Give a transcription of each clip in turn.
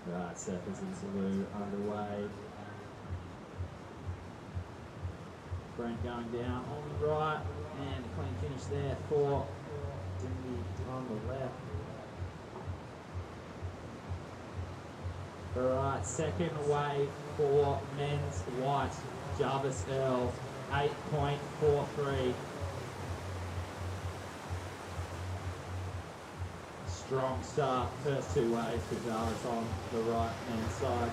Right, surfers in blue underway. Brent going down on the right, and a clean finish there for Dimity on the left. Alright, second wave for men's white, Jarvis Earl, 8.43. Strong start, first two waves for Jarvis on the right hand side.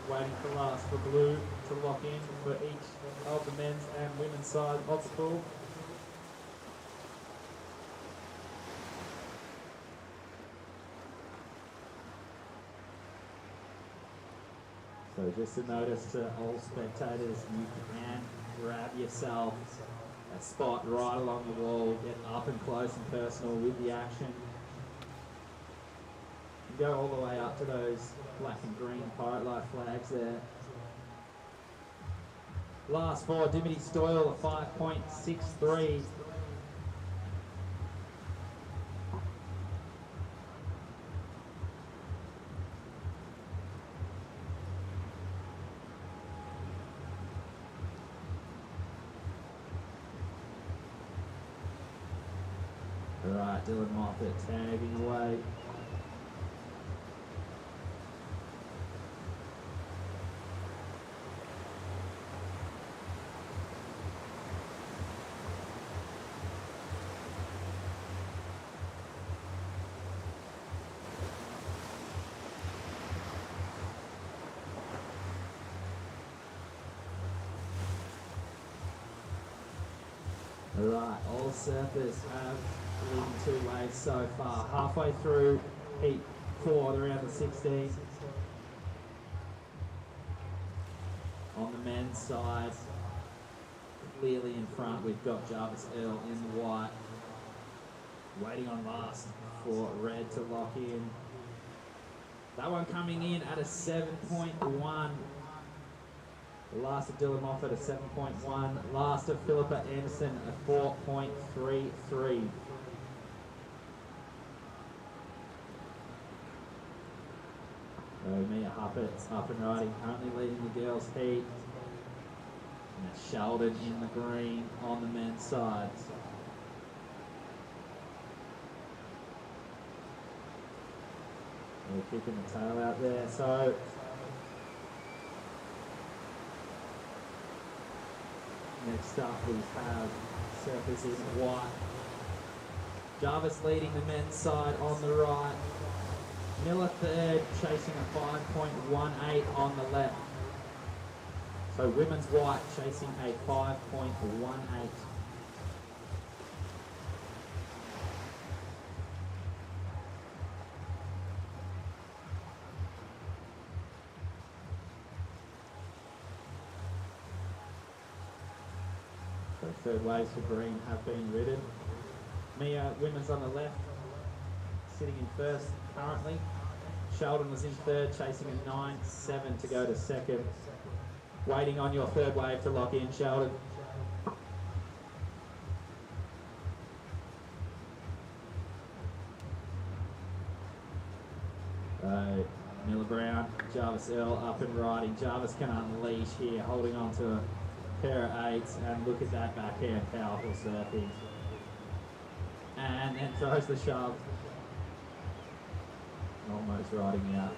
Waiting for last for blue to lock in for each of the men's and women's side of the pool. So just a notice to all spectators, you can grab yourself a spot right along the wall, get up and close and personal with the action. You go all the way up to those black and green pirate light flags there. Last for Dimity Stoyle, a 5.63. Alright, Dylan Moffat tagging away. Alright, all surfers have leading two waves so far. Halfway through heat 4, the round of 16. On the men's side, clearly in front, we've got Jarvis Earl in white. Waiting on last for red to lock in. That one coming in at a 7.1. The last of Dylan Moffat, a 7.1. Last of Philippa Anderson, a 4.33. So Mia Huppett's up and riding, currently leading the girls' heat. And that's Sheldon in the green on the men's side. They're kicking the tail out there. So next up we have surfers in white. Jarvis leading the men's side on the right. Miller third, chasing a 5.18 on the left. So women's white chasing a 5.18. So third waves for green have been ridden. Mia, women's on the left, sitting in first currently. Sheldon was in third, chasing a 9.7 to go to second. Waiting on your third wave to lock in, Sheldon. Miller Brown, Jarvis Earl up and riding. Jarvis can unleash here, holding on to a pair of eights, and look at that backhand powerful surfing. And then throws the shove. Almost riding out.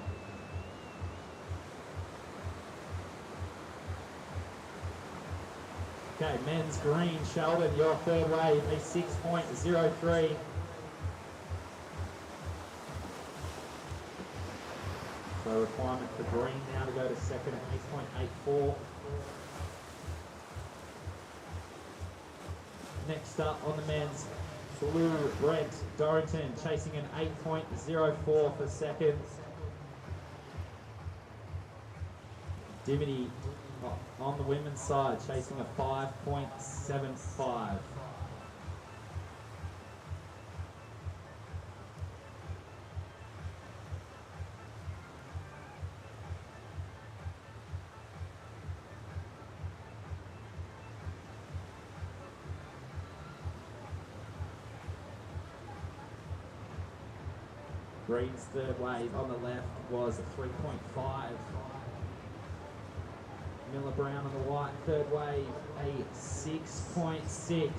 Okay, men's green, Sheldon, your third wave, a 6.03. So requirement for green now to go to second at 8.84. Next up on the men's, blue, Brent Dorrington chasing an 8.04 for second. Dimity on the women's side chasing a 5.75. Green's third wave on the left was a 3.5. Miller Brown on the white, third wave, a 6.6.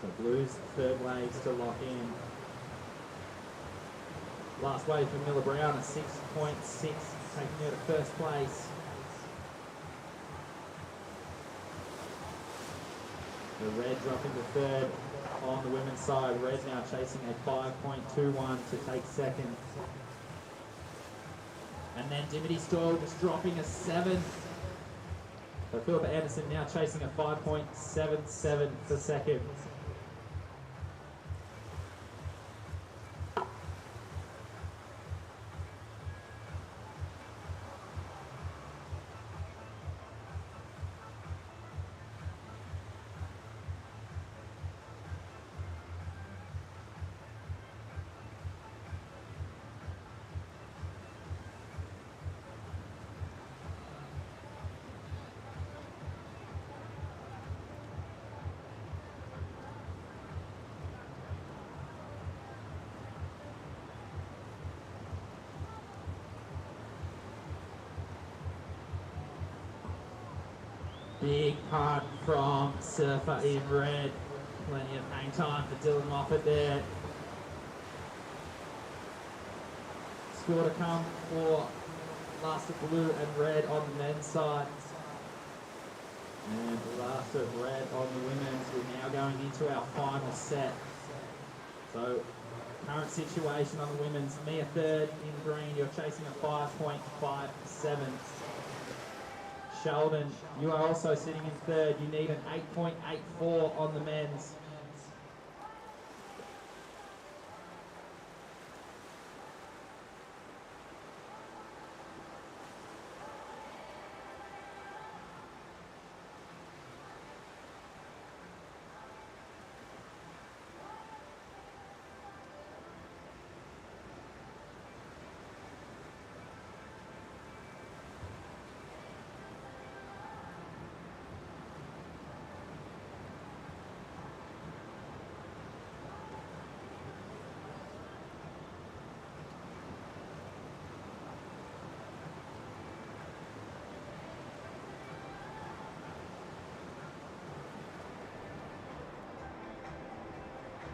The Blues third waves to lock in. Last wave for Miller Brown, a 6.6, taking her to first place. The Red dropping to third on the women's side. Red now chasing a 5.21 to take second. And then Dimity Stoll just dropping a 7. So Philippa Anderson now chasing a 5.77 for second. Big punt from Surfer in red. Plenty of hang time for Dylan Moffat there. Score to come for last of blue and red on the men's side. And last of red on the women's. We're now going into our final set. So, current situation on the women's. Mia third in green. You're chasing a 5.57. Sheldon, you are also sitting in third. You need an 8.84 on the men's.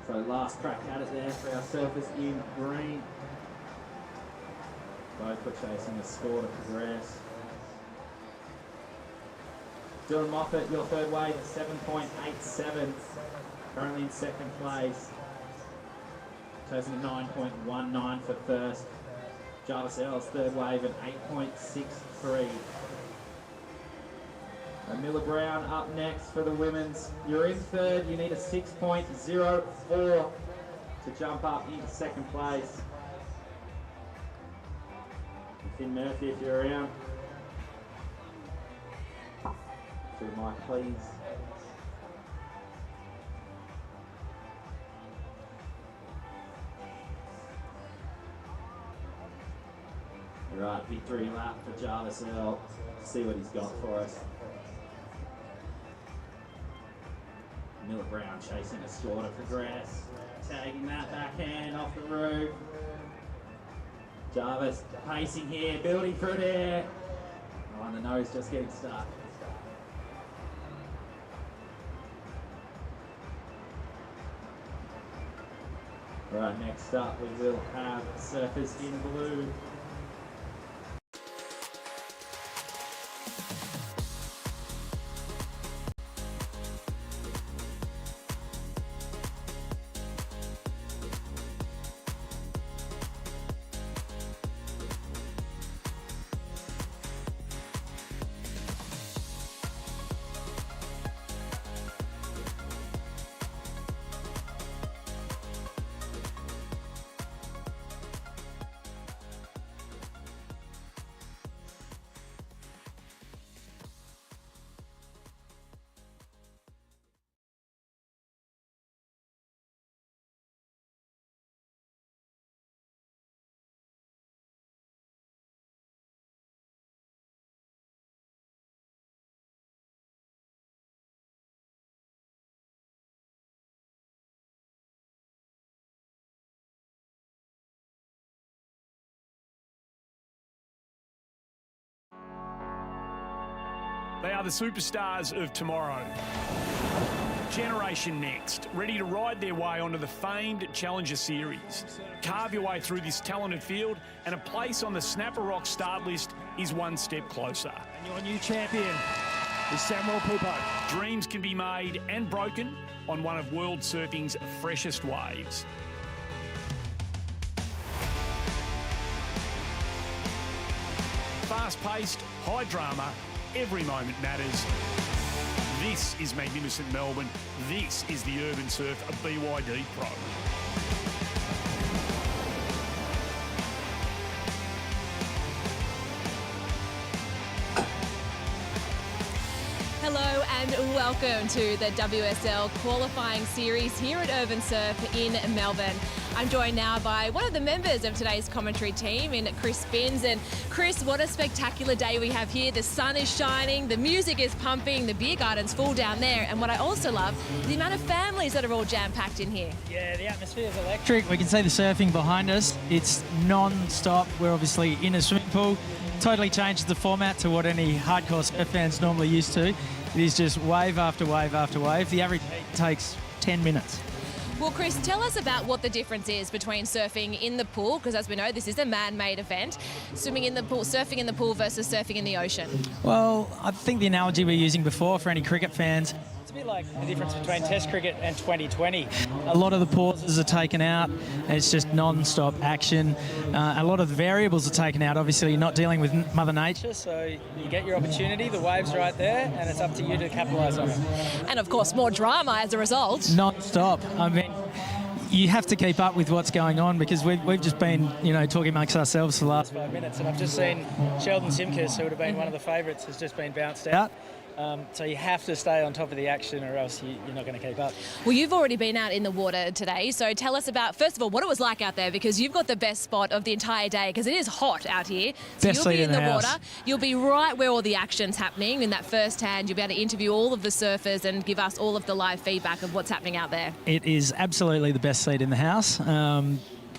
So last crack at it there for our surfers in green. Both are chasing a score to progress. Dylan Moffat, your third wave, 7.87. Currently in second place. Chasing a 9.19 for first. Jarvis Earls, third wave, an 8.63. Miller Brown up next for the women's. You're in third, you need a 6.04 to jump up into second place. Finn Murphy, if you're around. Through the mic, please. Right, victory lap for Jarvis Earl. See what he's got for us. Miller Brown chasing a score to progress. Tagging that backhand off the roof. Jarvis pacing here, building through there. Oh, and the nose just getting stuck. Right, next up we will have surfers in blue. They are the superstars of tomorrow. Generation Next, ready to ride their way onto the famed Challenger Series. Carve your way through this talented field, and a place on the Snapper Rock start list is one step closer. And your new champion is Samuel Pupo. Dreams can be made and broken on one of world surfing's freshest waves. Fast-paced, high drama, every moment matters. This is magnificent Melbourne. This is the Urban Surf BYD Pro. Hello and welcome to the WSL qualifying series here at Urban Surf in Melbourne. I'm joined now by one of the members of today's commentary team in Chris Binns. And Chris, what a spectacular day we have here. The sun is shining, the music is pumping, the beer garden's full down there. And what I also love is the amount of families that are all jam-packed in here. Yeah, the atmosphere is electric. We can see the surfing behind us. It's non-stop. We're obviously in a swimming pool. Totally changes the format to what any hardcore surf fans normally used to. It is just wave after wave after wave. The average takes 10 minutes. Well, Chris, tell us about what the difference is between surfing in the pool, because as we know, this is a man-made event, swimming in the pool, surfing in the pool versus surfing in the ocean. Well, I think the analogy we were using before for any cricket fans, it's a bit like the difference between Test cricket and 2020. A lot of the pauses are taken out, and it's just non-stop action. A lot of the variables are taken out. Obviously, you're not dealing with Mother Nature, so you get your opportunity, the wave's right there, and it's up to you to capitalise on it. And of course, more drama as a result. Non-stop. I mean, you have to keep up with what's going on, because we've just been, talking amongst ourselves for the last 5 minutes, and I've just seen Sheldon Simkes, who would have been one of the favourites, has just been bounced out. So you have to stay on top of the action, or else you're not going to keep up. Well, you've already been out in the water today, so tell us about, first of all, what it was like out there, because you've got the best spot of the entire day, because it is hot out here. So best you'll be in the house. water, you'll be right where all the action's happening in that first hand. You'll be able to interview all of the surfers and give us all of the live feedback of what's happening out there. It is absolutely the best seat in the house.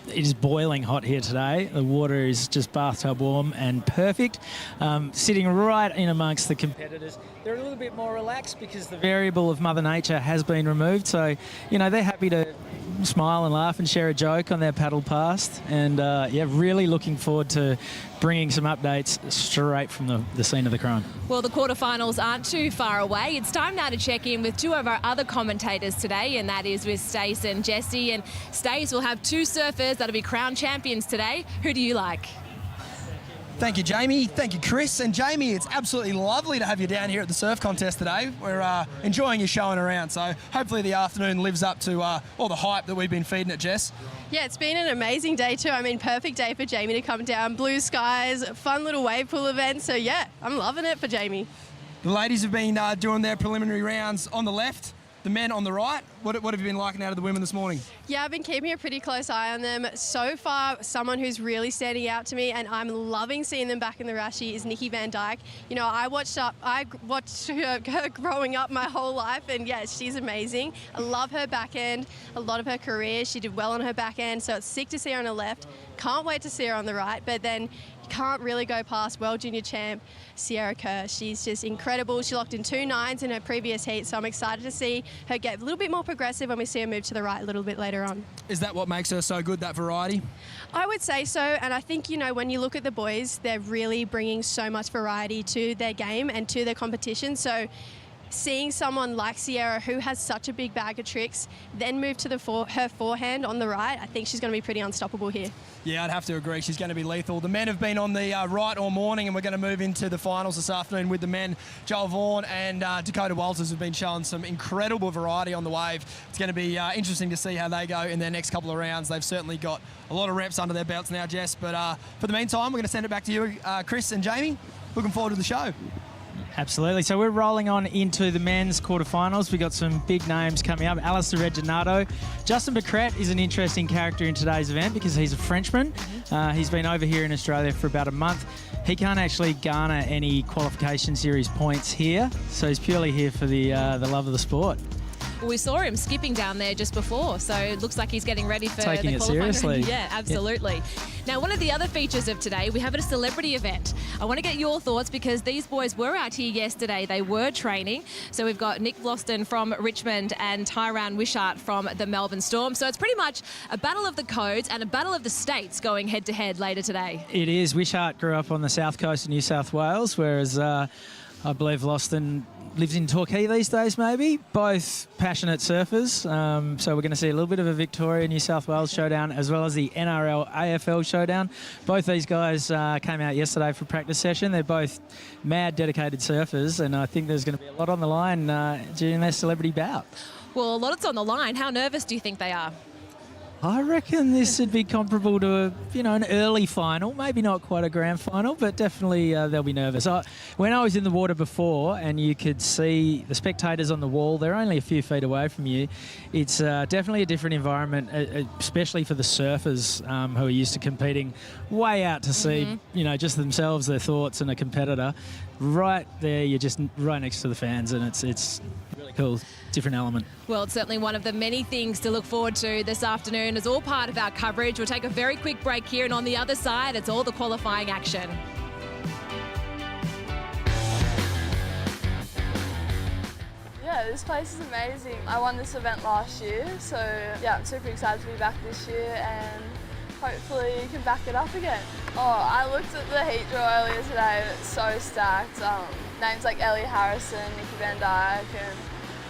It is boiling hot here today. The water is just bathtub warm and perfect. Sitting right in amongst the competitors. They're a little bit more relaxed because the variable of Mother Nature has been removed. So, they're happy to smile and laugh and share a joke on their paddle past. And, really looking forward to bringing some updates straight from the scene of the crime. Well, the quarterfinals aren't too far away. It's time now to check in with two of our other commentators today, and that is with Stace and Jesse. And Stace will have two surfers that'll be crowned champions today. Who do you like? Thank you, Jamie. Thank you, Chris. And Jamie, it's absolutely lovely to have you down here at the surf contest today. We're enjoying you showing around, so hopefully the afternoon lives up to all the hype that we've been feeding it, Jess. Yeah, it's been an amazing day too. I mean, perfect day for Jamie to come down. Blue skies, fun little wave pool event. So yeah, I'm loving it for Jamie. The ladies have been doing their preliminary rounds on the left, the men on the right. What have you been liking out of the women this morning? Yeah, I've been keeping a pretty close eye on them. So far, someone who's really standing out to me, and I'm loving seeing them back in the Rashi, is Nikki Van Dyke. I watched her growing up my whole life, and yeah, she's amazing. I love her back end. A lot of her career, she did well on her back end, so it's sick to see her on the left. Can't wait to see her on the right, but then can't really go past World Junior Champ Sierra Kerr. She's just incredible. She locked in 2 nines in her previous heat, so I'm excited to see her get a little bit more progressive when we see her move to the right a little bit later on. Is that what makes her so good, that variety? I would say so, and I think, when you look at the boys, they're really bringing so much variety to their game and to their competition. So seeing someone like Sierra, who has such a big bag of tricks, then move to her forehand on the right, I think she's going to be pretty unstoppable here. Yeah, I'd have to agree. She's going to be lethal. The men have been on the right all morning, and we're going to move into the finals this afternoon with the men. Joel Vaughan and Dakota Walters have been showing some incredible variety on the wave. It's going to be interesting to see how they go in their next couple of rounds. They've certainly got a lot of reps under their belts now, Jess. But for the meantime, we're going to send it back to you, Chris and Jamie. Looking forward to the show. Absolutely. So we're rolling on into the men's quarterfinals. We've got some big names coming up. Alistair Reginato. Justin Becret is an interesting character in today's event because he's a Frenchman. He's been over here in Australia for about a month. He can't actually garner any qualification series points here, so he's purely here for the love of the sport. Well, we saw him skipping down there just before, so it looks like he's getting ready for Taking the it qualifying. seriously. Yeah, absolutely. Now, one of the other features of today, we have a celebrity event. I want to get your thoughts because these boys were out here yesterday. They were training. So we've got Nick Vlosten from Richmond and Tyran Wishart from the Melbourne Storm. So it's pretty much a battle of the codes and a battle of the states going head-to-head later today. It is. Wishart grew up on the south coast of New South Wales, whereas I believe Vlosten lives in Torquay these days, maybe. Both passionate surfers. So we're going to see a little bit of a Victoria, New South Wales showdown as well as the NRL AFL showdown. Both these guys came out yesterday for practice session. They're both mad, dedicated surfers, and I think there's going to be a lot on the line during their celebrity bout. Well, a lot's on the line. How nervous do you think they are? I reckon this would be comparable to an early final, maybe not quite a grand final, but definitely they'll be nervous. When I was in the water before and you could see the spectators on the wall, they're only a few feet away from you. It's definitely a different environment, especially for the surfers who are used to competing way out to sea, just themselves, their thoughts and a competitor. Right there, you're just right next to the fans, and it's really cool, different element. Well, it's certainly one of the many things to look forward to this afternoon as all part of our coverage. We'll take a very quick break here, and on the other side, it's all the qualifying action. Yeah, this place is amazing. I won this event last year, so yeah, I'm super excited to be back this year and hopefully you can back it up again. Oh, I looked at the heat draw earlier today and it's so stacked. Names like Ellie Harrison, Nikki Van Dyke, and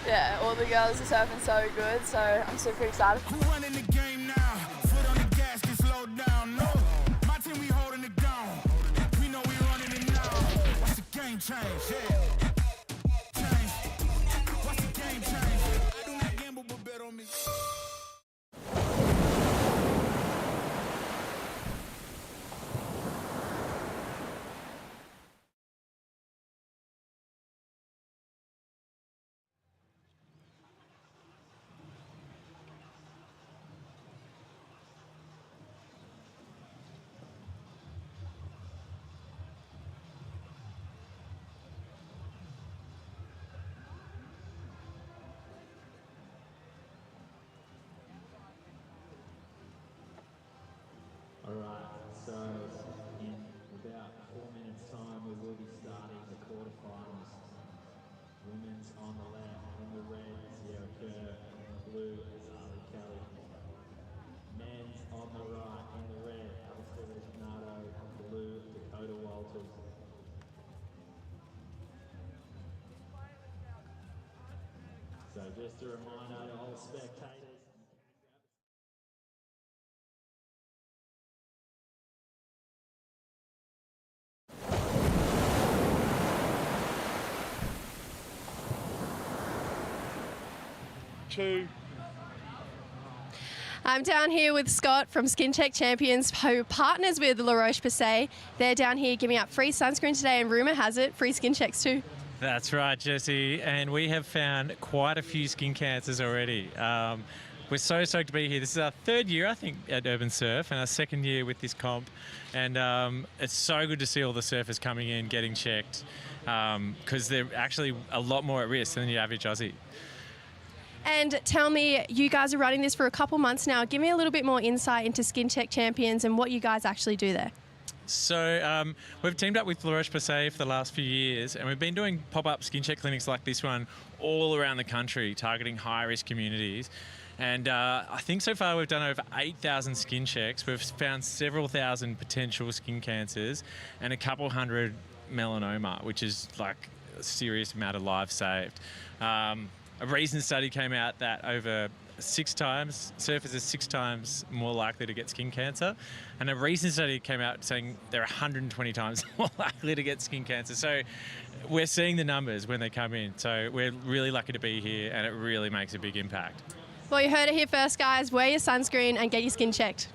yeah, all the girls are surfing so good, so I'm super excited. Who running the game now? Foot on the gas, can slow down. No, my team, we holding it down. We know we running it now. Watch the game change, yeah. Change. Watch the game change. I do not gamble, but bet on me. Alright, so in about 4 minutes time we will be starting the quarterfinals. Women's on the left, in the red, Sierra Kerr, in the blue is Ali Kelly. Men's on the right, in the red, Alistair Reginado, blue, Dakota Walters. So just a reminder to all spectators. I'm down here with Scott from Skin Check Champions, who partners with La Roche-Posay. They're down here giving out free sunscreen today, and rumour has it, free skin checks too. That's right, Jesse, and we have found quite a few skin cancers already. We're so stoked to be here. This is our third year, I think, at URBNSURF, and our second year with this comp. And it's so good to see all the surfers coming in, getting checked, because they're actually a lot more at risk than the average Aussie. And tell me, you guys are running this for a couple months now. Give me a little bit more insight into Skin Check Champions and what you guys actually do there. So we've teamed up with La Roche-Posay for the last few years, and we've been doing pop-up skin check clinics like this one all around the country, targeting high-risk communities. And I think so far we've done over 8,000 skin checks. We've found several thousand potential skin cancers and a couple hundred melanoma, which is like a serious amount of lives saved. A recent study came out that over 6 times, surfers are 6 times more likely to get skin cancer. And a recent study came out saying they're 120 times more likely to get skin cancer. So we're seeing the numbers when they come in. So we're really lucky to be here, and it really makes a big impact. Well, you heard it here first, guys. Wear your sunscreen and get your skin checked.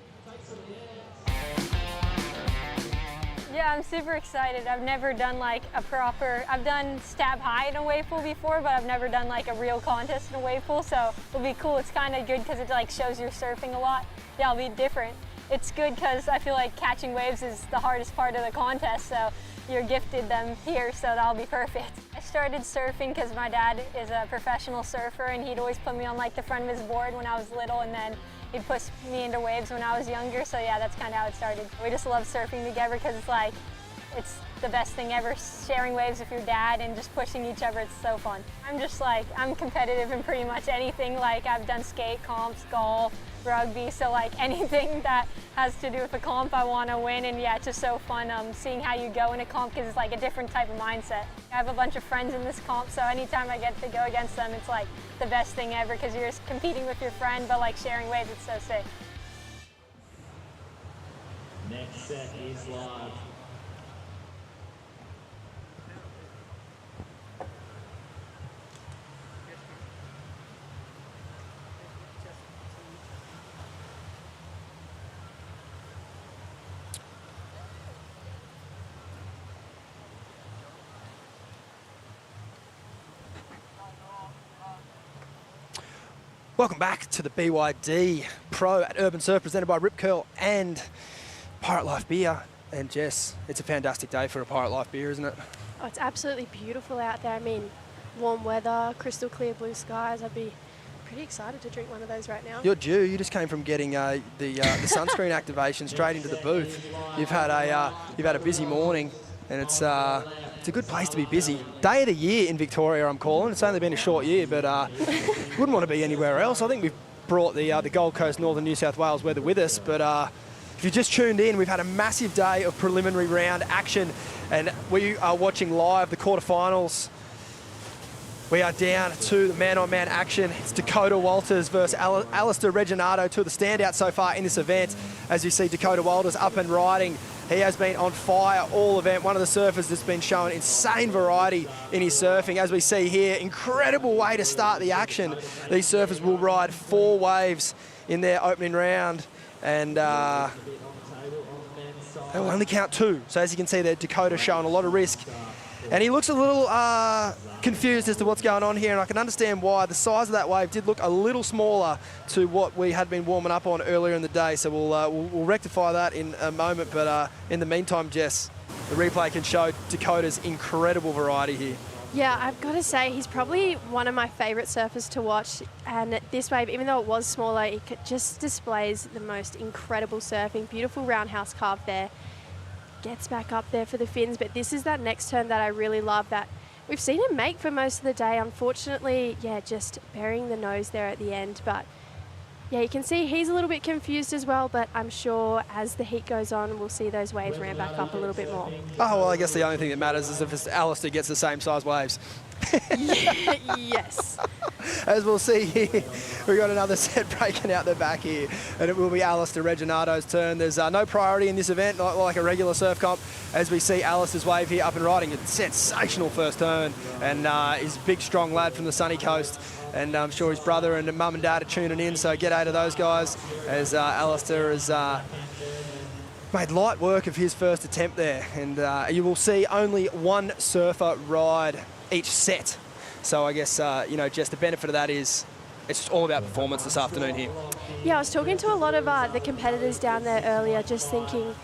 Yeah, I'm super excited. I've never done like I've done stab high in a wave pool before, but I've never done like a real contest in a wave pool, so it'll be cool. It's kind of good because it like shows you're surfing a lot. Yeah, it'll be different. It's good because I feel like catching waves is the hardest part of the contest, so you're gifted them here, so that'll be perfect. I started surfing because my dad is a professional surfer and he'd always put me on like the front of his board when I was little, and then he'd push me into waves when I was younger. So yeah, that's kind of how it started. We just love surfing together because it's the best thing ever, sharing waves with your dad and just pushing each other. It's so fun. I'm competitive in pretty much anything. Like I've done skate comps, golf, rugby, so like anything that has to do with a comp I want to win. And yeah, it's just so fun seeing how you go in a comp because it's like a different type of mindset. I have a bunch of friends in this comp, so anytime I get to go against them, it's like the best thing ever because you're just competing with your friend but like sharing waves. It's so sick. Next set is live. Welcome back to the BYD Pro at Urban Surf, presented by Rip Curl and Pirate Life Beer. And Jess, it's a fantastic day for a Pirate Life beer, isn't it? Oh, it's absolutely beautiful out there. I mean, warm weather, crystal clear blue skies. I'd be pretty excited to drink one of those right now. You're due. You just came from getting the sunscreen activation straight into the booth. You've had a busy morning, and it's a good place to be busy. Day of the year in Victoria, I'm calling. It's only been a short year, but wouldn't want to be anywhere else. I think we've brought the Gold Coast, Northern New South Wales weather with us, but if you just tuned in, we've had a massive day of preliminary round action, and we are watching live the quarterfinals. We are down to the man-on-man action. It's Dakota Walters versus Alistair Reginato, two of the standouts so far in this event. As you see, Dakota Walters up and riding. He has been on fire all event. One of the surfers that's been showing insane variety in his surfing. As we see here, incredible way to start the action. These surfers will ride 4 waves in their opening round, and they will only count 2. So as you can see there, Dakota showing a lot of risk. And he looks a little confused as to what's going on here, and I can understand why. The size of that wave did look a little smaller to what we had been warming up on earlier in the day, so we'll rectify that in a moment. But in the meantime, Jess, the replay can show Dakota's incredible variety here. Yeah, I've got to say, he's probably one of my favourite surfers to watch. And this wave, even though it was smaller, it just displays the most incredible surfing. Beautiful roundhouse carve there. Gets back up there for the fins, but this is that next turn that I really love that we've seen him make for most of the day. Unfortunately, yeah, just burying the nose there at the end. But yeah, you can see he's a little bit confused as well, but I'm sure as the heat goes on, we'll see those waves ramp back up a little bit more. Oh, well, I guess the only thing that matters is if Alistair gets the same size waves. Yes. As we'll see here, we've got another set breaking out the back here, and it will be Alistair Reginato's turn. There's no priority in this event, not like a regular surf comp, as we see Alistair's wave here up and riding. A sensational first turn, and he's a big, strong lad from the sunny coast, and I'm sure his brother and mum and dad are tuning in, so g'day to those guys, as Alistair has made light work of his first attempt there, and you will see only one surfer ride each set. So I guess, just the benefit of that is it's just all about performance this afternoon here. Yeah, I was talking to a lot of the competitors down there earlier, just thinking,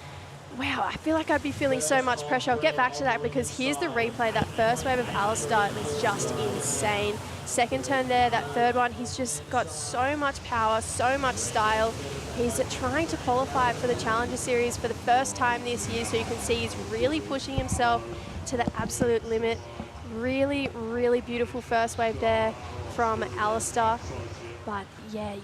wow, I feel like I'd be feeling so much pressure. I'll get back to that because here's the replay. That first wave of Alistair was just insane. Second turn there, that third one, he's just got so much power, so much style. He's trying to qualify for the Challenger Series for the first time this year, so you can see he's really pushing himself to the absolute limit. Really, really beautiful first wave there from Alistair. But yeah,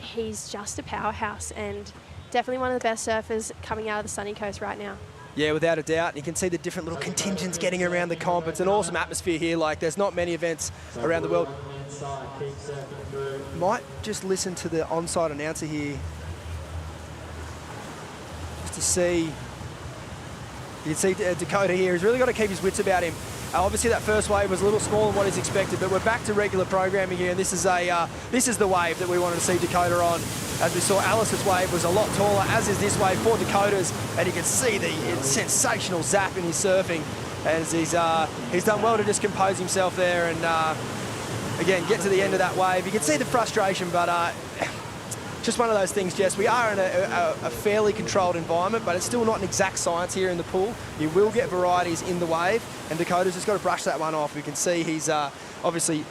he's just a powerhouse and definitely one of the best surfers coming out of the sunny coast right now. Yeah, without a doubt. You can see the different little contingents getting around the comp. It's an awesome atmosphere here. Like, there's not many events around the world. Might just listen to the onside announcer here just to see. You can see Dakota here. He's really got to keep his wits about him. Obviously, that first wave was a little smaller than what is expected, but we're back to regular programming here, and this is the wave that we wanted to see Dakota on. As we saw, Alice's wave was a lot taller, as is this wave for Dakota's, and you can see the sensational zap in his surfing, as he's done well to just compose himself there and again get to the end of that wave. You can see the frustration, but just one of those things, Jess. We are in a fairly controlled environment, but it's still not an exact science here in the pool. You will get varieties in the wave, and Dakota's just got to brush that one off. We can see he's obviously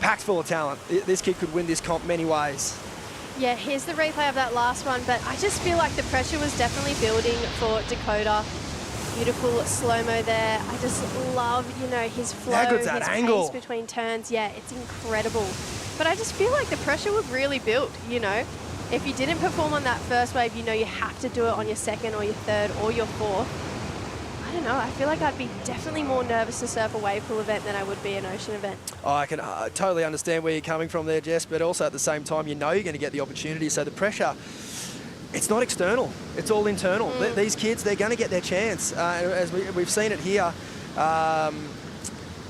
packed full of talent. This kid could win this comp many ways. Yeah, here's the replay of that last one, but I just feel like the pressure was definitely building for Dakota. Beautiful slow-mo there. I just love, his flow, How good's that his angle? pace between turns. Yeah, it's incredible. But I just feel like the pressure would really build, If you didn't perform on that first wave, you have to do it on your second or your third or your fourth. I don't know, I feel like I'd be definitely more nervous to surf a wave pool event than I would be an ocean event. Oh, I can totally understand where you're coming from there, Jess, but also at the same time, you're going to get the opportunity. So the pressure, it's not external, it's all internal. These kids, they're going to get their chance. As we've seen it here,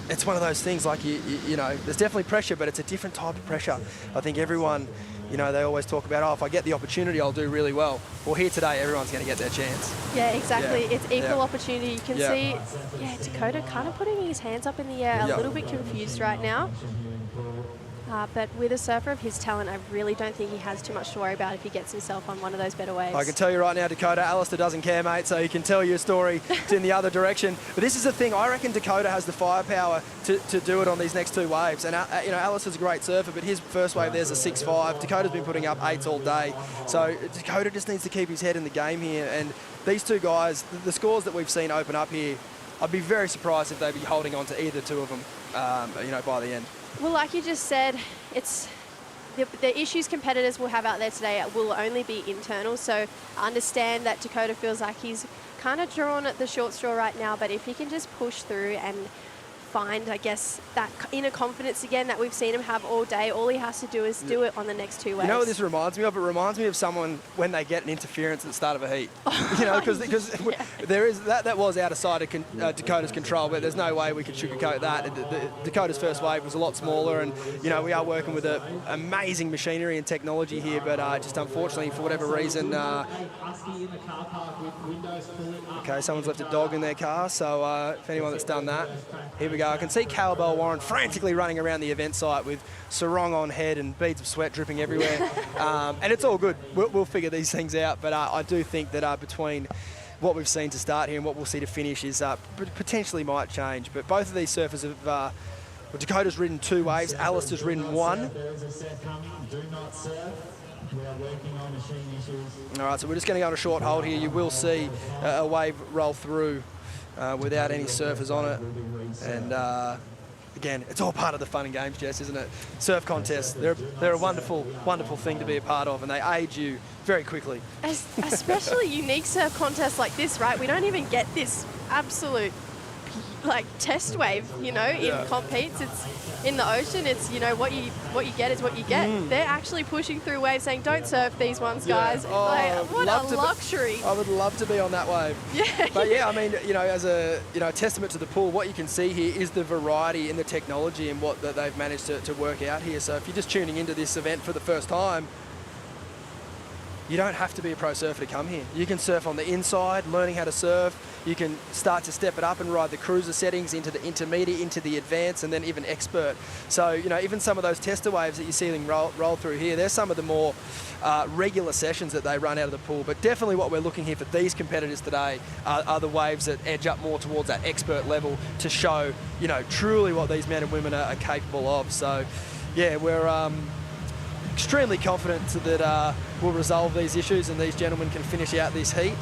it's one of those things like, there's definitely pressure, but it's a different type of pressure. I think everyone, they always talk about, if I get the opportunity, I'll do really well. Well, here today, everyone's going to get their chance. Yeah, exactly. Yeah. It's equal opportunity. You can see, Dakota kind of putting his hands up in the air, a little bit confused right now. But with a surfer of his talent, I really don't think he has too much to worry about if he gets himself on one of those better waves. I can tell you right now, Dakota, Alistair doesn't care, mate, so he can tell you a story in the other direction. But this is the thing, I reckon Dakota has the firepower to do it on these next two waves. And, Alistair's a great surfer, but his first wave there's a 6.5. Dakota's been putting up 8s all day. So Dakota just needs to keep his head in the game here. And these two guys, the scores that we've seen open up here, I'd be very surprised if they'd be holding on to either two of them, by the end. Well, like you just said, it's the issues competitors will have out there today will only be internal. So I understand that Dakota feels like he's kind of drawn at the short straw right now, but if he can just push through and find, I guess, that inner confidence again that we've seen him have all day, all he has to do is do it on the next two waves. You know what this reminds me of? It reminds me of someone when they get an interference at the start of a heat. Because there is that was out of sight of Dakota's control, but there's no way we could sugarcoat that. Dakota's first wave was a lot smaller, and we are working with amazing machinery and technology here, but just unfortunately for whatever reason, okay, someone's left a dog in their car. So if anyone that's done that, here we go. I can see Cowbell Warren frantically running around the event site with sarong on head and beads of sweat dripping everywhere. And it's all good. We'll figure these things out. But I do think that between what we've seen to start here and what we'll see to finish is potentially might change. But both of these surfers have... Dakota's ridden 2 waves. Alistair's ridden 1. All right, so we're just going to go on a short hold here. You will see a wave roll through without any surfers on it. And again, it's all part of the fun and games, Jess, isn't it? Surf contests, they're a wonderful, wonderful thing to be a part of, and they age you very quickly. Especially unique surf contests like this, right? We don't even get this absolute test wave, in competes. It's in the ocean. It's what you get is what you get. They're actually pushing through waves saying, "Don't surf these ones, guys." What a luxury! I would love to be on that wave. Yeah. But yeah, I mean, as a testament to the pool, what you can see here is the variety in the technology and what that they've managed to work out here. So if you're just tuning into this event for the first time, you don't have to be a pro surfer to come here. You can surf on the inside, learning how to surf. You can start to step it up and ride the cruiser settings into the intermediate, into the advanced, and then even expert. So, even some of those tester waves that you're seeing roll through here, they're some of the more regular sessions that they run out of the pool. But definitely what we're looking here for these competitors today are the waves that edge up more towards that expert level to show, truly what these men and women are capable of. So, yeah, we're... extremely confident that we'll resolve these issues and these gentlemen can finish out this heat.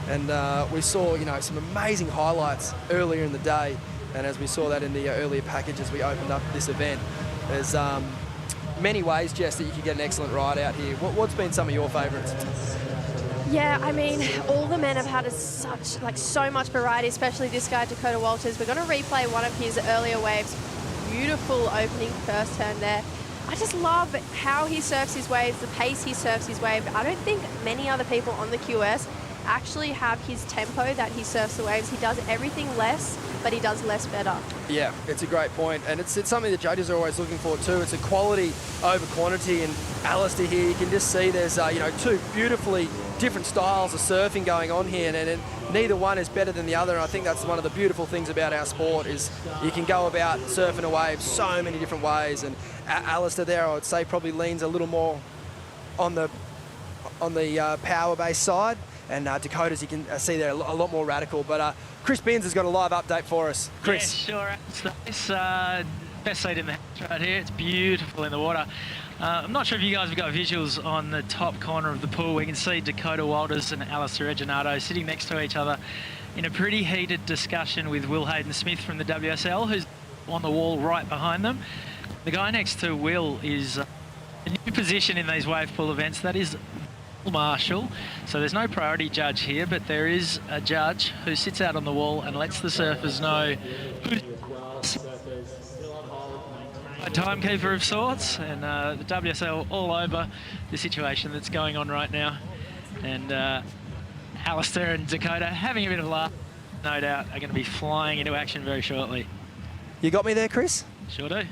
And we saw, some amazing highlights earlier in the day. And as we saw that in the earlier package as we opened up this event, there's many ways, Jess, that you can get an excellent ride out here. What's been some of your favourites? Yeah, I mean, all the men have had so much variety, especially this guy, Dakota Walters. We're going to replay one of his earlier waves. Beautiful opening first turn there. I just love how he surfs his waves, the pace he surfs his wave. I don't think many other people on the QS actually have his tempo that he surfs the waves. He does everything less, but he does less better. Yeah, it's a great point, and it's something the judges are always looking for too. It's a quality over quantity, and Alistair here, you can just see there's two beautifully different styles of surfing going on here, and neither one is better than the other. And I think that's one of the beautiful things about our sport is you can go about surfing a wave so many different ways, and Alistair there, I would say, probably leans a little more on the on the power-based side, and Dakota's, you can see they're a lot more radical. But Chris Binns has got a live update for us. Chris. Yeah, sure. It's best seat in the house right here. It's beautiful in the water. I'm not sure if you guys have got visuals on the top corner of the pool. We can see Dakota Walters and Alistair Regginato sitting next to each other in a pretty heated discussion with Will Hayden-Smith from the WSL, who's on the wall right behind them. The guy next to Will is a new position in these wave pool events. That is Marshall. So there's no priority judge here, but there is a judge who sits out on the wall and lets the surfers know who's a timekeeper of sorts, and the WSL all over the situation that's going on right now. And Alistair and Dakota having a bit of a laugh, no doubt, are going to be flying into action very shortly. You got me there, Chris? Sure do.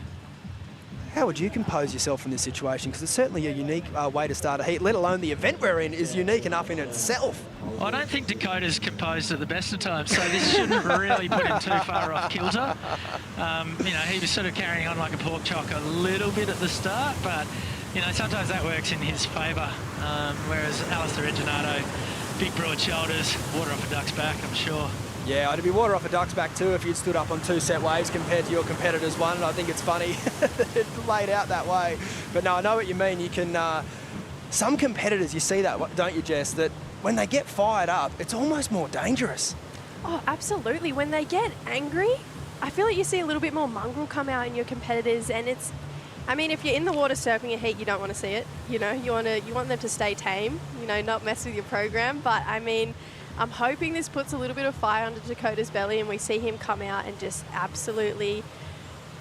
How would you compose yourself in this situation? Because it's certainly a unique way to start a heat, let alone the event we're in is unique enough in itself. I don't think Dakota's composed at the best of times, so this shouldn't really put him too far off kilter. You know, he was sort of carrying on like a pork chock a little bit at the start, but, you know, sometimes that works in his favour. Whereas Alistair Regginato, big broad shoulders, water off a duck's back, I'm sure. Yeah, it'd be water off a duck's back too if you'd stood up on 2 set waves compared to your competitor's one, and I think it's funny it's laid out that way. But no, I know what you mean. You can, some competitors, you see that, don't you, Jess, that when they get fired up, it's almost more dangerous. Oh, absolutely. When they get angry, I feel like you see a little bit more mongrel come out in your competitors, and it's, I mean, if you're in the water surfing a heat, you don't want to see it. You know, you want them to stay tame, you know, not mess with your program. But I mean, I'm hoping this puts a little bit of fire under Dakota's belly and we see him come out and just absolutely,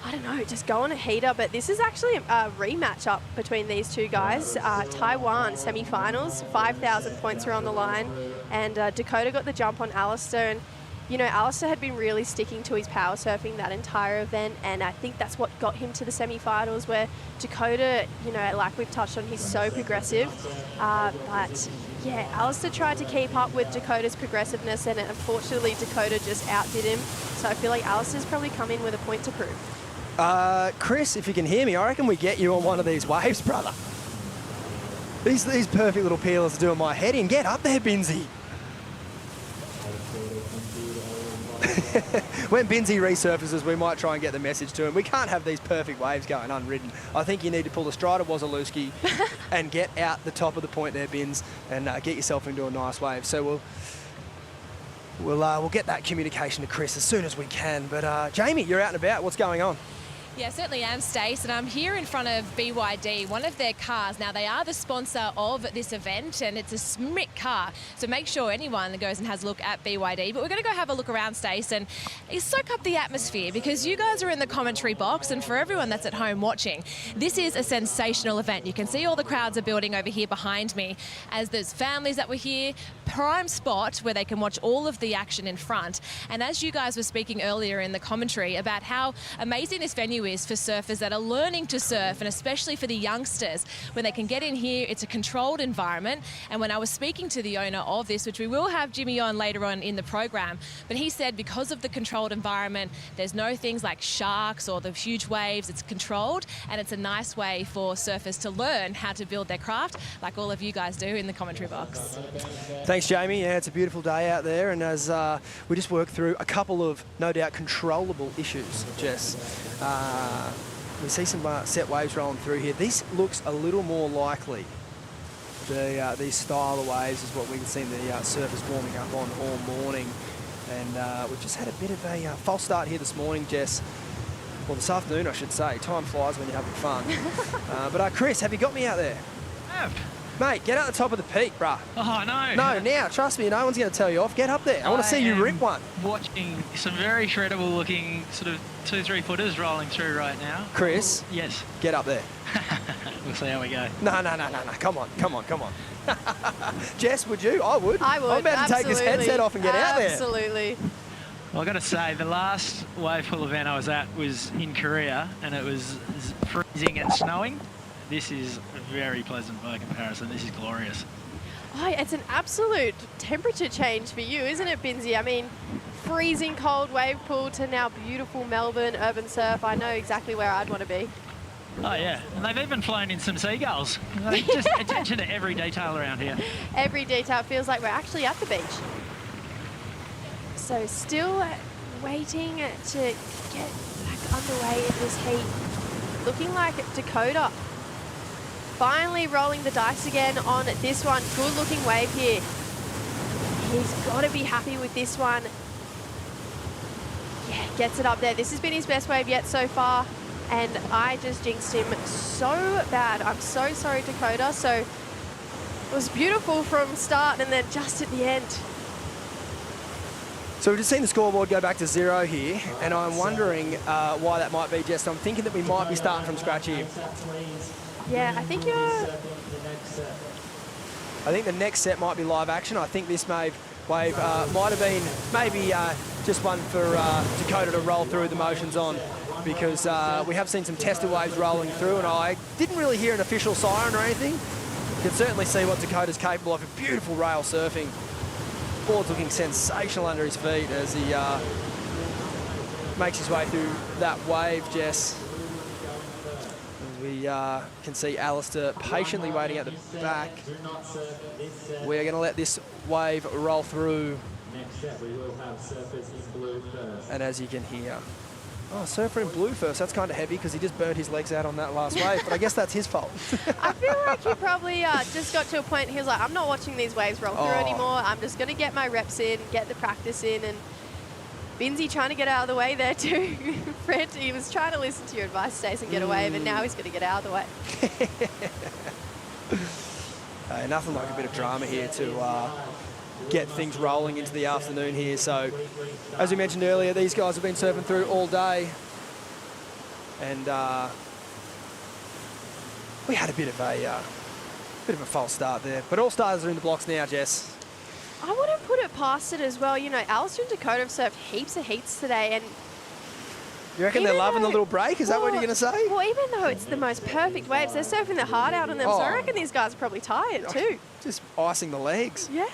I don't know, just go on a heater. But this is actually a rematch up between these two guys. Taiwan semi-finals, 5,000 points are on the line, and Dakota got the jump on Alistair. And you know, Alistair had been really sticking to his power surfing that entire event, and I think that's what got him to the semi-finals, where Dakota, you know, like we've touched on, he's so progressive. But yeah, Alistair tried to keep up with Dakota's progressiveness, and unfortunately Dakota just outdid him. So I feel like Alistair's probably come in with a point to prove. Chris, if you can hear me, I reckon we get you on one of these waves, brother. These perfect little peelers are doing my head in. Get up there, Binzy. When Binzy resurfaces, we might try and get the message to him. We can't have these perfect waves going unridden. I think you need to pull the Strider Wazalewski and get out the top of the point there, Binz, and get yourself into a nice wave. So we'll get that communication to Chris as soon as we can. But Jamie, you're out and about. What's going on? Yeah, certainly am, Stace, and I'm here in front of BYD, one of their cars. Now, they are the sponsor of this event, and it's a SMRT car, so make sure anyone goes and has a look at BYD. But we're going to go have a look around, Stace, and soak up the atmosphere, because you guys are in the commentary box, and for everyone that's at home watching, this is a sensational event. You can see all the crowds are building over here behind me, as there's families that were here, prime spot where they can watch all of the action in front. And as you guys were speaking earlier in the commentary about how amazing this venue is for surfers that are learning to surf, and especially for the youngsters, when they can get in here, it's a controlled environment. And when I was speaking to the owner of this, which we will have Jimmy on later on in the program, but he said because of the controlled environment, there's no things like sharks or the huge waves. It's controlled, and it's a nice way for surfers to learn how to build their craft, like all of you guys do in the commentary box. Thanks, Jamie. Yeah, it's a beautiful day out there, and as we just work through a couple of, no doubt, controllable issues, Jess. We see some set waves rolling through here. This looks a little more likely. These style of waves is what we've seen the surfers warming up on all morning. And we've just had a bit of a false start here this morning, Jess. Well, this afternoon, I should say. Time flies when you're having fun. But Chris, have you got me out there? I have. Mate, get out the top of the peak, bruh. Oh, no. No, now, trust me, no one's going to tell you off. Get up there. I want to see you rip one. Watching some very shreddable looking sort of 2-3 footers rolling through right now. Chris. Yes. Get up there. We'll see how we go. No. Come on. Jess, would you? I would. I would. I'm about to take this headset off and get out there. Absolutely. Well, I've got to say, the last wave pool event I was at was in Korea, and it was freezing and snowing. This is very pleasant by comparison. This is glorious. Oh, it's an absolute temperature change for you, isn't it, Binzy? I mean, freezing cold wave pool to now beautiful Melbourne urban surf. I know exactly where I'd want to be. Oh, yeah. And they've even flown in some seagulls. Like, just attention to every detail around here. Every detail feels like we're actually at the beach. So still waiting to get back underway in this heat. Looking like Dakota finally rolling the dice again on this one. Good looking wave here. He's got to be happy with this one. Yeah, gets it up there. This has been his best wave yet so far. And I just jinxed him so bad. I'm so sorry, Dakota. So it was beautiful from start and then just at the end. So we've just seen the scoreboard go back to 0 here, and I'm wondering why that might be, Jess. I'm thinking that we might be starting from scratch here. Yeah, I think the next set might be live action. I think this wave might have been maybe just one for Dakota to roll through the motions on, because we have seen some tester waves rolling through, and I didn't really hear an official siren or anything. You can certainly see what Dakota's capable of. A beautiful rail surfing. Board's looking sensational under his feet as he makes his way through that wave, Jess. We can see Alistair patiently waiting at the back. We're going to let this wave roll through. Next set, we will have surfers in blue first. And as you can hear, surfer in blue first. That's kind of heavy because he just burnt his legs out on that last wave, but I guess that's his fault. I feel like he probably just got to a point, he was like, I'm not watching these waves roll through anymore. I'm just going to get my reps in, get the practice in, and Binsy trying to get out of the way there too. Fred, he was trying to listen to your advice, Stace, and get a wave, and now he's going to get out of the way. Nothing like a bit of drama here to get things rolling into the afternoon here. So, as we mentioned earlier, these guys have been surfing through all day, and we had a bit of a false start there. But all starters are in the blocks now, Jess. I wouldn't put it past it as well. You know, Alistair and Dakota have surfed heaps of heats today, and you reckon they're loving the little break? Is that what you're going to say? Well, even though it's the most perfect waves, they're surfing their heart out on them, so I reckon these guys are probably tired too. Just icing the legs. Yeah.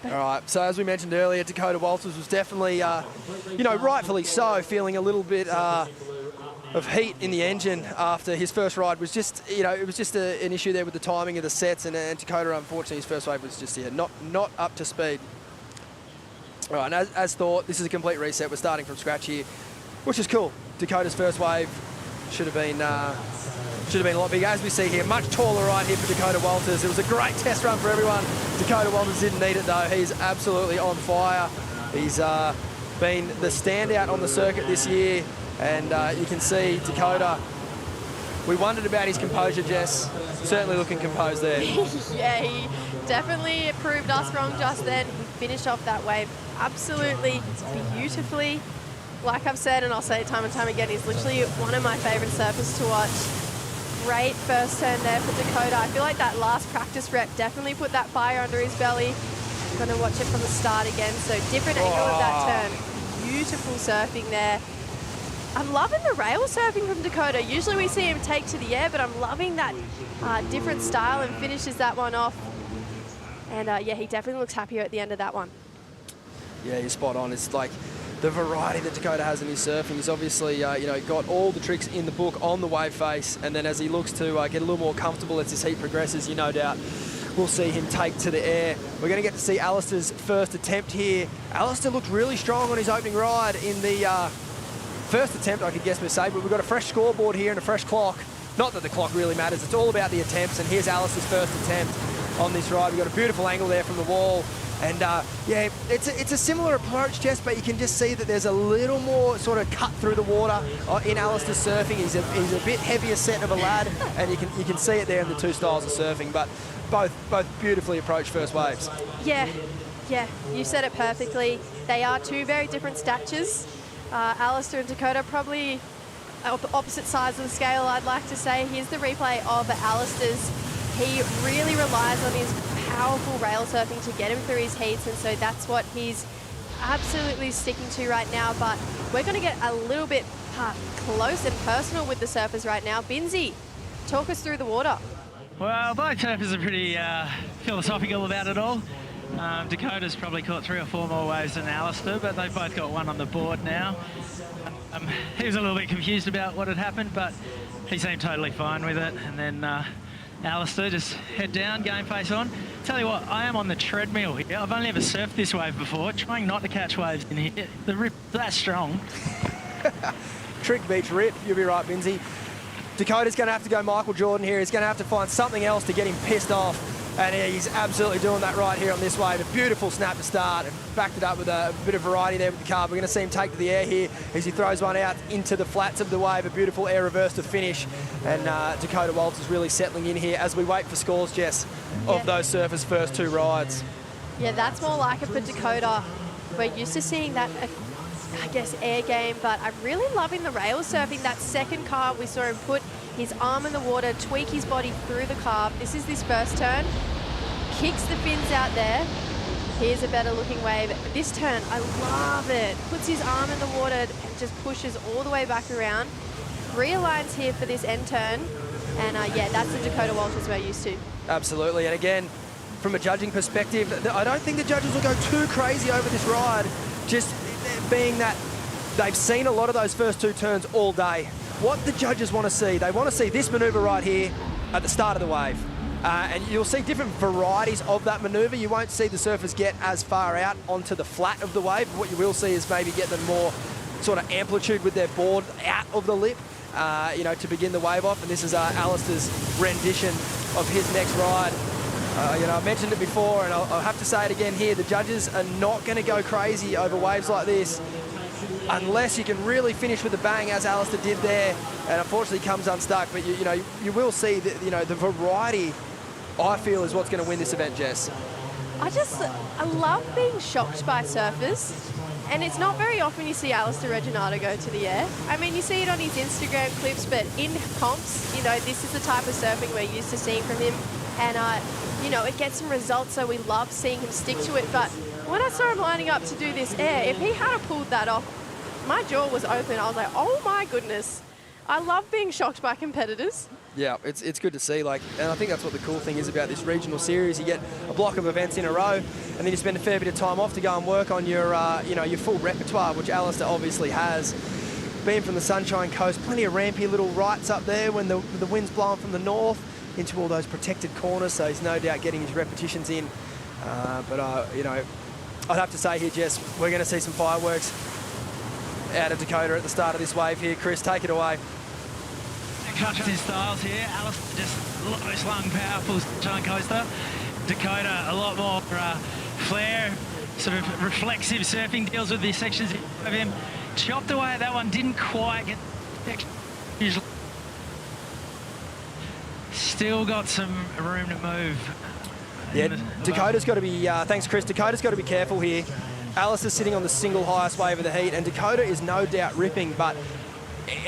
All right, so as we mentioned earlier, Dakota Walters was definitely, rightfully so, feeling a little bit of heat in the engine after his first ride. Was just, it was just an issue there with the timing of the sets, and Dakota, unfortunately, his first wave was just not up to speed. All right, and as thought, this is a complete reset. We're starting from scratch here, which is cool. Dakota's first wave should have been a lot bigger. As we see here, much taller right here for Dakota Walters. It was a great test run for everyone. Dakota Walters didn't need it though. He's absolutely on fire. He's been the standout on the circuit this year, and you can see Dakota. We wondered about his composure, Jess. Certainly looking composed there. Yeah, he definitely proved us wrong just then. He finished off that wave absolutely beautifully. Like I've said, and I'll say it time and time again, he's literally one of my favourite surfers to watch. Great first turn there for Dakota. I feel like that last practice rep definitely put that fire under his belly. I'm going to watch it from the start again. So different angle of that turn. Beautiful surfing there. I'm loving the rail surfing from Dakota. Usually we see him take to the air, but I'm loving that different style, and finishes that one off. And yeah, he definitely looks happier at the end of that one. Yeah, you're spot on. It's like the variety that Dakota has in his surfing. He's obviously, got all the tricks in the book on the wave face, and then as he looks to get a little more comfortable as this heat progresses, no doubt we'll see him take to the air. We're going to get to see Alistair's first attempt here. Alistair looked really strong on his opening ride in the first attempt, I could guess we'll say, but we've got a fresh scoreboard here and a fresh clock. Not that the clock really matters, it's all about the attempts, and here's Alistair's first attempt on this ride. We've got a beautiful angle there from the wall. And yeah, it's a similar approach, Jess, but you can just see that there's a little more sort of cut through the water in Alistair's surfing. He's a bit heavier set of a lad, and you can see it there in the two styles of surfing, but both beautifully approached first waves. Yeah, you said it perfectly. They are two very different statures. Alistair and Dakota probably opposite sides of the scale, I'd like to say. Here's the replay of Alistair's. He really relies on his powerful rail surfing to get him through his heats, and so that's what he's absolutely sticking to right now. But we're going to get a little bit close and personal with the surfers right now. Binsy, talk us through the water. Well, both surfers are pretty philosophical about it all. Dakota's probably caught 3 or 4 more waves than Alistair, but they've both got one on the board now. He was a little bit confused about what had happened, but he seemed totally fine with it. And then Alistair just head down, game face on. Tell you what, I am on the treadmill here. I've only ever surfed this wave before, trying not to catch waves in here. The rip's that strong. Trick beach rip, you'll be right, Binzi. Dakota's going to have to go Michael Jordan here. He's going to have to find something else to get him pissed off. And he's absolutely doing that right here on this wave. A beautiful snap to start. And backed it up with a bit of variety there with the carb. We're going to see him take to the air here as he throws one out into the flats of the wave. A beautiful air reverse to finish. And Dakota Walters really settling in here as we wait for scores, Jess, of those surfers' first 2 rides. Yeah, that's more like it for Dakota. We're used to seeing that, I guess, air game, but I'm really loving the rail surfing. That second carb, we saw him put his arm in the water, tweak his body through the carb. This is this first turn. Kicks the fins out there. Here's a better looking wave. This turn, I love it. Puts his arm in the water and just pushes all the way back around. Realigns here for this end turn. And yeah, that's the Dakota Walters we're used to. Absolutely. And again, from a judging perspective, I don't think the judges will go too crazy over this ride, just being that they've seen a lot of those first 2 turns all day. What the judges want to see, they want to see this manoeuvre right here at the start of the wave. And you'll see different varieties of that manoeuvre. You won't see the surfers get as far out onto the flat of the wave. What you will see is maybe get them more sort of amplitude with their board out of the lip, you know, to begin the wave off. And this is Alistair's rendition of his next ride. You know, I mentioned it before, and I'll have to say it again here. The judges are not going to go crazy over waves like this unless you can really finish with a bang, as Alistair did there, and unfortunately comes unstuck. But you know, you will see that, you know, the variety, I feel, is what's going to win this event, Jess. I love being shocked by surfers, and it's not very often you see Alistair Reginado go to the air. I mean, you see it on his Instagram clips, but in comps, you know, this is the type of surfing we're used to seeing from him, and you know, it gets some results, so we love seeing him stick to it. But when I saw him lining up to do this air, if he had pulled that off, my jaw was open. I was like, oh my goodness. I love being shocked by competitors. Yeah, it's good to see. Like, and I think that's what the cool thing is about this regional series. You get a block of events in a row, and then you spend a fair bit of time off to go and work on your, you know, your full repertoire, which Alistair obviously has. Being from the Sunshine Coast, plenty of rampy little rights up there when the wind's blowing from the north into all those protected corners. So he's no doubt getting his repetitions in. But you know, I'd have to say here, Jess, we're going to see some fireworks out of Dakota at the start of this wave here. Chris, take it away. Contrasting styles here. Alistair just low slung, powerful Sunshine Coaster. Dakota a lot more flair, sort of reflexive surfing, deals with the sections of him. Chopped away at that one, didn't quite get usually. Still got some room to move. Yeah, Dakota's got to be, thanks Chris, Dakota's got to be careful here. Alistair's sitting on the single highest wave of the heat, and Dakota is no doubt ripping, but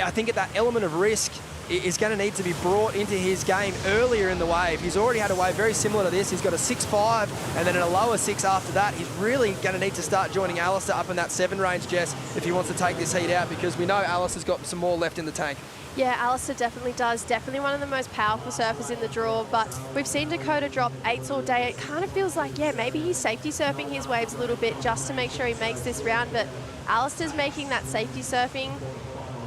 I think at that element of risk is going to need to be brought into his game earlier in the wave. He's already had a wave very similar to this. He's got a 6.5 and then a lower 6 after that. He's really going to need to start joining Alistair up in that 7 range, Jess, if he wants to take this heat out, because we know Alistair's got some more left in the tank. Yeah, Alistair definitely does. Definitely one of the most powerful surfers in the draw, but we've seen Dakota drop 8s all day. It kind of feels like, yeah, maybe he's safety surfing his waves a little bit just to make sure he makes this round, but Alistair's making that safety surfing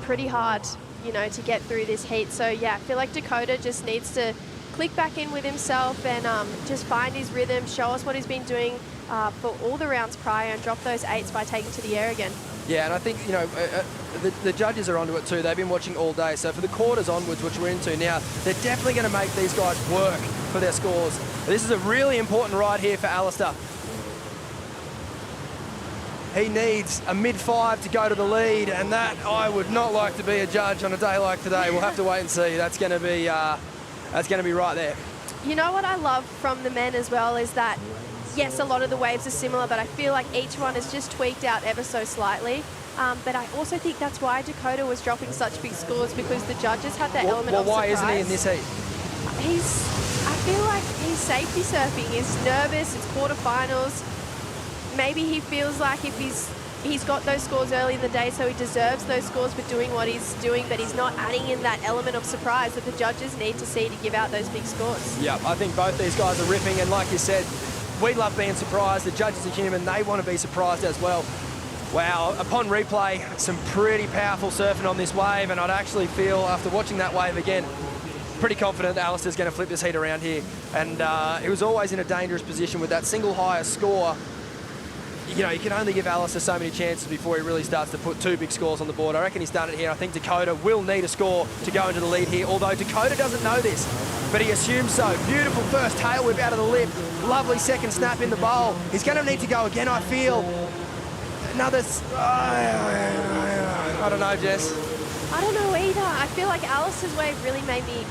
pretty hard, you know, to get through this heat. So yeah, I feel like Dakota just needs to click back in with himself and just find his rhythm, show us what he's been doing for all the rounds prior, and drop those 8s by taking to the air again. Yeah, and I think, you know, the judges are onto it too. They've been watching all day. So for the quarters onwards, which we're into now, they're definitely going to make these guys work for their scores. This is a really important ride here for Alistair. He needs a mid-5 to go to the lead, and that, I would not like to be a judge on a day like today. We'll have to wait and see. That's going to be right there. You know what I love from the men as well is that, yes, a lot of the waves are similar, but I feel like each one is just tweaked out ever so slightly. But I also think that's why Dakota was dropping such big scores, because the judges had that element of surprise. Why isn't he in this heat? I feel like he's safety surfing. He's nervous. It's quarterfinals. Maybe he feels like if he's got those scores early in the day, so he deserves those scores for doing what he's doing, but he's not adding in that element of surprise that the judges need to see to give out those big scores. Yeah, I think both these guys are ripping, and like you said, we love being surprised. The judges are human. They want to be surprised as well. Wow, upon replay, some pretty powerful surfing on this wave, and I'd actually feel, after watching that wave again, pretty confident that Alistair's going to flip this heat around here. And he was always in a dangerous position with that single highest score. You know, you can only give Alistair so many chances before he really starts to put 2 big scores on the board. I reckon he's done it here. I think Dakota will need a score to go into the lead here, although Dakota doesn't know this, but he assumes so. Beautiful first tail whip out of the lip. Lovely second snap in the bowl. He's going to need to go again, I feel. Another... I don't know, Jess. I don't know either. I feel like Alistair's wave really made me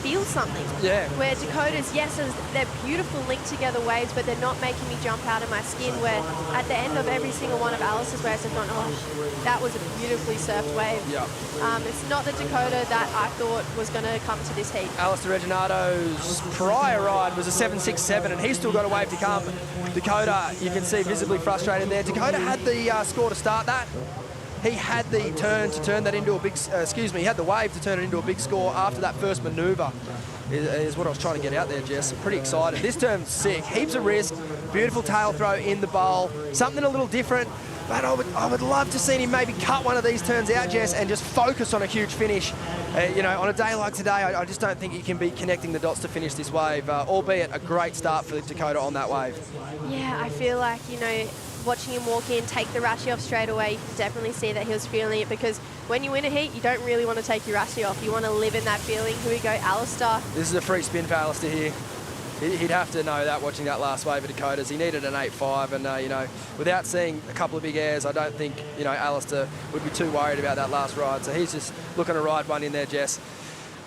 feel something. Yeah. Where Dakota's, yes, they're beautiful linked together waves, but they're not making me jump out of my skin, where at the end of every single one of Alistair's waves, I've gone, oh, that was a beautifully surfed wave. Yeah. It's not the Dakota that I thought was going to come to this heat. Alistair Reginato's prior ride was a 7.67, and he's still got a wave to come. Dakota, you can see visibly frustrated there. Dakota had the score to start that. He had the turn to turn that into a big, he had the wave to turn it into a big score after that first manoeuvre, is what I was trying to get out there, Jess. Pretty excited. This turn's sick. Heaps of risk. Beautiful tail throw in the bowl. Something a little different, but I would love to see him maybe cut one of these turns out, Jess, and just focus on a huge finish. You know, on a day like today, I just don't think he can be connecting the dots to finish this wave, albeit a great start for Dakota on that wave. Yeah, I feel like, you know, watching him walk in, take the Rashi off straight away, you can definitely see that he was feeling it, because when you win a heat, you don't really want to take your Rashi off. You want to live in that feeling. Here we go, Alistair. This is a free spin for Alistair here. He'd have to know that watching that last wave of Dakota's. He needed an 8.5, and, you know, without seeing a couple of big airs, I don't think, you know, Alistair would be too worried about that last ride. So he's just looking to ride one in there, Jess.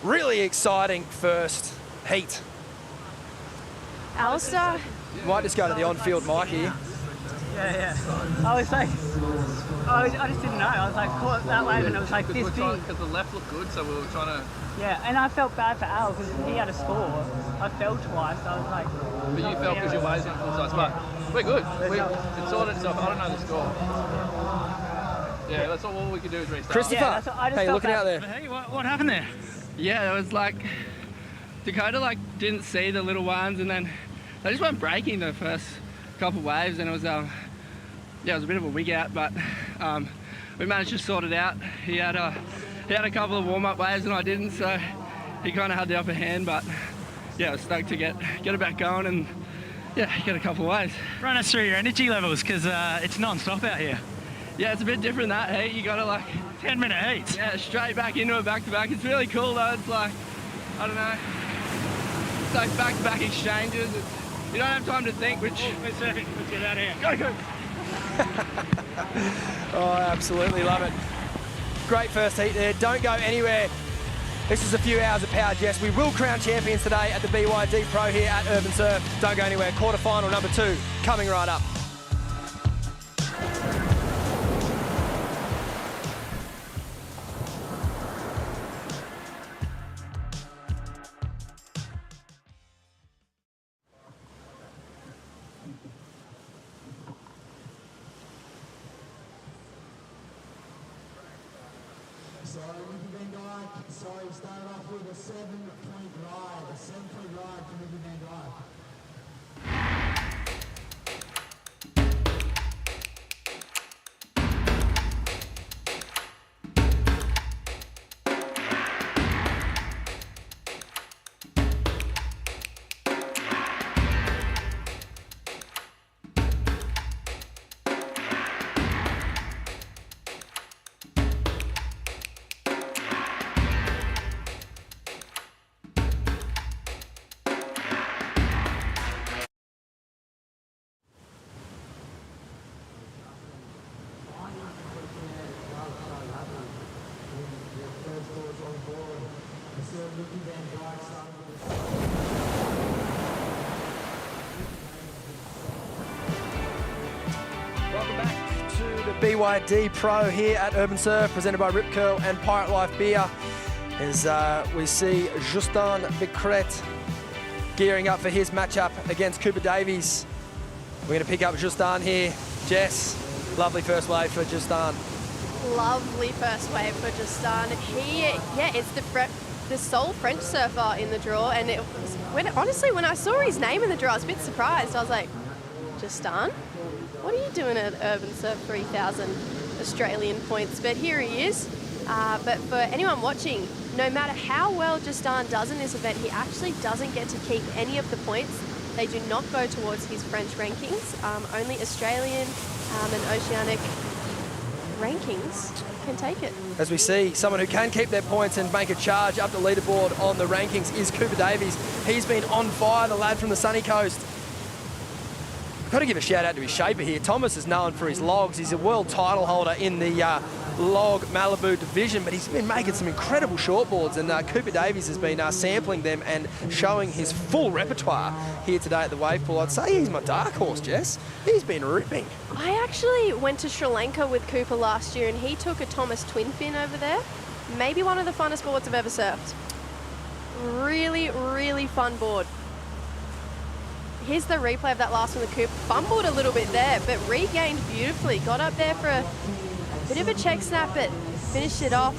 Really exciting first heat. Alistair. Might just go to the on-field mic here. Yeah. I was like, I just didn't know. I was like, caught that wave and it was like this big. Because the left looked good, so we were trying to... Yeah, and I felt bad for Al because he had a score. I fell twice, so I was like... But you fell because your waves went full size, but we're good. It sorted itself. I don't know the score. Yeah, that's all we can do is restart. Christopher, hey, looking out there. Hey, what happened there? Yeah, it was like, Dakota didn't see the little ones, and then they just weren't breaking the first couple of waves, and it was it was a bit of a wig out, but we managed to sort it out. He had a couple of warm-up waves and I didn't, so he kind of had the upper hand, but yeah, I was stoked to get it back going and yeah, get a couple of waves. Run us through your energy levels, because it's non-stop out here. Yeah, it's a bit different that heat. You got to 10-minute heats. Yeah, straight back into it, back-to-back. It's really cool though. It's like, I don't know, it's like back-to-back exchanges. You don't have time to think, which... Let's get out of here. Go! Oh, I absolutely love it. Great first heat there. Don't go anywhere. This is a few hours of power, Jess. We will crown champions today at the BYD Pro here at Urban Surf. Don't go anywhere. Quarterfinal number 2 coming right up. Sorry, started off with a 7-point ride. A 7-point ride for Ricky Van Dyke. Welcome back to the BYD Pro here at Urban Surf, presented by Rip Curl and Pirate Life Beer. As we see Justin Becret gearing up for his matchup against Cooper Davies. We're going to pick up Justin here. Jess, lovely first wave for Justin. Lovely first wave for Justin. It's the sole French surfer in the draw, and it was, honestly, when I saw his name in the draw, I was a bit surprised. I was like, Justin? what are you doing at Urban Surf 3000 Australian points? But here he is. But for anyone watching, no matter how well Justin does in this event, he actually doesn't get to keep any of the points. They do not go towards his French rankings. Only Australian and Oceanic rankings can take it. As we see, someone who can keep their points and make a charge up the leaderboard on the rankings is Cooper Davies. He's been on fire, the lad from the sunny coast. Got to give a shout out to his shaper here. Thomas is known for his logs. He's a world title holder in the log Malibu division, but he's been making some incredible shortboards, and Cooper Davies has been sampling them and showing his full repertoire here today at the wave pool. I'd say he's my dark horse, Jess. He's been ripping. I actually went to Sri Lanka with Cooper last year, and he took a Thomas twin fin over there. Maybe one of the funnest boards I've ever surfed. Really, really fun board. Here's the replay of that last one. The Coop fumbled a little bit there, but regained beautifully. Got up there for a bit of a check snap, but finished it off.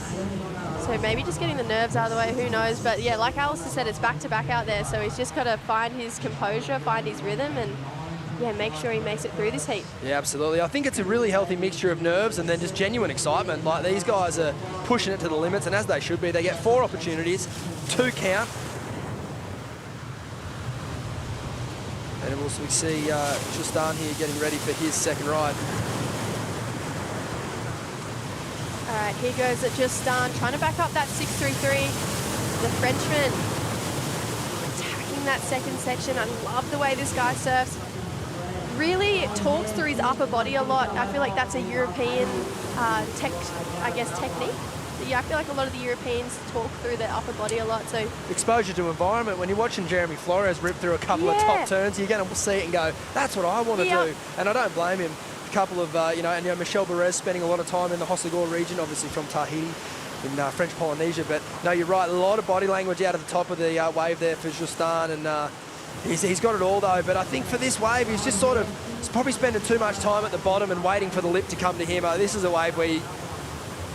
So maybe just getting the nerves out of the way, who knows. But yeah, like Alistair said, it's back-to-back out there. So he's just got to find his composure, find his rhythm, and yeah, make sure he makes it through this heat. Yeah, absolutely. I think it's a really healthy mixture of nerves and then just genuine excitement. Like, these guys are pushing it to the limits, and as they should be. They get 4 opportunities, 2 count. And also we see Justin here getting ready for his second ride. All right, here goes Justin, trying to back up that 633. The Frenchman attacking that second section. I love the way this guy surfs. Really talks through his upper body a lot. I feel like that's a European technique. Yeah, I feel like a lot of the Europeans talk through their upper body a lot. So exposure to environment. When you're watching Jeremy Flores rip through a couple of top turns, you're going to see it and go, that's what I want to do. And I don't blame him. A couple of, Michel Perez spending a lot of time in the Hossegor region, obviously from Tahiti in French Polynesia. But no, you're right, a lot of body language out of the top of the wave there for Justin. And he's got it all though. But I think for this wave, he's just he's probably spending too much time at the bottom and waiting for the lip to come to him. This is a wave where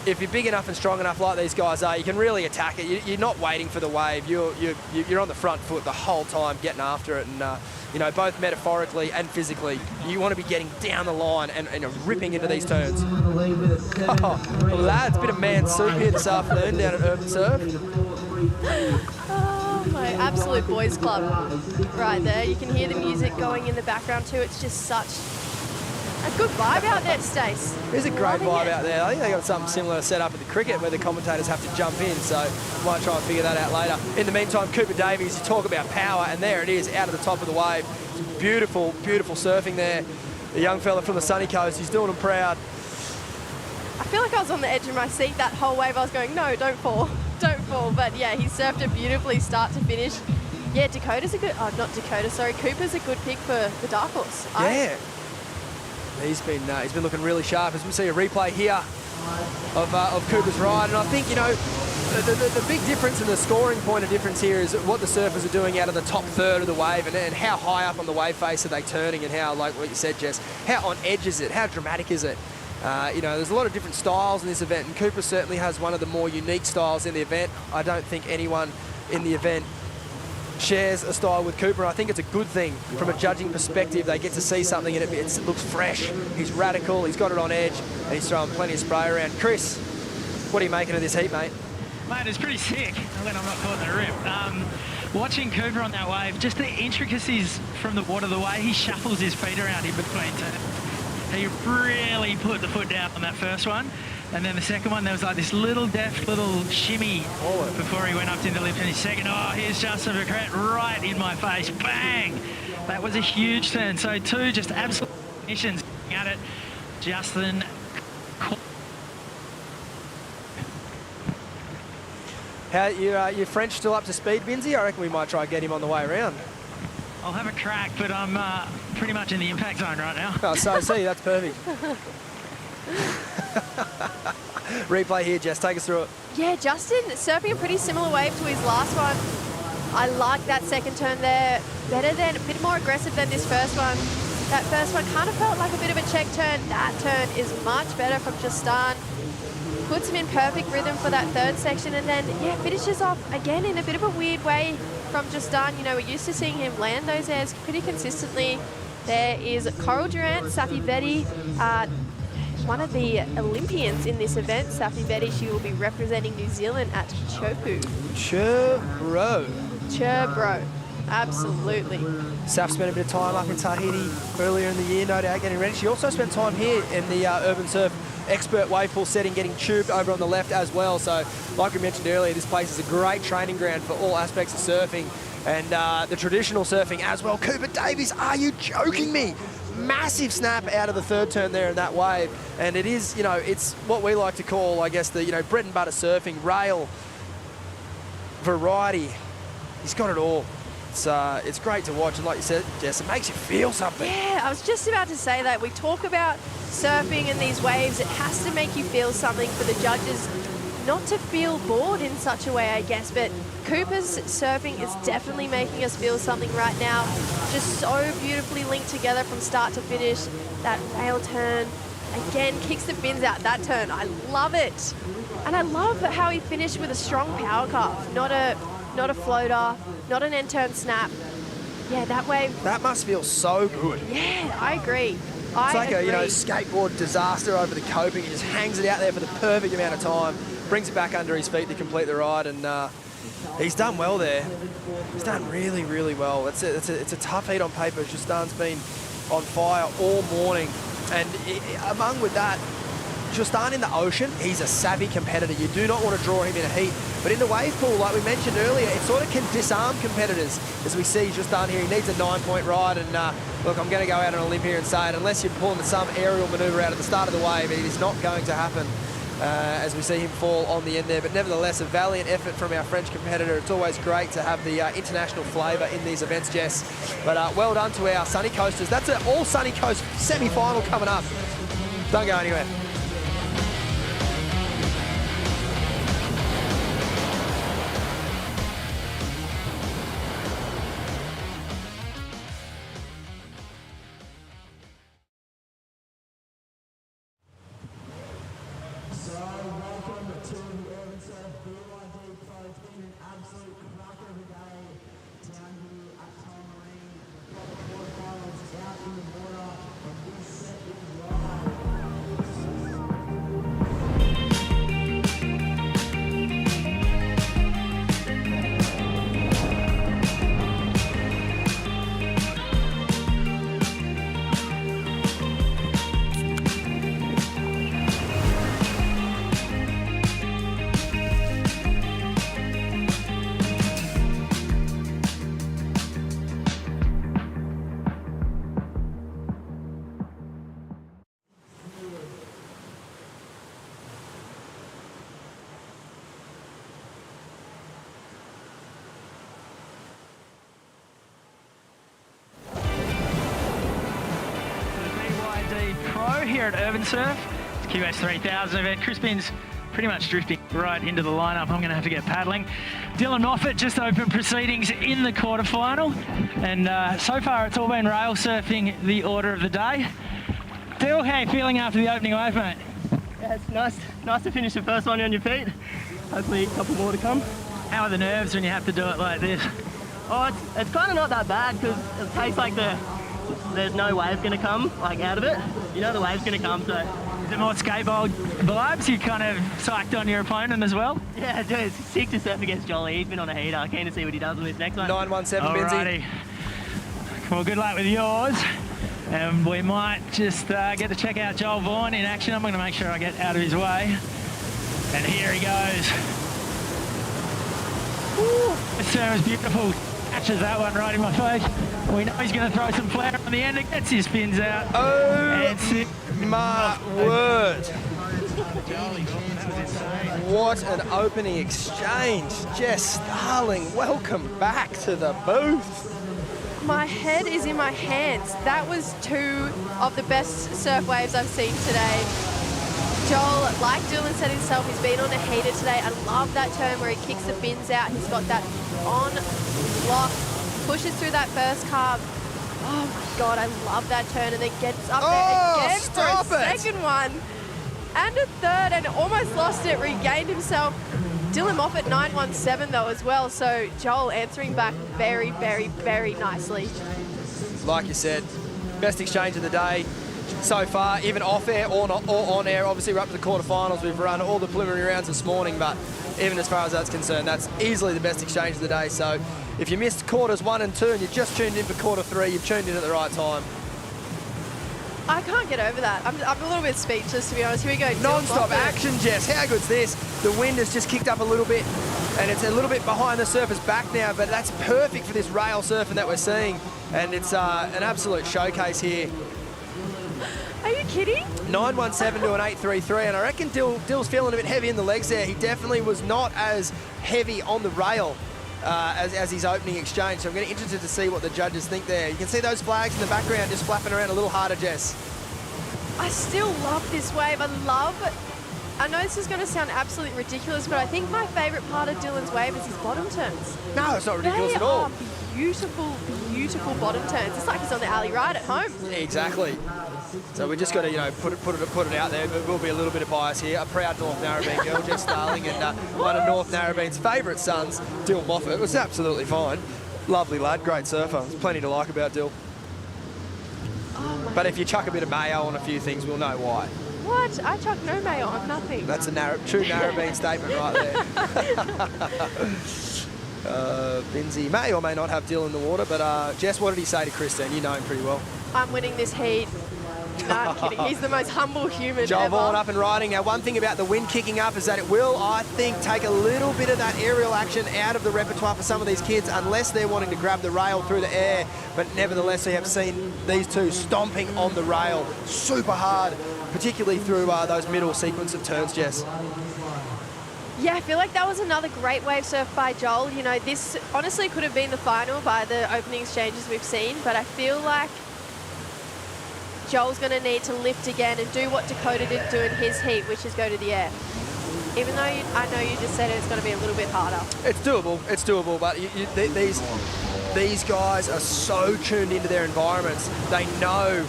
if you're big enough and strong enough like these guys are, you can really attack it. You're not waiting for the wave. You're on the front foot the whole time, getting after it, and both metaphorically and physically, you want to be getting down the line and ripping into these turns. Oh, lads, bit of man soup here this afternoon down at Urban Surf. Oh, my absolute boys club right there. You can hear the music going in the background too. It's just such a good vibe out there, Stace. There's a great vibe out there. I think they got something similar set up at the cricket where the commentators have to jump in, so might try and figure that out later. In the meantime, Cooper Davies, you talk about power, and there it is, out of the top of the wave. Beautiful, beautiful surfing there. The young fella from the sunny coast, he's doing them proud. I feel like I was on the edge of my seat that whole wave. I was going, no, don't fall, don't fall. But yeah, he surfed it beautifully start to finish. Yeah, Cooper's a good pick for the dark horse. Yeah. He's been looking really sharp as we see a replay here of Cooper's ride. And I think, the big difference and the scoring point of difference here is what the surfers are doing out of the top third of the wave and how high up on the wave face are they turning and how, like what you said, Jess, how on edge is it? How dramatic is it? There's a lot of different styles in this event, and Cooper certainly has one of the more unique styles in the event. I don't think anyone in the event shares a style with Cooper. I think it's a good thing from a judging perspective. They get to see something and it looks fresh. He's radical, he's got it on edge, and he's throwing plenty of spray around. Chris, what are you making of this heat, mate? Mate, it's pretty sick, when I'm not caught in the rip. Watching Cooper on that wave, just the intricacies from the water, the way he shuffles his feet around in between turns. He really put the foot down on that first one. And then the second one, there was like this little deft little shimmy before he went up into the lift. And his second, here's Justin Vercret right in my face. Bang! That was a huge turn. So 2 just absolute missions at it. Justin. How your French still up to speed, Binzi? I reckon we might try and get him on the way around. I'll have a crack, but I'm pretty much in the impact zone right now. Oh, so see, that's perfect. Replay here, Jess, take us through it. Yeah, Justin surfing a pretty similar wave to his last one. I like that second turn there. A bit more aggressive than this first one. That first one kind of felt like a bit of a check turn. That turn is much better from Justin. Puts him in perfect rhythm for that third section, and then, yeah, finishes off again in a bit of a weird way from Justin. We're used to seeing him land those airs pretty consistently. There is Coral Durant, Safi Betty, one of the Olympians in this event. Safi Betty, she will be representing New Zealand at Chopu. Cherbro. Absolutely. Saf spent a bit of time up in Tahiti earlier in the year, no doubt, getting ready. She also spent time here in the Urban Surf expert wave pool setting, getting tubed over on the left as well. So, like we mentioned earlier, this place is a great training ground for all aspects of surfing and the traditional surfing as well. Cooper Davies, are you joking me? Massive snap out of the third turn there in that wave. And it is, you know, it's what we like to call, I guess, the, you know, bread and butter surfing, rail, variety. He's got it all. It's great to watch, and like you said, Jess, it makes you feel something. Yeah, I was just about to say that. We talk about surfing and these waves. It has to make you feel something for the judges, not to feel bored in such a way, I guess, but Cooper's surfing is definitely making us feel something right now. Just so beautifully linked together from start to finish. That rail turn, again, kicks the fins out. That turn, I love it. And I love how he finished with a strong power carve, not a floater, not an end turn snap. Yeah, that wave. That must feel so good. Yeah, I agree. It's like a, you know, skateboard disaster over the coping. He just hangs it out there for the perfect amount of time, brings it back under his feet to complete the ride, and he's done well there. He's done really, really well. It's a tough heat on paper. Justan's been on fire all morning, and among with that, Justan in the ocean, he's a savvy competitor. You do not want to draw him in a heat. But in the wave pool, like we mentioned earlier, it sort of can disarm competitors. As we see Justan here, he needs a 9-point ride. And look, I'm going to go out on a limb here and say it, unless you're pulling some aerial manoeuvre out at the start of the wave, it is not going to happen as we see him fall on the end there. But nevertheless, a valiant effort from our French competitor. It's always great to have the international flavour in these events, Jess. But well done to our Sunny Coasters. That's an all Sunny Coast semi-final coming up. Don't go anywhere. Here at Urban Surf. It's QS 3000 event. Chris Bin's pretty much drifting right into the lineup. I'm going to have to get paddling. Dylan Moffat just opened proceedings in the quarterfinal, and so far it's all been rail surfing the order of the day. Phil, how are you feeling after the opening wave, mate? Yeah, it's nice to finish the first one on your feet. Hopefully a couple more to come. How are the nerves when you have to do it like this? Oh, it's kind of not that bad because it takes like there's no wave going to come like out of it. You know the wave's going to come, so. Is it more skateboard vibes? You kind of psyched on your opponent as well? Yeah, dude, it's sick to surf against Jolly. He's been on a heater. Keen to see what he does with this next one. 917, Benzie. Well, good luck with yours. And we might just get to check out Joel Vaughan in action. I'm going to make sure I get out of his way. And here he goes. Ooh, this turn was beautiful. Catches that one right in my face. We know he's going to throw some flair on the end. It gets his fins out. Oh, my word. What an opening exchange. Jess Starling, welcome back to the booth. My head is in my hands. That was two of the best surf waves I've seen today. Joel, like Dylan said himself, he's been on a heater today. I love that turn where he kicks the fins out. He's got that on block, pushes through that first carve. Oh my God, I love that turn, and then gets up there again for a second one. And a third, and almost lost it, regained himself. Dylan Moffat 917 though as well, so Joel answering back very, very, very nicely. Like you said, best exchange of the day so far, even off air or on air. Obviously, we're up to the quarterfinals. We've run all the preliminary rounds this morning, but even as far as that's concerned, that's easily the best exchange of the day. So if you missed quarters 1 and 2 and you just tuned in for quarter 3, you've tuned in at the right time. I can't get over that. I'm a little bit speechless, to be honest. Here we go. Non-stop action, Jess. How good's this? The wind has just kicked up a little bit, and it's a little bit behind the surfer's back now, but that's perfect for this rail surfing that we're seeing, and it's an absolute showcase here. Are you kidding? 917 to an 833, and I reckon Dill's feeling a bit heavy in the legs there. He definitely was not as heavy on the rail as his opening exchange, so I'm going to be interested to see what the judges think there. You can see those flags in the background just flapping around a little harder, Jess. I still love this wave. I know this is going to sound absolutely ridiculous, but I think my favourite part of Dylan's wave is his bottom turns. No, it's not ridiculous at all. They are beautiful, beautiful bottom turns. It's like he's on the alley ride at home. Yeah, exactly. So we just got to, put it out there. But will be a little bit of bias here. A proud North Narrabeen girl, Jess Starling, and one of North Narrabeen's favourite sons, Dill Moffat. It was absolutely fine. Lovely lad, great surfer. There's plenty to like about Dill. Oh but if you chuck a bit of mayo on a few things, we'll know why. What? I chuck no mayo on nothing. That's a true Narrabeen statement right there. Binzi may or may not have Dill in the water, but Jess, what did he say to Chris then? You know him pretty well. I'm winning this heat. No, I'm kidding. He's the most humble human Joel ever. Vaughan up and riding. Now, one thing about the wind kicking up is that it will, I think, take a little bit of that aerial action out of the repertoire for some of these kids, unless they're wanting to grab the rail through the air. But nevertheless, we have seen these two stomping on the rail super hard, particularly through those middle sequence of turns, Jess. Yeah, I feel like that was another great wave surf by Joel. This honestly could have been the final by the opening exchanges we've seen, but I feel like Joel's going to need to lift again and do what Dakota didn't do in his heat, which is go to the air. Even though I know you just said it's going to be a little bit harder. It's doable, but these guys are so tuned into their environments. They know,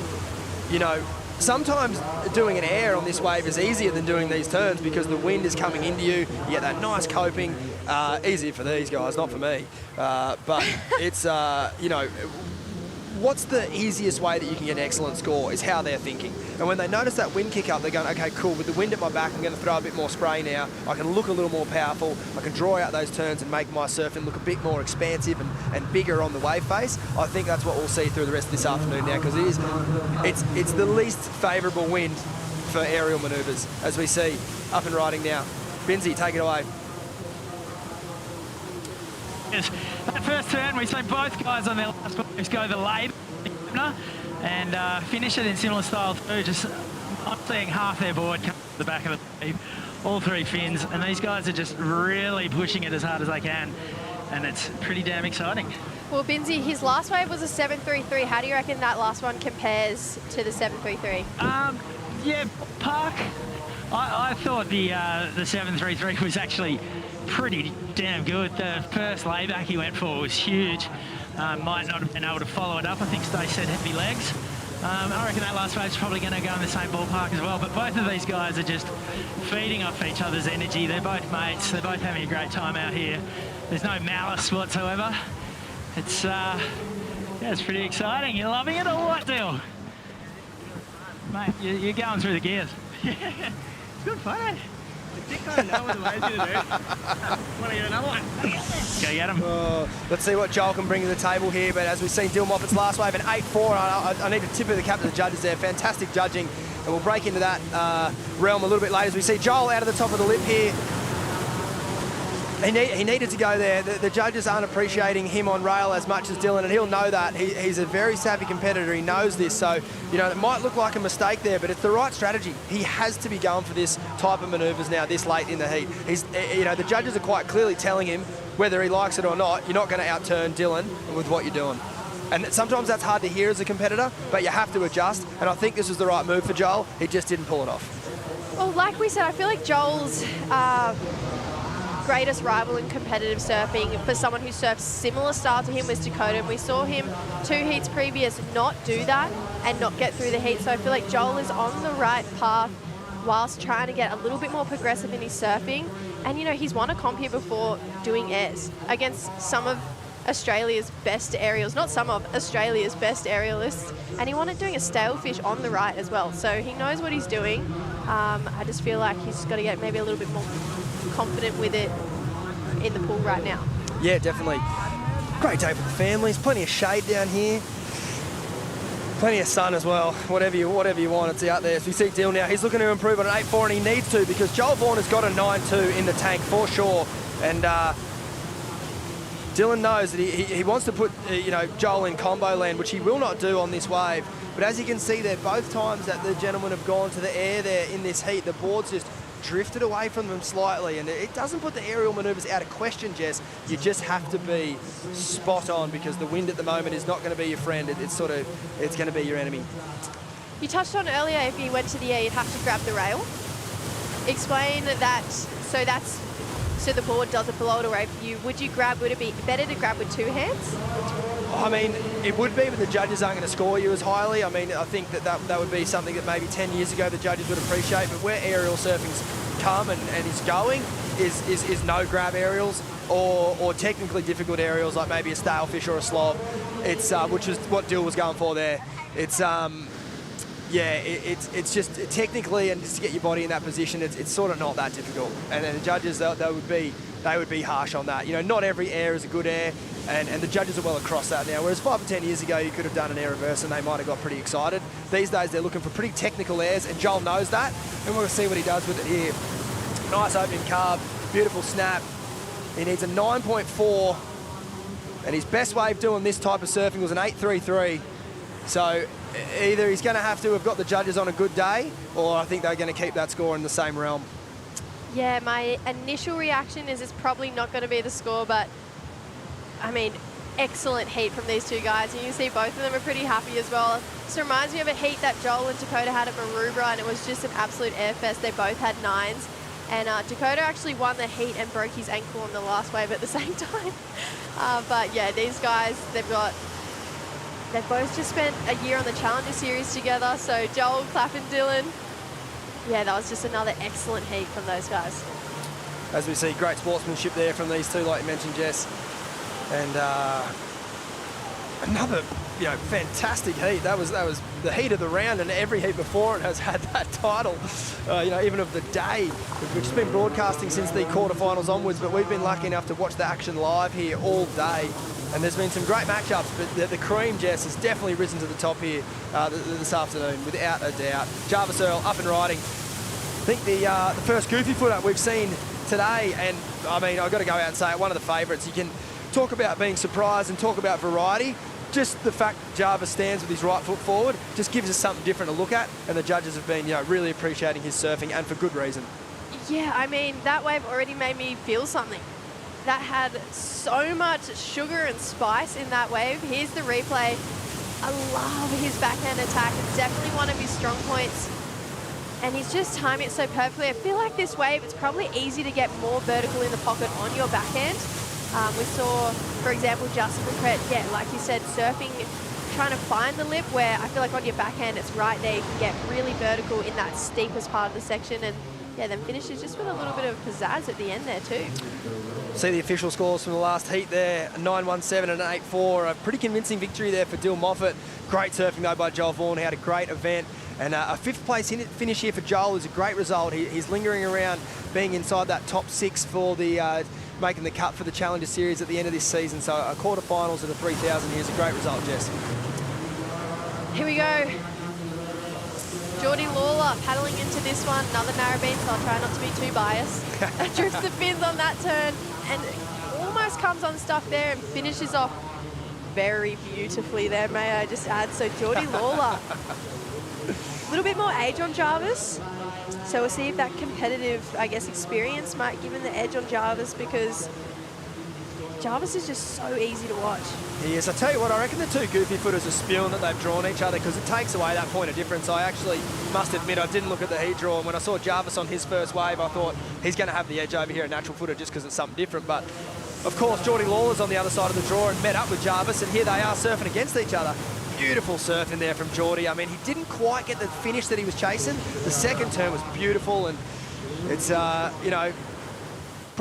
sometimes doing an air on this wave is easier than doing these turns because the wind is coming into you. You get that nice coping. Easier for these guys, not for me. But it's, what's the easiest way that you can get an excellent score is how they're thinking. And when they notice that wind kick up, they're going, okay, cool, with the wind at my back, I'm going to throw a bit more spray now. I can look a little more powerful. I can draw out those turns and make my surfing look a bit more expansive and bigger on the wave face. I think that's what we'll see through the rest of this afternoon now, because it's the least favourable wind for aerial manoeuvres, as we see up and riding now. Binzi, take it away. Yes. That first turn, we see both guys on their last waves go the lay and finish it in similar style too. I'm seeing half their board come to the back of the wave, all three fins, and these guys are just really pushing it as hard as they can, and it's pretty damn exciting. Well, Binzi, his last wave was a 733. How do you reckon that last one compares to the 733? Yeah, Park. I thought the 733 was actually pretty damn good. The first layback he went for was huge. Might not have been able to follow it up. I think Stace said heavy legs. I reckon that last wave's probably going to go in the same ballpark as well. But both of these guys are just feeding off each other's energy. They're both mates. They're both having a great time out here. There's no malice whatsoever. It's it's pretty exciting. You're loving it or what, Dill? Mate, you're going through the gears. It's good fun, eh? I think I know what the wave's going to do. Want to get another one? Go get him. Let's see what Joel can bring to the table here. But as we've seen Dill Moffat's last wave, an 8-4. I need to tip of the cap to the judges there. Fantastic judging. And we'll break into that realm a little bit later as we see Joel out of the top of the lip here. He needed to go there. The judges aren't appreciating him on rail as much as Dylan, and he'll know that. He's a very savvy competitor. He knows this. So, it might look like a mistake there, but it's the right strategy. He has to be going for this type of manoeuvres now this late in the heat. The judges are quite clearly telling him, whether he likes it or not, you're not going to outturn Dylan with what you're doing. And sometimes that's hard to hear as a competitor, but you have to adjust. And I think this was the right move for Joel. He just didn't pull it off. Well, like we said, I feel like Joel's greatest rival in competitive surfing for someone who surfs similar style to him was Dakota, and we saw him 2 heats previous not do that and not get through the heat. So I feel like Joel is on the right path whilst trying to get a little bit more progressive in his surfing. And he's won a comp here before doing airs against some of Australia's best aerials, not some of Australia's best aerialists, and he wanted doing a stalefish on the right as well. So he knows what he's doing. I just feel like he's got to get maybe a little bit more confident with it in the pool right now. Yeah, definitely. Great day for the families. Plenty of shade down here. Plenty of sun as well. Whatever you want, it's out there. So we see Dill now. He's looking to improve on an 8.4, and he needs to, because Joel Vaughan has got a 9.2 in the tank for sure. And Dylan knows that he wants to put Joel in combo land, which he will not do on this wave. But as you can see there, both times that the gentlemen have gone to the air there in this heat, the board's just drifted away from them slightly, and it doesn't put the aerial manoeuvres out of question, Jess. You just have to be spot on, because the wind at the moment is not going to be your friend. It's going to be your enemy. You touched on earlier, if you went to the air, you'd have to grab the rail. Explain that. So the board doesn't blow it away for you. Would it be better to grab with two hands? I mean, it would be, but the judges aren't going to score you as highly. I mean, I think that would be something that maybe 10 years ago the judges would appreciate, but where aerial surfing's come and is going is no grab aerials or technically difficult aerials like maybe a stalefish or a slob. It's which is what Dill was going for there. It's it's just technically, and just to get your body in that position, it's sort of not that difficult. And then the judges, they would be harsh on that. You know, not every air is a good air, and the judges are well across that now. Whereas 5 or 10 years ago, you could have done an air reverse and they might have got pretty excited. These days, they're looking for pretty technical airs, and Joel knows that. And we're going to see what he does with it here. Nice opening carve, beautiful snap. He needs a 9.4, and his best wave doing this type of surfing was an 8.33. So either he's going to have got the judges on a good day, or I think they're going to keep that score in the same realm. Yeah, my initial reaction is it's probably not going to be the score, but I mean, excellent heat from these two guys. And you can see both of them are pretty happy as well. This reminds me of a heat that Joel and Dakota had at Maroubra, and it was just an absolute airfest. They both had 9s. And Dakota actually won the heat and broke his ankle on the last wave at the same time. But yeah, these guys, they've both just spent a year on the Challenger Series together. So Joel, Clapp and Dylan, yeah, that was just another excellent heat from those guys. As we see, great sportsmanship there from these two, like you mentioned, Jess. And another, fantastic heat. That was the heat of the round, and every heat before it has had that title, even of the day, which has been broadcasting since the quarterfinals onwards, but we've been lucky enough to watch the action live here all day. And there's been some great matchups, but the cream, Jess, has definitely risen to the top here this afternoon, without a doubt. Jarvis Earl up and riding. I think the first goofy footer we've seen today, and I mean, I've got to go out and say it, one of the favourites. You can talk about being surprised and talk about variety. Just the fact Jarvis stands with his right foot forward just gives us something different to look at, and the judges have been really appreciating his surfing, and for good reason. Yeah, I mean, that wave already made me feel something. That had so much sugar and spice in that wave. Here's the replay. I love his backhand attack. It's definitely one of his strong points. And he's just timing it so perfectly. I feel like this wave, it's probably easy to get more vertical in the pocket on your backhand. We saw, for example, Justin Brunette, like you said, surfing, trying to find the lip, where I feel like on your backhand, it's right there. You can get really vertical in that steepest part of the section. And yeah, then finishes just with a little bit of pizzazz at the end there too. See the official scores from the last heat there, a 9.17 and an 8.4. A pretty convincing victory there for Dill Moffat. Great surfing though by Joel Vaughan. He had a great event. And a 5th place finish here for Joel is a great result. He's lingering around being inside that top 6 for the making the cut for the Challenger Series at the end of this season. So a quarterfinals at a 3,000 here is a great result, Jess. Here we go. Geordie Lawler paddling into this one, another narrowbeam, so I'll try not to be too biased. Drifts the fins on that turn and almost comes on stuff there and finishes off very beautifully there, may I just add. So Geordie Lawler, a little bit more age on Jarvis. So we'll see if that competitive, experience might give him the edge on Jarvis, because Jarvis is just so easy to watch. He is. I tell you what, I reckon the two goofy footers are spewing that they've drawn each other, because it takes away that point of difference. I actually must admit I didn't look at the heat draw, and when I saw Jarvis on his first wave, I thought he's going to have the edge over here, a natural footer, just because it's something different. But of course, Geordie Lawler's on the other side of the draw and met up with Jarvis, and here they are surfing against each other. Beautiful surf in there from Geordie. I mean, he didn't quite get the finish that he was chasing. The second turn was beautiful, and it's, probably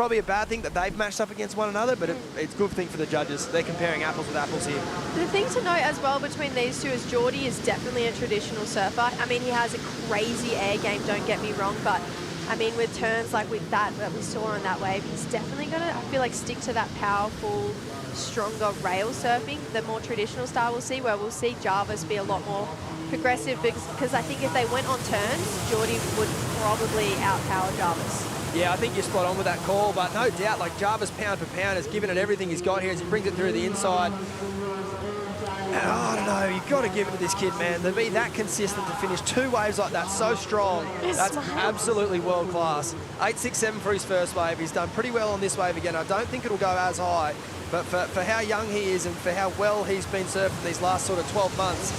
probably a bad thing that they've matched up against one another, but it's a good thing for the judges. They're comparing apples with apples here. The thing to note as well between these two is Geordie is definitely a traditional surfer. I mean, he has a crazy air game, don't get me wrong, but I mean, with turns like with that we saw on that wave, he's definitely going to, I feel like, stick to that powerful, stronger rail surfing, the more traditional style we'll see, where we'll see Jarvis be a lot more progressive, because I think if they went on turns, Geordie would probably outpower Jarvis. Yeah, I think you're spot on with that call, but no doubt, like Jarvis pound for pound has given it everything he's got here as he brings it through the inside. And I don't know, you've got to give it to this kid, man. To be that consistent, to finish 2 waves like that so strong, that's absolutely world class. 8.67 for his first wave. He's done pretty well on this wave again. I don't think it'll go as high, but for how young he is and for how well he's been surfing these last sort of 12 months,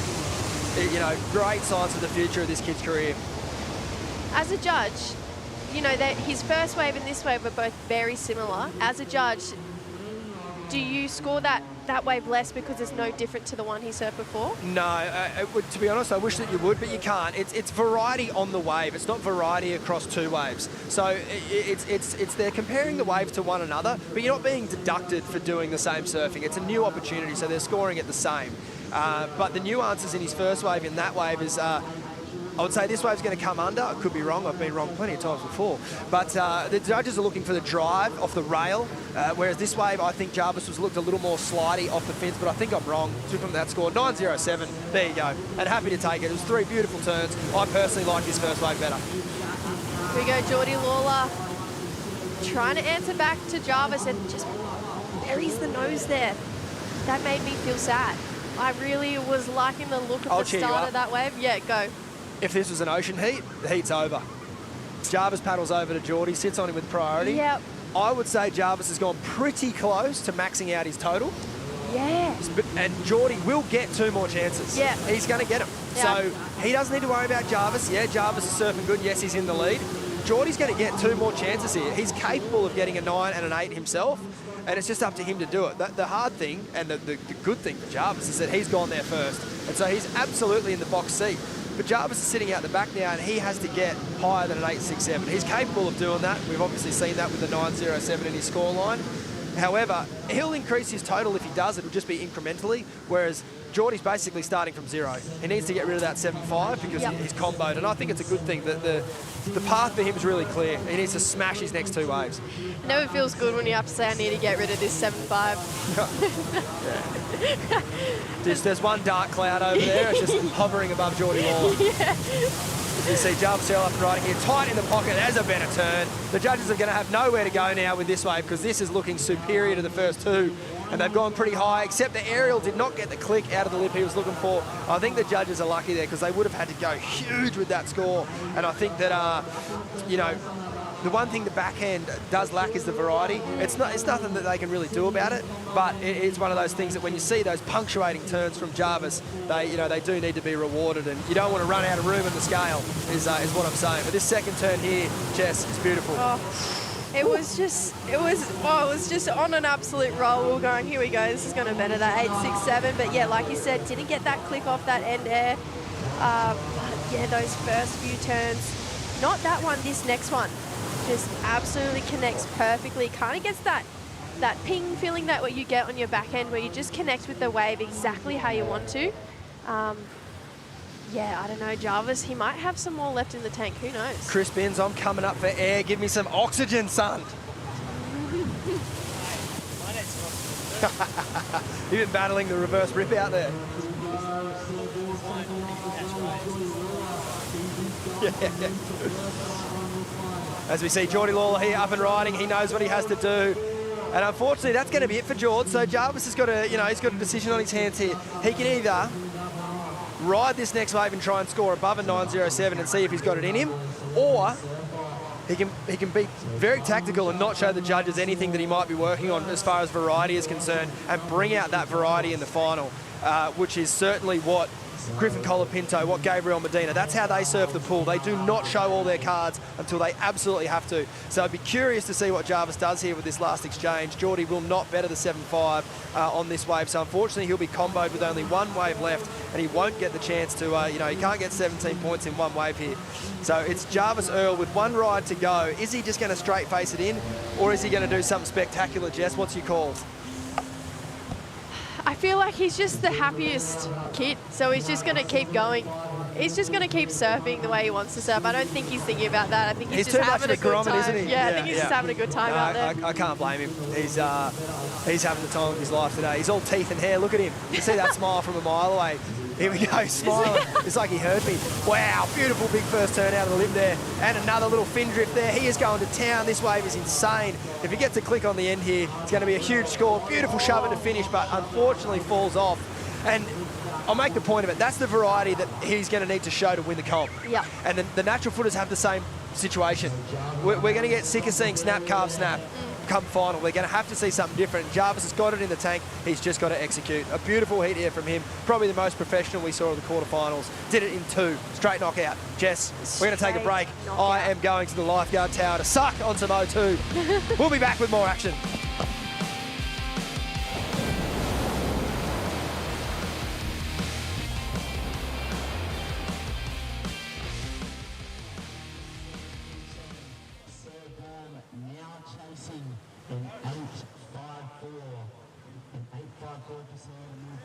you know, great signs for the future of this kid's career. As a judge, you know, that his first wave and this wave are both very similar. As a judge, do you score that wave less because it's no different to the one he surfed before? No, to be honest, I wish that you would, but you can't. It's variety on the wave. It's not variety across 2 waves. So it's they're comparing the waves to one another, but you're not being deducted for doing the same surfing. It's a new opportunity, so they're scoring it the same. But the nuances in his first wave and that wave is, I would say this wave's going to come under. I could be wrong. I've been wrong plenty of times before. But the judges are looking for the drive off the rail, whereas this wave, I think Jarvis was looked a little more slidey off the fins, but I think I'm wrong. Took him that score, 9.07. There you go. And happy to take it. It was 3 beautiful turns. I personally like this first wave better. Here we go, Geordie Lawler trying to answer back to Jarvis and just buries the nose there. That made me feel sad. I really was liking the look of the start of that wave. Yeah, go. If this was an ocean heat, the heat's over. Jarvis paddles over to Geordie, sits on him with priority. Yep. I would say Jarvis has gone pretty close to maxing out his total. Yeah. And Geordie will get 2 more chances. Yeah. He's going to get them. Yeah. So he doesn't need to worry about Jarvis. Yeah, Jarvis is surfing good. Yes, he's in the lead. Geordie's going to get 2 more chances here. He's capable of getting a 9 and an 8 himself, and it's just up to him to do it. The hard thing and the good thing for Jarvis is that he's gone there first, and so he's absolutely in the box seat. But Jarvis is sitting out the back now, and he has to get higher than an 8.67. He's capable of doing that. We've obviously seen that with the 9.07 in his scoreline. However, he'll increase his total if he does. It'll just be incrementally, whereas Geordie's basically starting from 0. He needs to get rid of that 7.5 because he's comboed, and I think it's a good thing that the path for him is really clear. He needs to smash his next 2 waves. It never feels good when you have to say, I need to get rid of this 7.5. There's one dark cloud over there. It's just hovering above Geordie Lawler. Yeah. You see Jarvis Earl up and riding here, tight in the pocket as a better turn. The judges are going to have nowhere to go now with this wave because this is looking superior to the first 2. And they've gone pretty high, except the aerial did not get the click out of the lip he was looking for. I think the judges are lucky there because they would have had to go huge with that score. And I think that, you know, the one thing the backhand does lack is the variety. It's nothing that they can really do about it, but it's one of those things that when you see those punctuating turns from Jarvis, they do need to be rewarded, and you don't want to run out of room in the scale, is what I'm saying. But this second turn here, Jess, is beautiful. Oh, it was just on an absolute roll. We were going, here we go, this is going to better that 8.67. But yeah, like you said, didn't get that click off that end air. Yeah, those first few turns, not that one, this next one. Just absolutely connects perfectly. Kind of gets that ping feeling that what you get on your back end, where you just connect with the wave exactly how you want to. Yeah, I don't know, Jarvis, he might have some more left in the tank. Who knows? Chris Binns, I'm coming up for air. Give me some oxygen, son. You've been battling the reverse rip out there. Yeah. As we see Geordie Lawler here up and riding, he knows what he has to do. And unfortunately, that's going to be it for George. So Jarvis has got he's got a decision on his hands here. He can either ride this next wave and try and score above a 9.07 and see if he's got it in him, or he can be very tactical and not show the judges anything that he might be working on as far as variety is concerned, and bring out that variety in the final, which is certainly what Griffin Colapinto, what Gabriel Medina. That's how they surf the pool. They do not show all their cards until they absolutely have to. So I'd be curious to see what Jarvis does here with this last exchange. Geordie will not better the 7-5 on this wave. So unfortunately, he'll be comboed with only one wave left, and he won't get the chance to, he can't get 17 points in one wave here. So it's Jarvis Earl with one ride to go. Is he just going to straight face it in, or is he going to do something spectacular, Jess? What's your calls? I feel like he's just the happiest kid, so he's just going to keep going. He's just going to keep surfing the way he wants to surf. I don't think he's thinking about that. I think he's just too having much a good of a time. isn't he? Yeah, I think he's just having a good time out there. I can't blame him. He's having the time of his life today. He's all teeth and hair. Look at him. You see that smile from a mile away. Here we go, smiling. It's like he heard me. Wow, beautiful big first turn out of the lip there. And another little fin drift there. He is going to town. This wave is insane. If he gets a click on the end here, it's going to be a huge score. Beautiful shove to finish, but unfortunately falls off. And I'll make the point of it. That's the variety that he's going to need to show to win the comp. Yeah. And the natural footers have the same situation. We're going to get sick of seeing snap, carve, snap. Come final, we're going to have to see something different. Jarvis has got it in the tank. He's just got to execute. A beautiful heat here from him. Probably the most professional we saw of the quarterfinals. Did it in 2. Straight knockout. Jess, we're going to take a break. I am going to the lifeguard tower to suck on some O2. We'll be back with more action.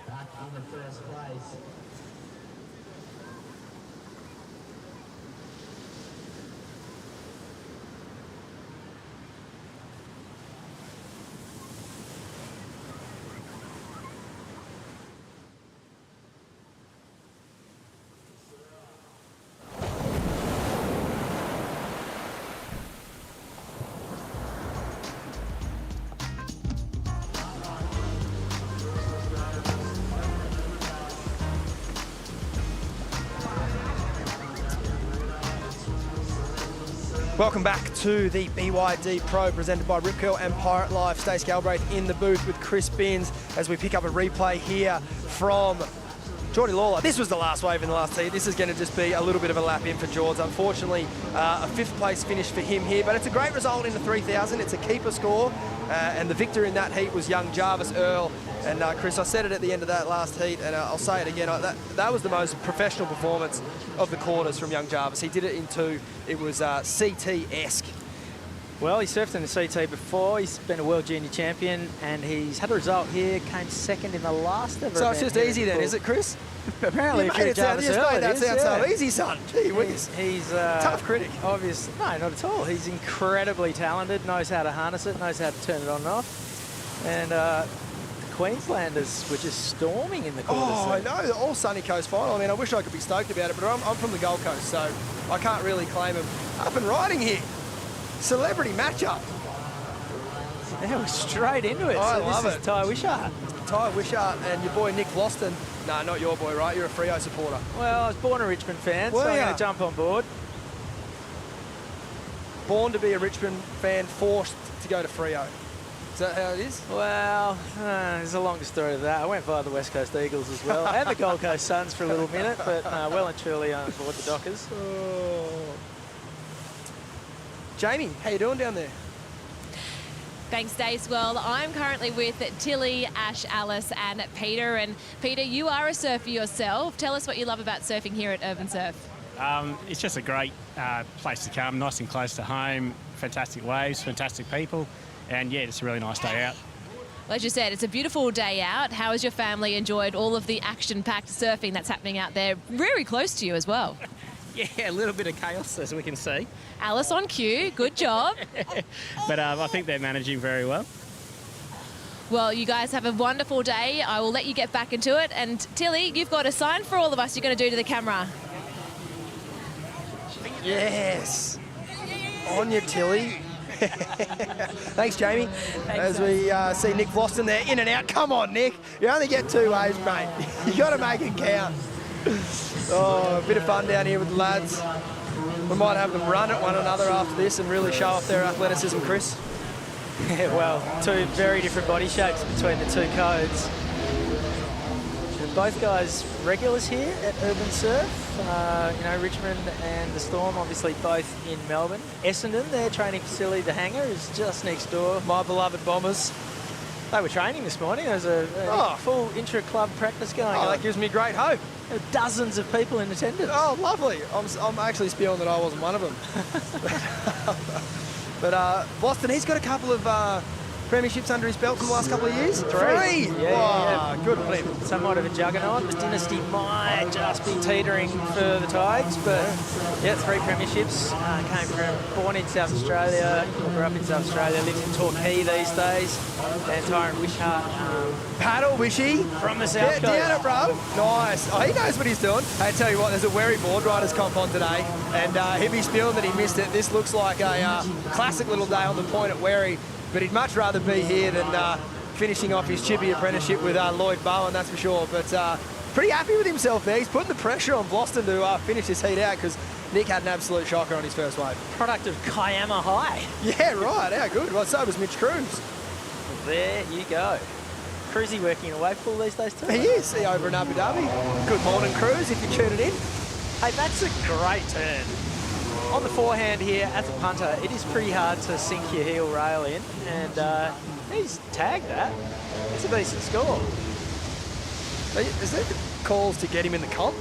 Back in the first place. Welcome back to the BYD Pro presented by Rip Curl and Pirate Life. Stace Galbraith in the booth with Chris Binns as we pick up a replay here from Geordie Lawler. This was the last wave in the last heat. This is going to just be a little bit of a lap in for George. Unfortunately, a 5th place finish for him here, but it's a great result in the 3,000. It's a keeper score, and the victor in that heat was young Jarvis Earl. And Chris, I said it at the end of that last heat, and I'll say it again, that was the most professional performance of the quarters from young Jarvis. He did it in 2. It was CT-esque. Well, he surfed in the CT before. He's been a World Junior Champion, and he's had a result here. Came 2nd in the last ever. So it's just easy then, is it, Chris? Apparently, if you're Jarvis Earl, that sounds so easy, son. Gee whiz. He's tough critic. Obvious. No, not at all. He's incredibly talented. Knows how to harness it. Knows how to turn it on and off. And the Queenslanders were just storming in the quarters. Oh, I know. All Sunny Coast final. I mean, I wish I could be stoked about it, but I'm from the Gold Coast, so I can't really claim him. Up and riding here. Celebrity matchup. Yeah, we're straight into it. I so love this it. is Ty Wishart. Ty Wishart and your boy Nick Vlosten. No, not your boy, right? You're a Freo supporter. Well, I was born a Richmond fan, so I'm going to jump on board. Born to be a Richmond fan, forced to go to Freo. Is that how it is? Well, there's a longer story to that. I went via the West Coast Eagles as well, and the Gold Coast Suns for a little minute, but well and truly on board the Dockers. Oh. Jamie, how you doing down there? Thanks, Dace. Well, I'm currently with Tilly, Ash, Alice and Peter. And Peter, you are a surfer yourself. Tell us what you love about surfing here at Urban Surf. It's just a great place to come, nice and close to home, fantastic waves, fantastic people, and yeah, it's a really nice day out. Well, as you said, it's a beautiful day out. How has your family enjoyed all of the action-packed surfing that's happening out there, very close to you as well? Yeah, a little bit of chaos, as we can see. Alice on cue, good job. But I think they're managing very well. Well, you guys have a wonderful day. I will let you get back into it. And Tilly, you've got a sign for all of us you're going to do to the camera. Yes. On you, Tilly. Thanks, Jamie. Thanks, as we see Nick Vlosten there, in and out. Come on, Nick. You only get 2 waves, mate. You got to make it count. Oh, a bit of fun down here with the lads. We might have them run at one another after this and really show off their athleticism, Chris. Yeah, well, 2 very different body shapes between the 2 codes. both guys regulars here at Urban Surf. You know, Richmond and the Storm, obviously both in Melbourne. Essendon, their training facility, the hangar, is just next door. My beloved Bombers. They were training this morning. There was a full intra-club practice going on. That gives me great hope. There were dozens of people in attendance. Oh, lovely. I'm actually spewing that I wasn't one of them. But Boston, he's got a couple of premierships under his belt in the last couple of years. Three! Yeah. Good on him. Somewhat of a juggernaut. The dynasty might just be teetering for the Tigers, but yeah, 3 premierships. Born in South Australia, grew up in South Australia, lives in Torquay these days. And Tyron Wishart. Paddle Wishy. From the South Coast. Down it, bro. Nice. Oh, he knows what he's doing. Hey, I tell you what, there's a Werry board riders comp on today, and he'd be spewing that he missed it. This looks like a classic little day on the point at Werry. But he'd much rather be here than finishing off his chippy apprenticeship with Lloyd Bowen, that's for sure. But pretty happy with himself there. He's putting the pressure on Boston to finish this heat out because Nick had an absolute shocker on his first wave. Product of Kiama High. Yeah, right. How good. Well, so was Mitch Cruz. There you go. Cruzy working in a wave pool these days too. He is. See over in Abu Dhabi. Good morning, Cruz, if you tune it in. Hey, that's a great turn. On the forehand here, as a punter, it is pretty hard to sink your heel rail in, and he's tagged that. It's a decent score. Is there calls to get him in the comp?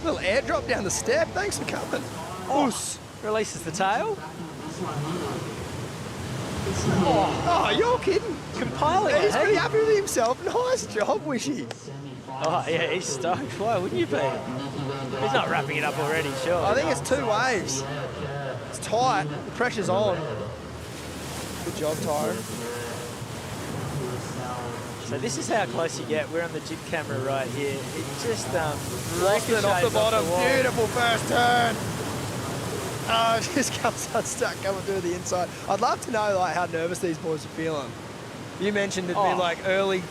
Little airdrop down the step. Thanks for coming. Oos. Releases the tail. Oh, you're kidding. Compiling He's pretty happy with himself. Nice job, Wishy. Oh, yeah, he's stoked. Why wouldn't you be? He's not wrapping it up already, sure. I think it's 2 waves. It's tight. The pressure's on. Good job, Tyron. So this is how close you get. We're on the jib camera right here. It just Boston off the bottom. Beautiful first turn. Oh, it just comes unstuck coming through the inside. I'd love to know like how nervous these boys are feeling. You mentioned it'd be like early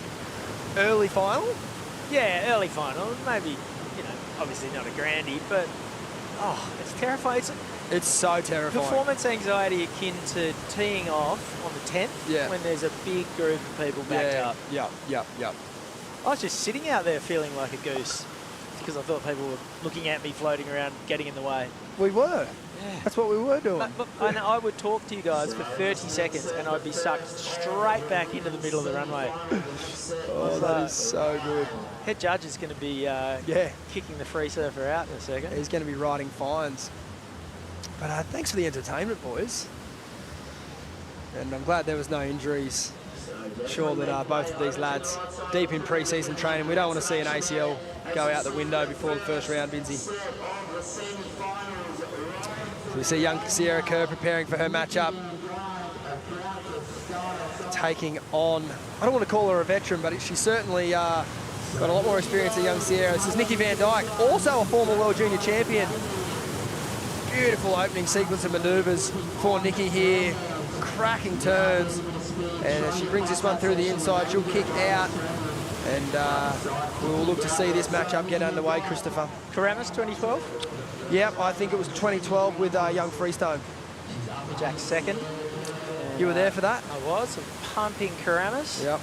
final? Yeah, early final. Maybe, you know, obviously not a grandie, but it's terrifying. It's so terrifying. Performance anxiety akin to teeing off on the 10th when there's a big group of people backed up. Yep. I was just sitting out there feeling like a goose because I thought people were looking at me floating around, getting in the way. We were. Yeah. That's what we were doing. But I would talk to you guys for 30 seconds and I'd be sucked straight back into the middle of the runway. Oh, that is so good. Head judge is going to be kicking the free surfer out in a second. He's going to be writing fines. But thanks for the entertainment, boys. And I'm glad there was no injuries. Sure that both of these lads deep in pre-season training. We don't want to see an ACL go out the window before the first round, Vinzi. So we see young Sierra Kerr preparing for her matchup. Taking on, I don't want to call her a veteran, but she's certainly got a lot more experience than young Sierra. This is Nikki Van Dyke, also a former World Junior champion. Beautiful opening sequence of manoeuvres for Nikki here. Cracking turns. And as she brings this one through the inside, she'll kick out. And we will look to see this matchup get underway, Christopher. Karamas 2012? Yep, I think it was 2012 with young Freestone. Jack second. You were there for that? I was. Pumping Karamas. Yep.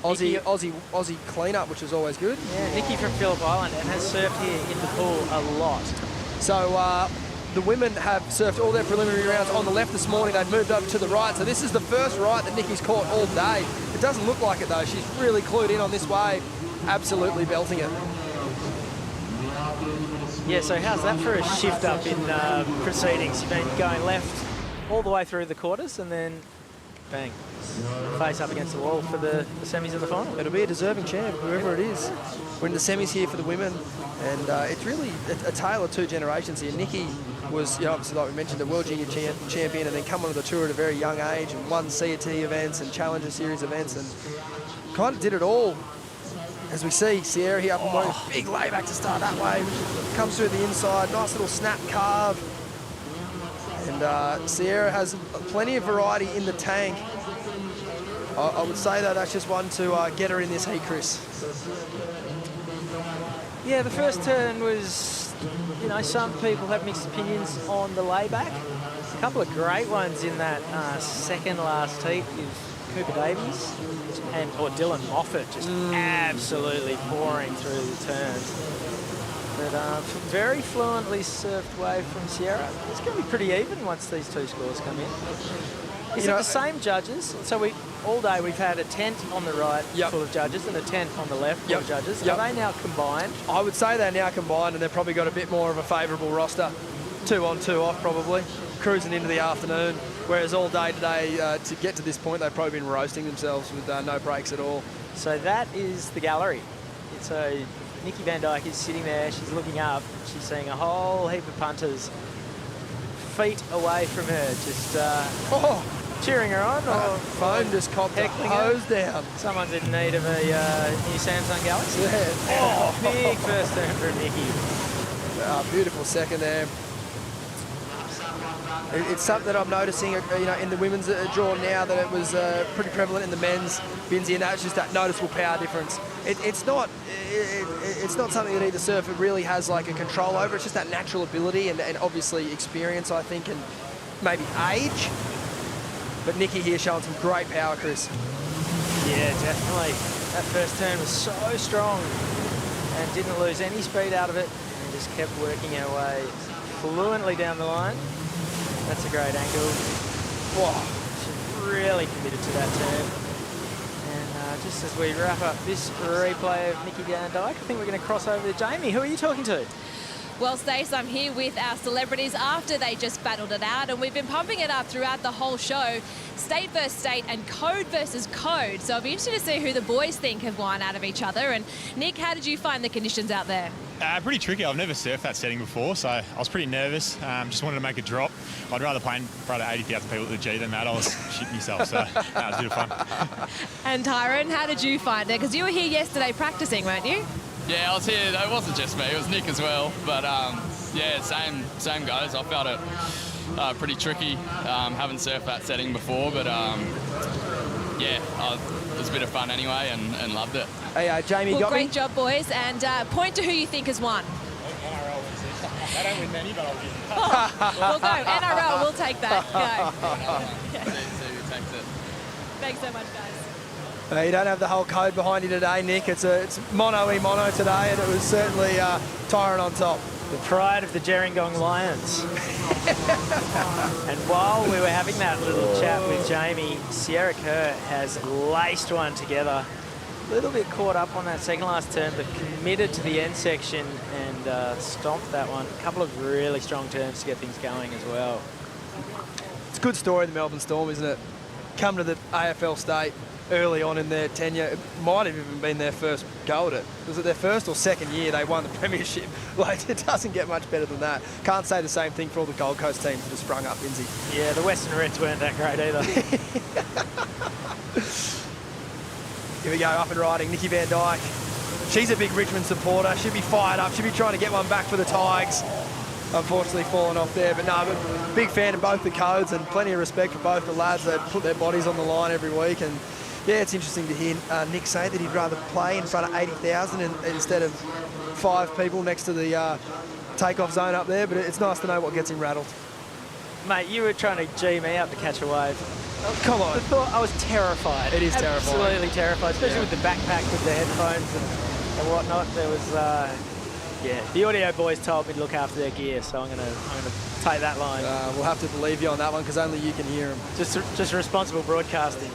Aussie cleanup, which is always good. Yeah, Nikki from Phillip Island and has surfed here in the pool a lot. So the women have surfed all their preliminary rounds on the left this morning. They've moved up to the right. So this is the first right that Nikki's caught all day. It doesn't look like it though. She's really clued in on this wave. Absolutely belting it. Yeah, so how's that for a shift up in proceedings? You've been going left all the way through the quarters and then bang, face up against the wall for the semis and the final. It'll be a deserving champ, whoever it is. We're in the semis here for the women, and it's really a tale of 2 generations here. Nikki was, obviously, like we mentioned, a World Junior champion, and then come onto the tour at a very young age and won CAT events and Challenger Series events, and kind of did it all. As we see, Sierra here up and running, big layback to start that wave. Comes through the inside, nice little snap carve. And Sierra has plenty of variety in the tank. I would say that that's just one to get her in this heat, Chris. Yeah, the first turn was, some people have mixed opinions on the layback. A couple of great ones in that second last heat. Cooper Davies or Dylan Moffat just absolutely pouring through the turns. But very fluently surfed wave from Sierra. It's going to be pretty even once these two scores come in. Is it the same judges? So all day we've had a tent on the right full of judges and a tent on the left full of judges. Are they now combined? I would say they're now combined, and they've probably got a bit more of a favourable roster. 2 on, 2 off probably, cruising into the afternoon. Whereas all day today, to get to this point, they've probably been roasting themselves with no breaks at all. So that is the gallery. So Nikki Van Dyke is sitting there, she's looking up, she's seeing a whole heap of punters feet away from her, just cheering her on, or phone just copped a hose down. Someone's in need of a new Samsung Galaxy. Big first turn for Nikki. Beautiful second there. It's something that I'm noticing, in the women's draw now, that it was pretty prevalent in the men's, Binsy, and that's just that noticeable power difference. It's not something that either surfer really has like a control over. It's just that natural ability and obviously experience, I think, and maybe age. But Nikki here showing some great power, Chris. Yeah, definitely. That first turn was so strong and didn't lose any speed out of it, and just kept working our way fluently down the line. That's a great angle. Wow, she's really committed to that turn. And just as we wrap up this replay of Nikki Van Dyke, I think we're going to cross over to Jamie. Who are you talking to? Well, Stace, I'm here with our celebrities after they just battled it out, and we've been pumping it up throughout the whole show. State versus state and code versus code. So I'll be interested to see who the boys think have won out of each other. And Nick, how did you find the conditions out there? Pretty tricky. I've never surfed that setting before, so I was pretty nervous. Just wanted to make a drop. I'd rather play in front of 80,000 people at the G than that. I was shitting myself, so that was a bit of fun. And Tyron, how did you find it? Because you were here yesterday practicing, weren't you? Yeah, I was here. It wasn't just me, it was Nick as well. But yeah, same goes. I felt it pretty tricky. Haven't surfed that setting before, but yeah, it was a bit of fun anyway, and loved it. Hey, Jamie, well, got great me? job, boys. And point to who you think has won. I don't win many, but I'll give We'll go. NRL, we'll take that. See who takes it. Thanks so much, guys. You don't have the whole code behind you today, Nick. It's mono today, and it was certainly Tyron on top. The pride of the Gerringong Lions. And while we were having that little chat with Jamie, Sierra Kerr has laced one together. A little bit caught up on that second last turn, but committed to the end section and stomped that one. A couple of really strong turns to get things going as well. It's a good story, the Melbourne Storm, isn't it? Come to the AFL state early on in their tenure. It might have even been their first go at it. Was it their first or second year they won the premiership? Like, it doesn't get much better than that. Can't say the same thing for all the Gold Coast teams that have sprung up, Lindsay. Yeah, the Western Reds weren't that great either. Here we go, up and riding, Nikki Van Dyke. She's a big Richmond supporter. She'll be fired up. She'll be trying to get one back for the Tigers. Unfortunately fallen off there, but big fan of both the codes and plenty of respect for both the lads that put their bodies on the line every week. And yeah, it's interesting to hear Nick say that he'd rather play in front of 80,000 instead of 5 people next to the takeoff zone up there, but it's nice to know what gets him rattled. Mate, you were trying to G me up to catch a wave. Oh, come on. I was terrified. It is terrifying. Absolutely terrified, especially with the backpack with the headphones and whatnot. There was, yeah, the audio boys told me to look after their gear, so I'm gonna take that line. We'll have to believe you on that one because only you can hear them. Just responsible broadcasting.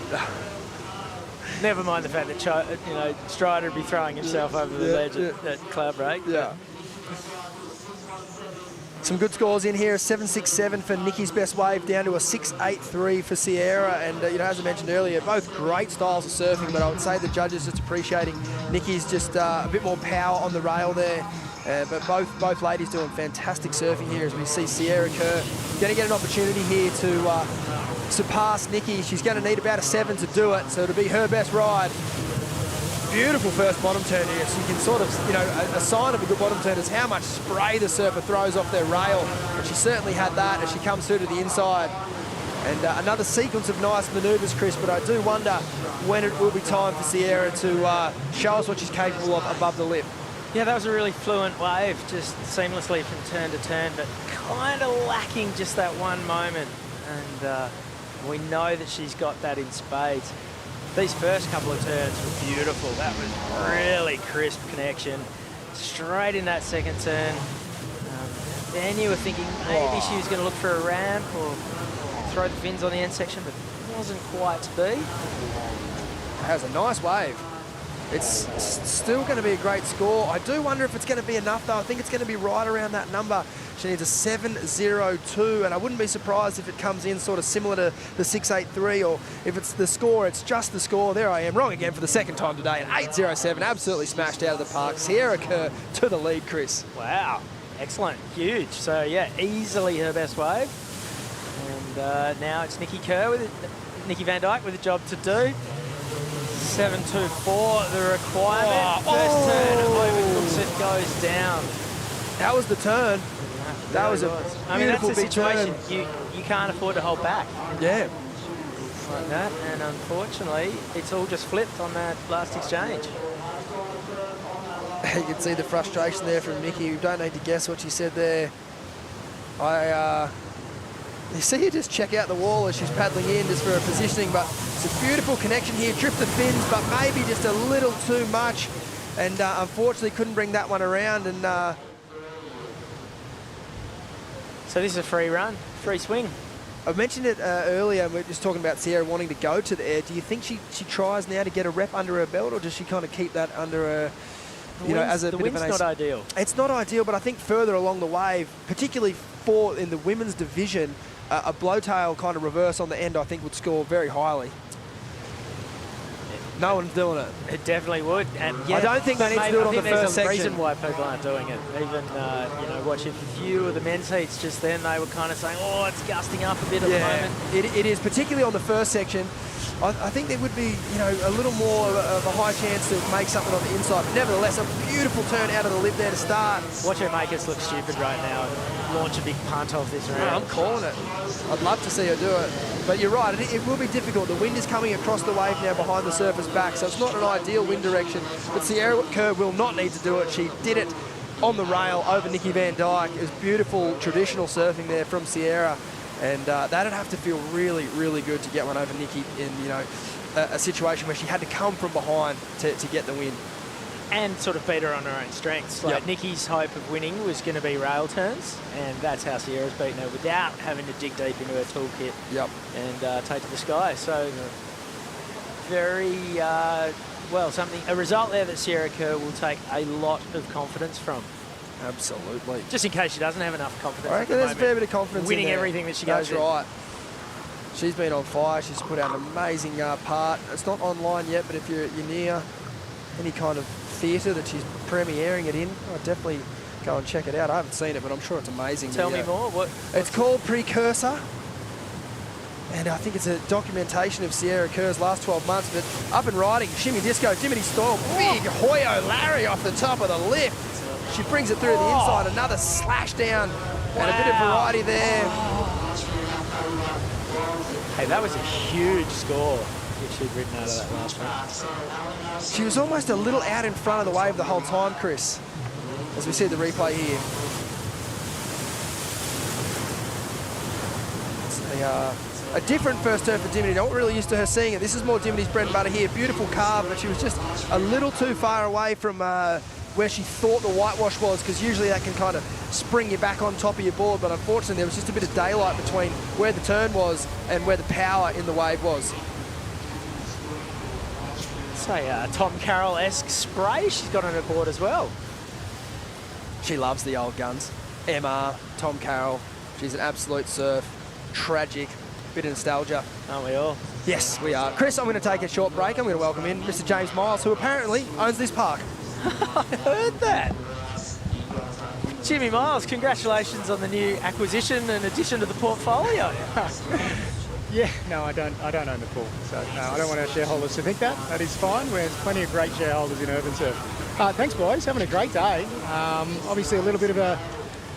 Never mind the fact that Strider would be throwing himself over the ledge at cloud break. Yeah. Some good scores in here, a 7.67 for Nikki's best wave, down to a 6.83 for Sierra. And, as I mentioned earlier, both great styles of surfing, but I would say the judges just appreciating Nikki's just a bit more power on the rail there. But both ladies doing fantastic surfing here as we see Sierra Kerr going to get an opportunity here to surpass Nikki. She's going to need about a 7 to do it, so it'll be her best ride. Beautiful first bottom turn here, so you can sort of, a sign of a good bottom turn is how much spray the surfer throws off their rail, and she certainly had that as she comes through to the inside. And another sequence of nice manoeuvres, Chris, but I do wonder when it will be time for Sierra to show us what she's capable of above the lip. Yeah, that was a really fluent wave, just seamlessly from turn to turn, but kind of lacking just that one moment. And we know that she's got that in spades. These first couple of turns were beautiful. That was really crisp connection. Straight in that second turn. Then you were thinking maybe she was going to look for a ramp or throw the fins on the end section, but it wasn't quite to be. Has a nice wave. It's still going to be a great score. I do wonder if it's going to be enough, though. I think it's going to be right around that number. She needs a 7.02, and I wouldn't be surprised if it comes in sort of similar to the 6.83, or if it's the score, it's just the score. There I am, wrong again for the second time today. An 8.07, absolutely smashed out of the park. Sierra Kerr to the lead, Chris. Wow, excellent, huge. So yeah, easily her best wave. And now it's Nikki Van Dyke with a job to do. 7.24, the requirement. First turn, overcooks it, goes down. That was the turn. That was a beautiful that's the big situation. turn. You can't afford to hold back. Yeah. Like that, and unfortunately, it's all just flipped on that last exchange. You can see the frustration there from Nikki. You don't need to guess what she said there. You see her just check out the wall as she's paddling in just for her positioning, but it's a beautiful connection here. Tripped the fins, but maybe just a little too much, and unfortunately couldn't bring that one around. And so this is a free run, free swing. I mentioned it earlier, we were just talking about Sierra wanting to go to the air. Do you think she tries now to get a rep under her belt, or does she kind of keep that under her, as a bit of an ace? The wind's not ideal. It's not ideal, but I think further along the wave, particularly in the women's division, a blowtail kind of reverse on the end, I think, would score very highly. No one's doing it. It definitely would. And yeah, I don't think they need to do it on the first section. There's a reason why people aren't doing it. Even, watching a few of the men's heats just then, they were kind of saying, oh, it's gusting up a bit at the moment. It is, particularly on the first section. I think there would be, a little more of a high chance to make something on the inside. But nevertheless, a beautiful turn out of the lip there to start. Watch her make us look stupid right now and launch a big punt off this round. Yeah, I'm calling it. I'd love to see her do it. But you're right, it will be difficult. The wind is coming across the wave now behind the surfer's back, so it's not an ideal wind direction. But Sierra Kerr will not need to do it. She did it on the rail over Nikki Van Dyke. It was beautiful traditional surfing there from Sierra. And that'd have to feel really, really good to get one over Nikki in, a situation where she had to come from behind to get the win. And sort of beat her on her own strengths. Like Nikki's hope of winning was going to be rail turns, and that's how Sierra's beaten her without having to dig deep into her toolkit and take to the sky. So very, a result there that Sierra Kerr will take a lot of confidence from. Absolutely. Just in case she doesn't have enough confidence. I reckon there's a fair bit of confidence winning in there. Everything that she goes in. That's right. She's been on fire. She's put out an amazing part. It's not online yet, but if you're near any kind of theatre that she's premiering it in, I'd definitely go and check it out. I haven't seen it, but I'm sure it's amazing. Tell me more. It's called Precursor. And I think it's a documentation of Sierra Kerr's last 12 months, but up and riding, shimmy disco, Dimity Storm, big Hoyo Larry off the top of the lip. She brings it through the inside, another slash down, and a bit of variety there. Hey, that was a huge score if she'd ridden out of that last one. She was almost a little out in front of the wave the whole time, Chris, as we see the replay here. It's a different first turn for Dimity. Not really used to her seeing it. This is more Dimity's bread and butter here. Beautiful carve, but she was just a little too far away from where she thought the whitewash was, because usually that can kind of spring you back on top of your board, but unfortunately there was just a bit of daylight between where the turn was and where the power in the wave was. So Tom Carroll-esque spray she's got on her board as well. She loves the old guns. MR, Tom Carroll, she's an absolute surf. Tragic, bit of nostalgia. Aren't we all? Yes, we are. Chris, I'm going to take a short break. I'm going to welcome in Mr. James Miles, who apparently owns this park. I heard that. Jimmy Miles, congratulations on the new acquisition and addition to the portfolio. Yeah, no, I don't own the pool, so no, I don't want our shareholders to think that. That is fine. We have plenty of great shareholders in URBNSURF. Thanks, boys. Having a great day. Obviously, a little bit of a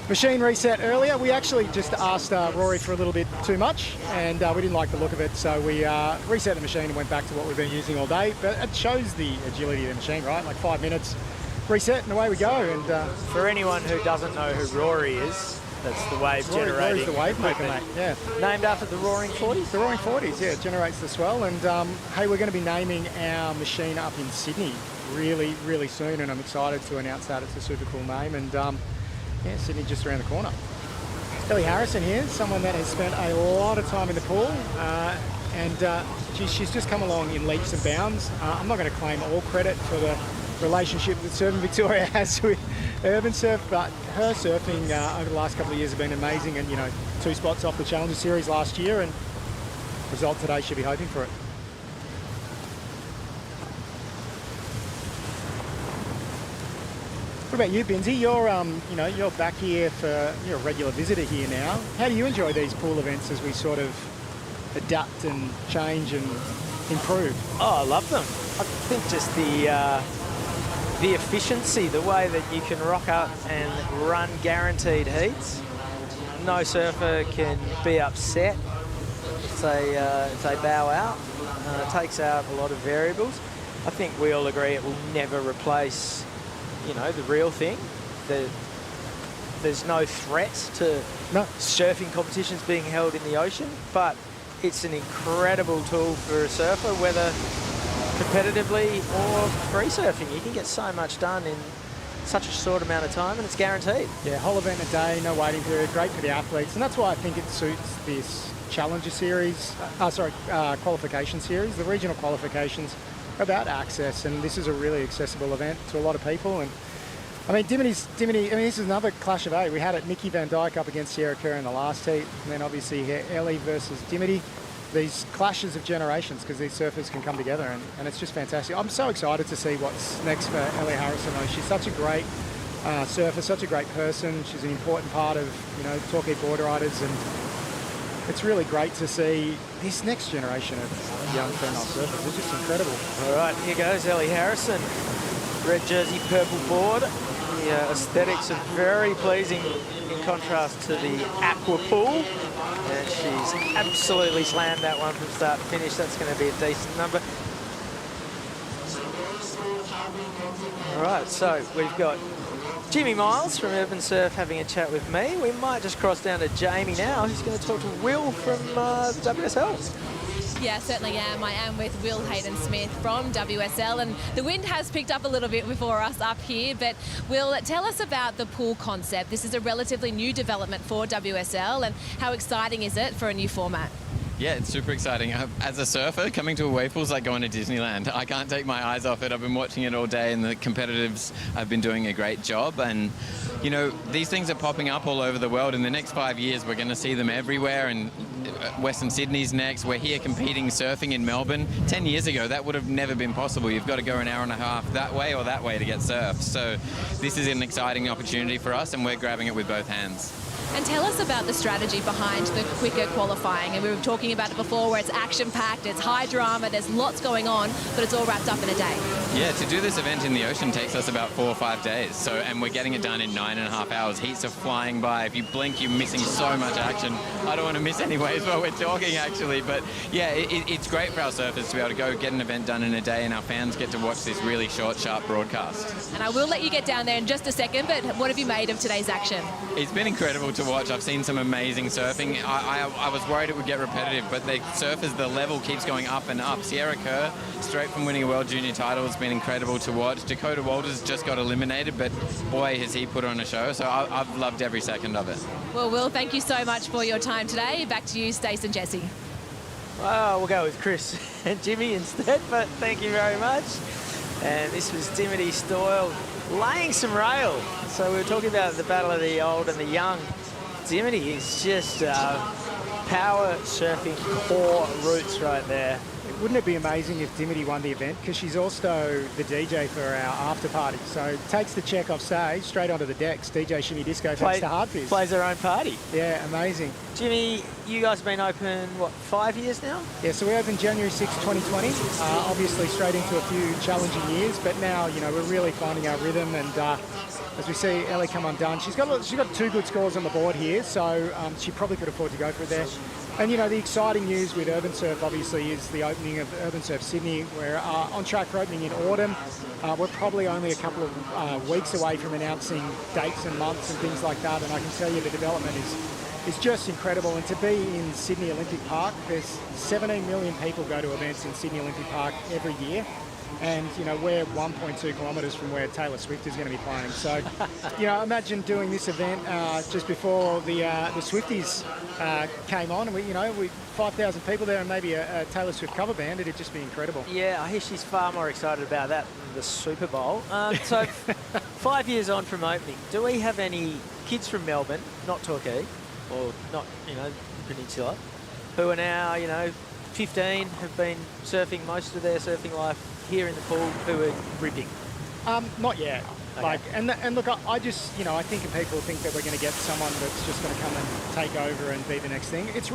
machine reset earlier. We actually just asked Rory for a little bit too much, and we didn't like the look of it, so we reset the machine and went back to what we've been using all day. But it shows the agility of the machine, right? Like 5 minutes, reset, and away we go. And for anyone who doesn't know who Rory is, That's the wave Rory's generating. the wave maker, mate. Yeah. Named after the Roaring 40s? The Roaring 40s, yeah, it generates the swell. And hey, we're going to be naming our machine up in Sydney really, really soon, and I'm excited to announce that. It's a super cool name, and yeah, Sydney just around the corner. Ellie Harrison here, someone that has spent a lot of time in the pool, and she's just come along in leaps and bounds. I'm not going to claim all credit for the relationship that Surfing Victoria has with URBNSURF, but her surfing over the last couple of years have been amazing, and 2 spots off the Challenger Series last year, and result today, she'll be hoping for it. What about you, Binzi? You're back here you're a regular visitor here now. How do you enjoy these pool events as we sort of adapt and change and improve? Oh, I love them. I think just the efficiency, the way that you can rock up and run guaranteed heats. No surfer can be upset if they bow out. It takes out a lot of variables. I think we all agree it will never replace the real thing. There's no threat to surfing competitions being held in the ocean, but it's an incredible tool for a surfer, whether competitively or free surfing. You can get so much done in such a short amount of time, and it's guaranteed. Yeah, whole event a day, no waiting period, great for the athletes, and that's why I think it suits this Challenger Series, qualification series. The regional qualifications are about access, and this is a really accessible event to a lot of people. And I mean, Dimity, this is another clash of 8. We had it Nikki Van Dyke up against Sierra Kerr in the last heat, and then obviously here Ellie versus Dimity. These clashes of generations, because these surfers can come together, and it's just fantastic. I'm so excited to see what's next for Ellie Harrison. She's such a great surfer, such a great person. She's an important part of Torquay board riders, and it's really great to see this next generation of young female surfers. It's just incredible. All right, here goes Ellie Harrison. Red jersey, purple board. The aesthetics are very pleasing in contrast to the aqua pool. And she's absolutely slammed that one from start to finish. That's going to be a decent number. All right, so we've got Jimmy Miles from URBNSURF having a chat with me. We might just cross down to Jamie now, who's going to talk to Will from the WSL. Yeah, certainly am. I am with Will Hayden-Smith from WSL, and the wind has picked up a little bit before us up here, but Will, tell us about the pool concept. This is a relatively new development for WSL, and how exciting is it for a new format? Yeah, it's super exciting. As a surfer, coming to a wave pool is like going to Disneyland. I can't take my eyes off it. I've been watching it all day, and the competitives have been doing a great job. And, these things are popping up all over the world. In the next 5 years, we're going to see them everywhere, and Western Sydney's next. We're here competing surfing in Melbourne. 10 years ago, that would have never been possible. You've got to go an hour and a half that way or that way to get surf. So this is an exciting opportunity for us, and we're grabbing it with both hands. And tell us about the strategy behind the quicker qualifying. And we were talking about it before, where it's action-packed, it's high drama, there's lots going on, but it's all wrapped up in a day. Yeah, to do this event in the ocean takes us about 4 or 5 days. And we're getting it done in 9.5 hours. Heats are flying by. If you blink, you're missing so much action. I don't want to miss any waves while we're talking, actually. But yeah, it's great for our surfers to be able to go get an event done in a day, and our fans get to watch this really short, sharp broadcast. And I will let you get down there in just a second, but what have you made of today's action? It's been incredible to watch. I've seen some amazing surfing. I was worried it would get repetitive, but the surfers, the level keeps going up and up. Sierra Kerr, straight from winning a World Junior title, has been incredible to watch. Dakota Walters just got eliminated, but boy, has he put on a show. So I've loved every second of it. Well, Will, thank you so much for your time today. Back to you, Stace and Jesse. Well, we'll go with Chris and Jimmy instead, but thank you very much. And this was Dimity Stoyle laying some rail. So we were talking about the battle of the old and the young. Dimity is just power surfing core roots right there. Wouldn't it be amazing if Dimity won the event? Because she's also the DJ for our after party. So takes the check off stage, straight onto the decks. DJ Shimmy Disco thanks to Hardfizz. Plays her own party. Yeah, amazing. Jimmy, you guys have been open, what, 5 years now? Yeah, so we opened January 6, 2020. Obviously straight into a few challenging years, but now, we're really finding our rhythm, and as we see Ellie come undone. She's got 2 good scores on the board here, so she probably could afford to go for it there. And, you know, the exciting news with Urban Surf, obviously, is the opening of Urban Surf Sydney. We're on track for opening in autumn. We're probably only a couple of weeks away from announcing dates and months and things like that, and I can tell you the development is just incredible. And to be in Sydney Olympic Park, there's 17 million people go to events in Sydney Olympic Park every year. And, you know, we're 1.2 kilometres from where Taylor Swift is going to be playing. So, you know, imagine doing this event just before the Swifties came on. And, we 5,000 people there and maybe a Taylor Swift cover band. It'd just be incredible. Yeah, I hear she's far more excited about that than the Super Bowl. So 5 years on from opening, do we have any kids from Melbourne, not Torquay, or not, Peninsula, who are now, 15, have been surfing most of their surfing life here in the pool, who are ripping? Not yet. Okay. And look, I just, I think people think that we're going to get someone that's just going to come and take over and be the next thing. It's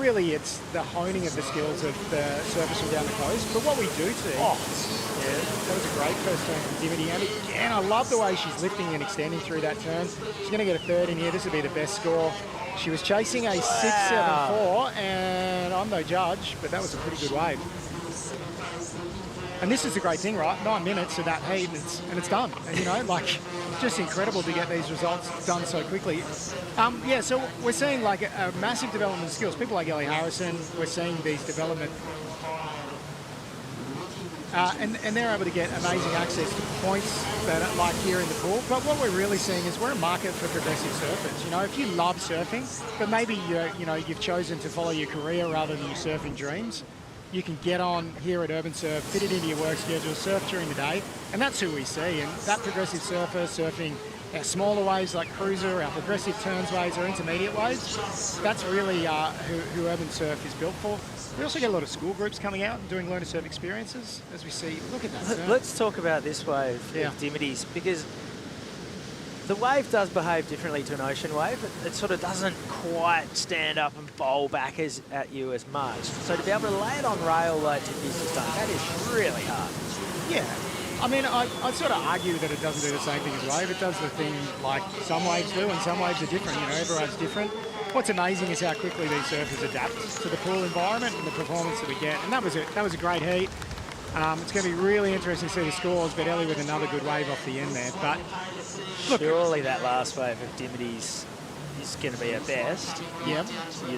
the honing of the skills of the surfers from down the coast. But what we do see, yeah, that was a great first turn from Dimity. And again, I love the way she's lifting and extending through that turn. She's going to get a 3rd in here. This will be the best score. She was chasing a 6.74, and I'm no judge, but that was a pretty good wave. And this is the great thing, right? 9 minutes of that heat, and it's done. And, just incredible to get these results done so quickly. Yeah, so we're seeing a massive development of skills. People like Ellie Harrison, we're seeing these development. And they're able to get amazing access to points that are like here in the pool. But what we're really seeing is we're a market for progressive surfers. If you love surfing, but maybe you've chosen to follow your career rather than your surfing dreams, you can get on here at Urban Surf, fit it into your work schedule, surf during the day, and that's who we see. And that progressive surfer surfing our smaller waves like cruiser, our progressive turns waves, or intermediate waves, that's really who Urban Surf is built for. We also get a lot of school groups coming out and doing learn to surf experiences, as we see. Look at that surf. Let's talk about this wave of Dimity's, because the wave does behave differently to an ocean wave. It sort of doesn't quite stand up and bowl back at you as much. So to be able to lay it on rail like Dimity's has done, that is really hard. Yeah. I mean, I'd sort of argue that it doesn't do the same thing as wave. It does the thing like some waves do, and some waves are different. Every wave's different. What's amazing is how quickly these surfers adapt to the pool environment and the performance that we get. And that was a great heat. It's going to be really interesting to see the scores, but Ellie with another good wave off the end there. But look, surely that last wave of Dimity's is going to be her best. Yeah.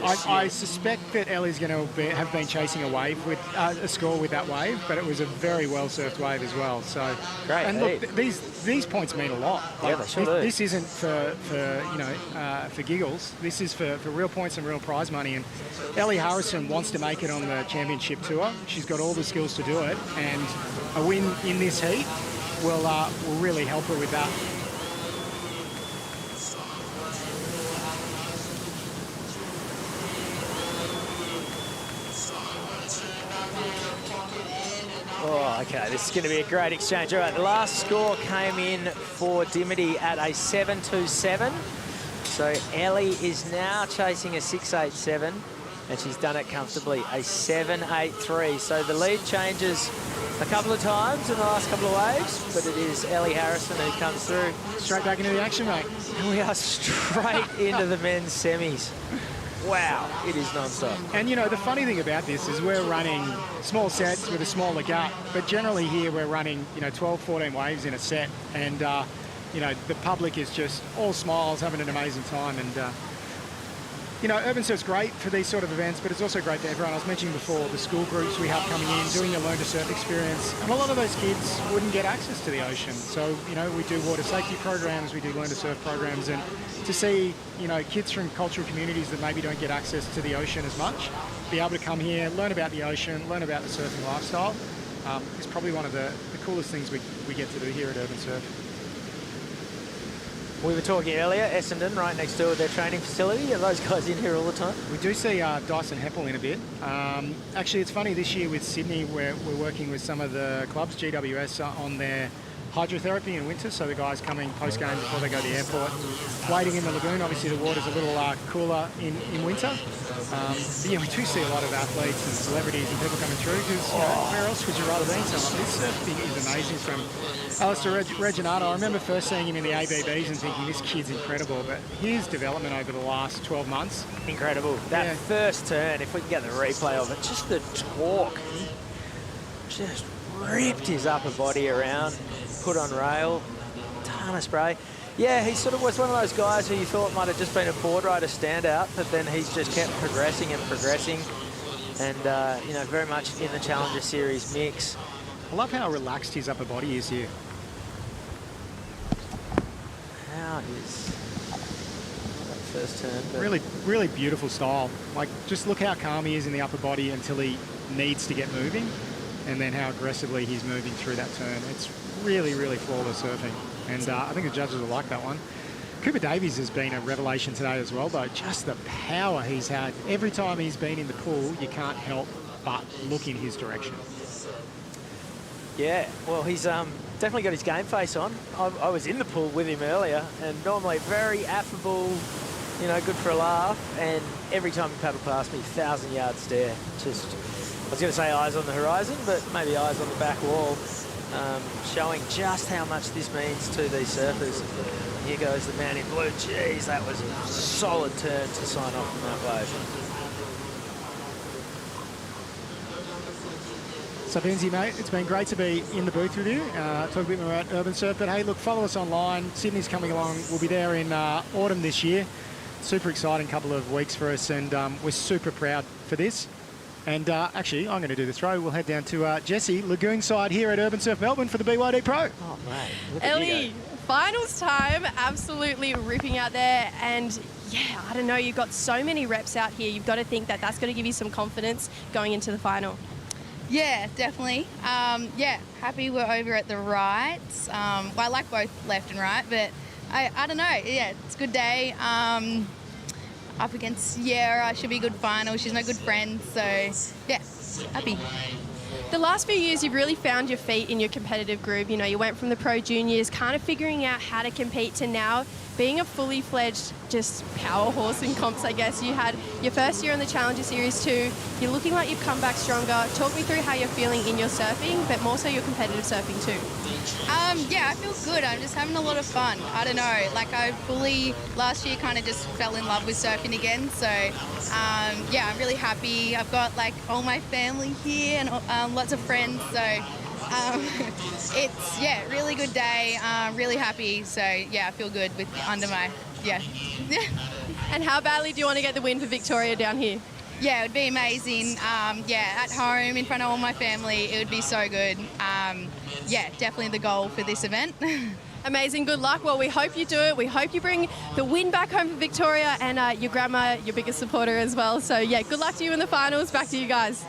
I suspect that Ellie's going to have been chasing a wave with a score with that wave, but it was a very well surfed wave as well. So great. And look, these points mean a lot. Yeah, they sure do. This isn't for giggles. This is for real points and real prize money. And Ellie Harrison wants to make it on the championship tour. She's got all the skills to do it, and a win in this heat will really help her with that. Oh, okay, this is going to be a great exchange. All right, the last score came in for Dimity at a 7.27. So Ellie is now chasing a 6.87, and she's done it comfortably, a 7.83. So the lead changes a couple of times in the last couple of waves, but it is Ellie Harrison who comes through. Straight back into the action, mate. And we are straight into the men's semis. Wow, it is non-stop. And, the funny thing about this is we're running small sets with a smaller gut, but generally here we're running, 12, 14 waves in a set. And, the public is just all smiles, having an amazing time. And, Urban Surf's great for these sort of events, but it's also great for everyone. I was mentioning before the school groups we have coming in, doing a learn to surf experience. And a lot of those kids wouldn't get access to the ocean. So, we do water safety programs, we do learn to surf programs, and to see, kids from cultural communities that maybe don't get access to the ocean as much, be able to come here, learn about the ocean, learn about the surfing lifestyle, is probably one of the coolest things we get to do here at Urban Surf. We were talking earlier, Essendon, right next door to their training facility. Are those guys in here all the time? We do see Dyson Heppel in a bit. Actually, it's funny, this year with Sydney, we're working with some of the clubs, GWS, on their hydrotherapy in winter, so the guys coming post-game before they go to the airport, waiting in the lagoon. Obviously the water's a little cooler in winter. But yeah, we do see a lot of athletes and celebrities and people coming through because, where else would you rather be? So this surfing is amazing from Alistair Reginato. I remember first seeing him in the ABBs and thinking, this kid's incredible, but his development over the last 12 months. Incredible. That first turn, if we can get the replay of it, just the torque. He just ripped his upper body around, put on rail, ton of spray. Yeah, he sort of was one of those guys who you thought might have just been a board rider standout, but then he's just kept progressing and progressing, and you know, very much in the Challenger Series mix. I love how relaxed his upper body is here. How is that first turn? Really, really beautiful style. Like, just look how calm he is in the upper body until he needs to get moving, and then how aggressively he's moving through that turn. It's really, really flawless surfing. And I think the judges will like that one. Cooper Davies has been a revelation today as well, though. Just the power he's had. Every time he's been in the pool, you can't help but look in his direction. Yeah, well, he's definitely got his game face on. I was in the pool with him earlier, and normally very affable, you know, good for a laugh. And every time he paddled past me, 1,000-yard stare. Just, I was going to say eyes on the horizon, but maybe eyes on the back wall. Showing just how much this means to these surfers. Here goes the man in blue. Jeez, that was a solid turn to sign off from that wave. So, Benzie, mate, it's been great to be in the booth with you. Talk a bit more about Urban Surf, but hey, look, follow us online. Sydney's coming along. We'll be there in autumn this year. Super exciting couple of weeks for us, and we're super proud for this. And actually, I'm going to do the throw. We'll head down to Jesse, lagoon side here at Urban Surf Melbourne for the BYD Pro. Oh, mate. Ellie, finals time, absolutely ripping out there. And yeah, I don't know, you've got so many reps out here. You've got to think that that's going to give you some confidence going into the final. Yeah, definitely. Yeah, happy we're over at the right. Well, I like both left and right, but I don't know. Yeah, it's a good day. Up against Sierra, should be a good final. She's my good friend, so yeah, happy. The last few years, you've really found your feet in your competitive groove. You know, you went from the pro juniors, kind of figuring out how to compete, to now being a fully fledged just power horse in comps, I guess. You had your first year in the Challenger Series too. You're looking like you've come back stronger. Talk me through how you're feeling in your surfing, but more so your competitive surfing too. Yeah, I feel good. I'm just having a lot of fun. I don't know, like I fully, last year kind of just fell in love with surfing again. So yeah, I'm really happy. I've got like all my family here and lots of friends. So it's, yeah, really good day. Really happy. So yeah, I feel good with under my, yeah. And how badly do you want to get the win for Victoria down here? Yeah, it would be amazing. Yeah, at home in front of all my family, it would be so good. Yeah, definitely the goal for this event. Amazing, good luck. Well, we hope you do it. We hope you bring the win back home for Victoria, and your grandma, your biggest supporter as well. So yeah, good luck to you in the finals. Back to you guys.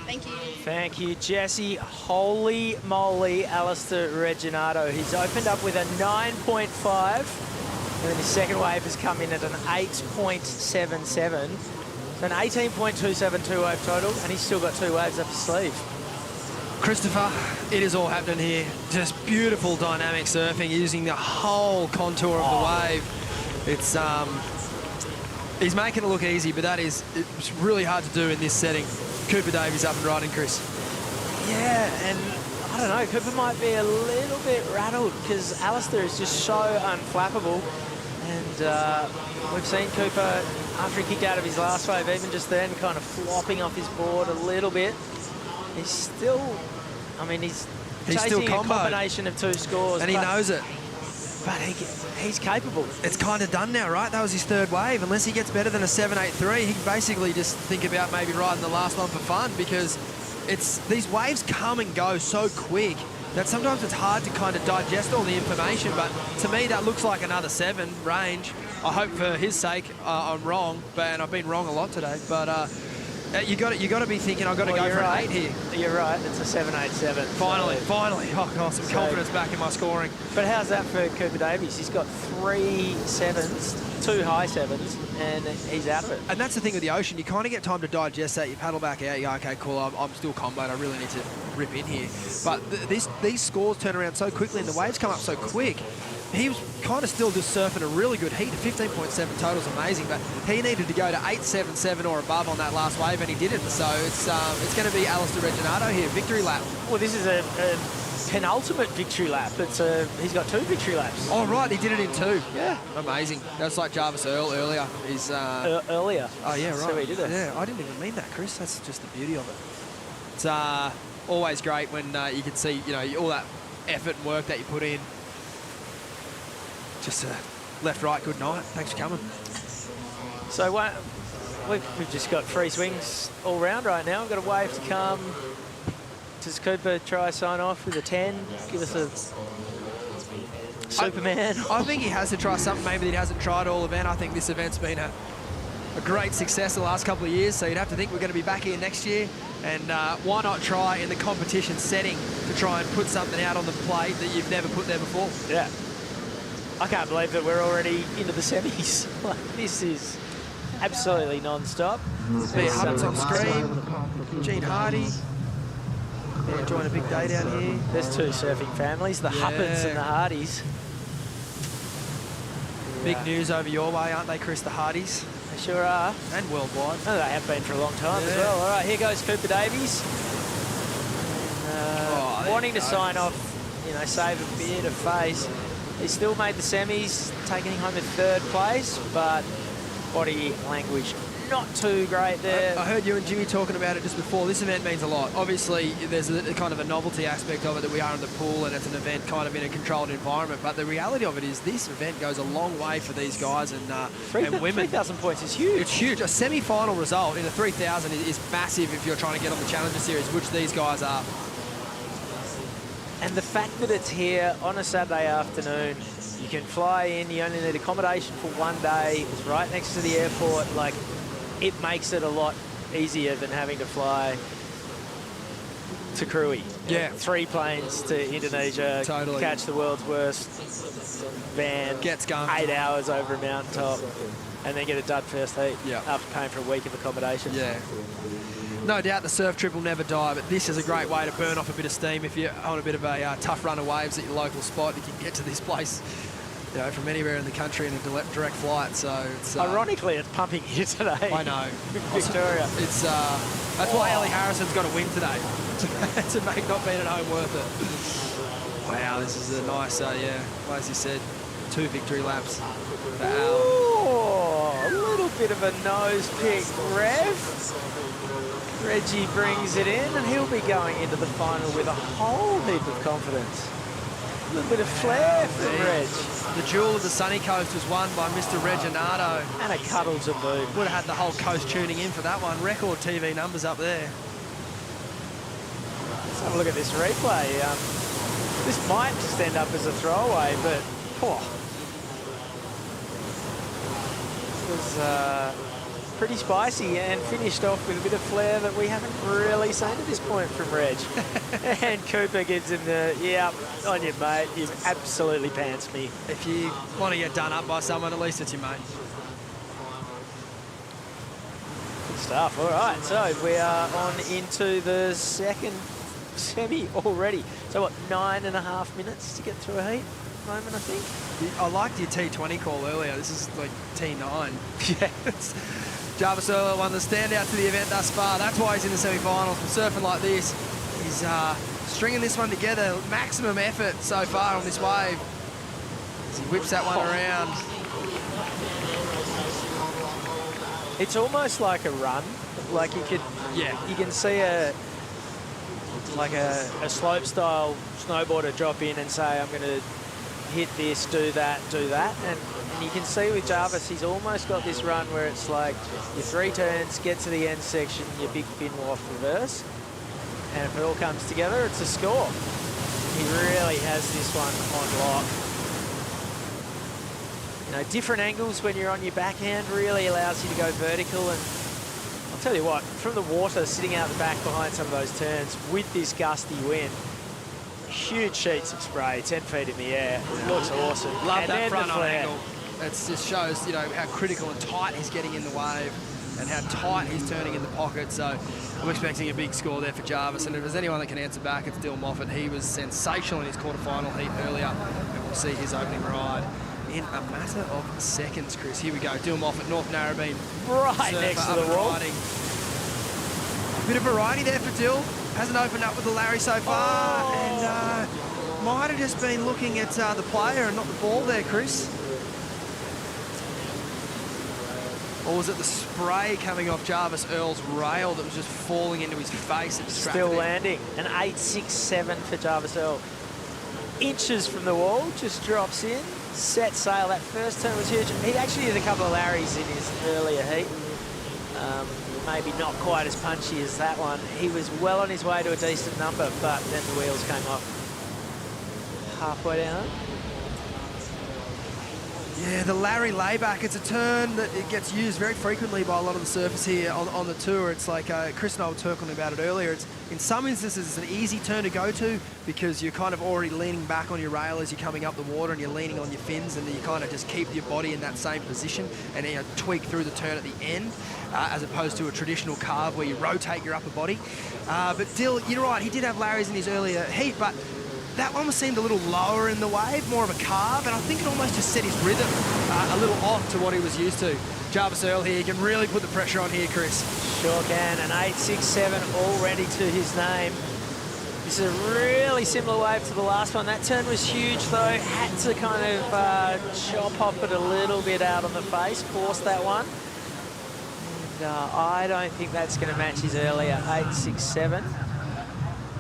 Thank you. Thank you, Jesse. Holy moly, Alistair Reginato. He's opened up with a 9.5, and then his second wave has come in at an 8.77. So an 18.272 wave total, and he's still got 2 waves up his sleeve. Christopher, it is all happening here. Just beautiful dynamic surfing using the whole contour of the wave. It's he's making it look easy, but it's really hard to do in this setting. Cooper Davies up and riding, Chris. Yeah, and I don't know, Cooper might be a little bit rattled because Alistair is just so unflappable. And we've seen Cooper, after he kicked out of his last wave, even just then, kind of flopping off his board a little bit. He's still, I mean, he's chasing still a combination of 2 scores. And he knows it. But he's capable. It's kind of done now, right? That was his 3rd wave. Unless he gets better than a 7.83, he can basically just think about maybe riding the last one for fun, because these waves come and go so quick that sometimes it's hard to kind of digest all the information. But to me, that looks like another 7 range. I hope for his sake I'm wrong, and I've been wrong a lot today. But You got to be thinking, I've got to go for an 8 here. You're right, it's a 787. Finally. Oh, God, some confidence back in my scoring. But how's that for Cooper Davies? He's got 3 7s, 2 high 7s, and he's out of it. And that's the thing with the Ocean. You kind of get time to digest that. You paddle back out. You go, okay, cool, I'm still comboed. I really need to rip in here. But these scores turn around so quickly and the waves come up so quick. He was kind of still just surfing a really good heat. 15.7 total is amazing, but he needed to go to 8.77 or above on that last wave, and he didn't. So it's going to be Alistair Reginato here, victory lap. Well, this is a penultimate victory lap. He's got 2 victory laps. Oh, right, he did it in 2. Yeah, amazing. That's like Jarvis Earl earlier. Earlier? Oh, yeah, right. So he did it. Yeah, I didn't even mean that, Chris. That's just the beauty of it. It's always great when you can see, all that effort and work that you put in. Just left, right, good night. Thanks for coming. So we've just got free swings all round right now. We've got a wave to come. Does Cooper try sign off with a 10? Give us a Superman? I think he has to try something maybe that he hasn't tried all event. I think this event's been a great success the last couple of years, so you'd have to think we're going to be back here next year. And why not try in the competition setting to try and put something out on the plate that you've never put there before? Yeah. I can't believe that we're already into the semis. This is absolutely non-stop. There's Hubbard's on screen. Gene Hardy. They're enjoying a big day down here. There's 2 surfing families, the Huppards and the Hardys. Big news over your way, aren't they, Chris, the Hardys? They sure are. And worldwide. Oh, they have been for a long time as well. All right, here goes Cooper Davies. Wanting to sign off, save a bit of face. He still made the semis, taking home in 3rd place, but body language not too great there. I heard you and Jimmy talking about it just before. This event means a lot. Obviously, there's a kind of a novelty aspect of it that we are in the pool and it's an event kind of in a controlled environment. But the reality of it is this event goes a long way for these guys and women. 3,000 points is huge. It's huge. A semi-final result in a 3,000 is massive if you're trying to get on the Challenger Series, which these guys are. And the fact that it's here on a Saturday afternoon, you can fly in, you only need accommodation for 1 day, it's right next to the airport, it makes it a lot easier than having to fly to Krui. Yeah. 3 planes to Indonesia, totally. Catch the world's worst van, gets going. 8 hours over a mountaintop, and then get a dud first heat after paying for a week of accommodation. Yeah. No doubt the surf trip will never die, but this is a great way to burn off a bit of steam if you're on a bit of a tough run of waves at your local spot. You can get to this place, from anywhere in the country in a direct flight. So it's ironically, it's pumping here today. I know, Victoria. It's that's why Ellie Harrison's got a win today to make not being at home worth it. Wow, this is a nice, as you said, 2 victory laps for Al. Oh, a little bit of a nose pick, Rev. Reggie brings it in, and he'll be going into the final with a whole heap of confidence. A little bit of flair for Reg. The jewel of the sunny coast was won by Mr. Reginato. And a cuddle to boot. Would have had the whole coast tuning in for that one. Record TV numbers up there. Let's have a look at this replay. This might just end up as a throwaway, but it was pretty spicy and finished off with a bit of flair that we haven't really seen at this point from Reg. And Cooper gives him the, on you, mate. You've absolutely pantsed me. If you want to get done up by someone, at least it's your mate. Good stuff. All right, so we are on into the 2nd semi already. So what, 9.5 minutes to get through a heat at the moment, I think? I liked your T20 call earlier. This is like T9. Yeah. Jarvis Earl won the standout to the event thus far. That's why he's in the semi-finals. From surfing like this, he's stringing this one together. Maximum effort so far on this wave as he whips that one around. It's almost like a run. Like you can see a slope style snowboarder drop in and say, I'm going to hit this, do that, and you can see with Jarvis, he's almost got this run where it's like your 3 turns, get to the end section, your big fin off reverse, and if it all comes together, it's a score. He really has this one on lock. Different angles when you're on your backhand really allows you to go vertical, and I'll tell you what, from the water, sitting out the back behind some of those turns with this gusty wind, huge sheets of spray, 10 feet in the air. It looks awesome. Love And that then front the on flare. angle. It just shows, you know, how critical and tight he's getting in the wave and how tight he's turning in the pocket. So I'm expecting a big score there for Jarvis. And if there's anyone that can answer back, it's Dill Moffat. He was sensational in his quarterfinal heat earlier, and we'll see his opening ride in a matter of seconds, Chris. Here we go. Dill Moffat, North Narrabeen. Right next to the wall. Riding. A bit of variety there for Dill. Hasn't opened up with the Larry so far, and might have just been looking at the player and not the ball there, Chris. Or was it the spray coming off Jarvis Earl's rail that was just falling into his face? Still landing. An 8.67 for Jarvis Earl. Inches from the wall, just drops in, set sail. That first turn was huge. He actually did a couple of Larrys in his earlier heat. Maybe not quite as punchy as that one. He was well on his way to a decent number, but then the wheels came off halfway down. Yeah, the Larry layback, it's a turn that it gets used very frequently by a lot of the surfers here on the tour. It's like Chris and I were talking about it earlier. It's in some instances it's an easy turn to go to because you're kind of already leaning back on your rail as you're coming up the water and you're leaning on your fins, and then you kind of just keep your body in that same position and then you tweak through the turn at the end, as opposed to a traditional carve where you rotate your upper body. But Dill, you're right, he did have Larrys in his earlier heat, but that one seemed a little lower in the wave, more of a carve, and I think it almost just set his rhythm a little off to what he was used to. Jarvis Earl here, he can really put the pressure on here, Chris. Sure can, an 8.67 already to his name. This is a really similar wave to the last one. That turn was huge though, had to kind of chop hop it a little bit out on the face, forced that one. And I don't think that's going to match his earlier 8.67.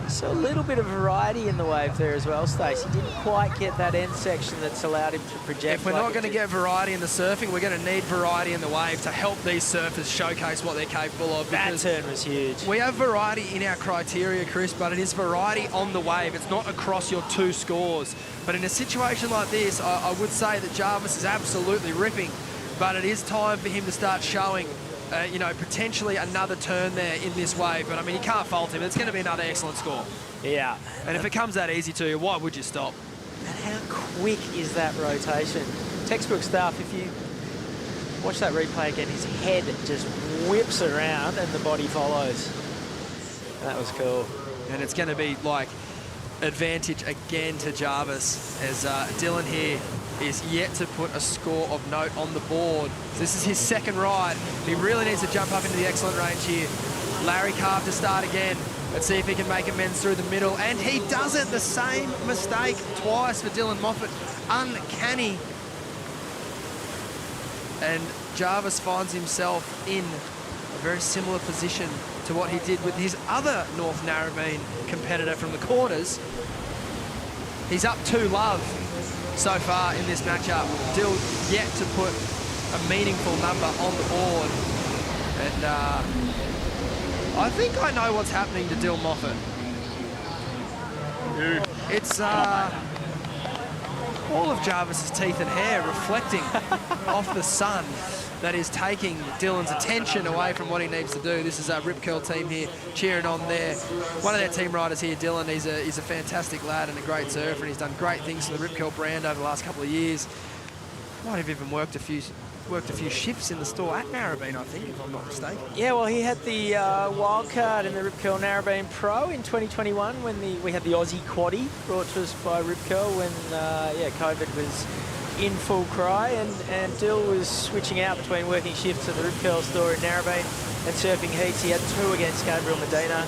So a little bit of variety in the wave there as well, Stacey. Didn't quite get that end section that's allowed him to project. If we're not going to get variety in the surfing, we're going to need variety in the wave to help these surfers showcase what they're capable of. That turn was huge. We have variety in our criteria, Chris, but it is variety on the wave. It's not across your two scores. But in a situation like this, I would say that Jarvis is absolutely ripping, but it is time for him to start showing you know, potentially another turn there in this wave. But I mean, you can't fault him. It's going to be another excellent score. Yeah. And if it comes that easy to you, why would you stop? And how quick is that rotation? Textbook stuff. If you watch that replay again, his head just whips around and the body follows. That was cool. And it's going to be like advantage again to Jarvis as Dylan here is yet to put a score of note on the board. This is his second ride. He really needs to jump up into the excellent range here. Larry Carve to start again. Let's see if he can make amends through the middle. And he does it. The same mistake twice for Dylan Moffat. Uncanny. And Jarvis finds himself in a very similar position to what he did with his other North Narrabeen competitor from the quarters. He's up 2-love so far in this matchup. Dill yet to put a meaningful number on the board. And I think I know what's happening to Dill Moffat. It's all of Jarvis's teeth and hair reflecting off the sun that is taking Dylan's attention away from what he needs to do. This is our Rip Curl team here cheering on there. One of their team riders here, Dylan, he's a fantastic lad and a great surfer, and he's done great things for the Rip Curl brand over the last couple of years. Might have even worked a few shifts in the store at Narrabeen, I think, if I'm not mistaken. Yeah, well, he had the wild card in the Rip Curl Narrabeen Pro in 2021 when we had the Aussie Quaddie brought to us by Rip Curl when COVID was in full cry, and Dill was switching out between working shifts at the Rip Curl store in Narrabeen and surfing heats. He had 2 against Gabriel Medina,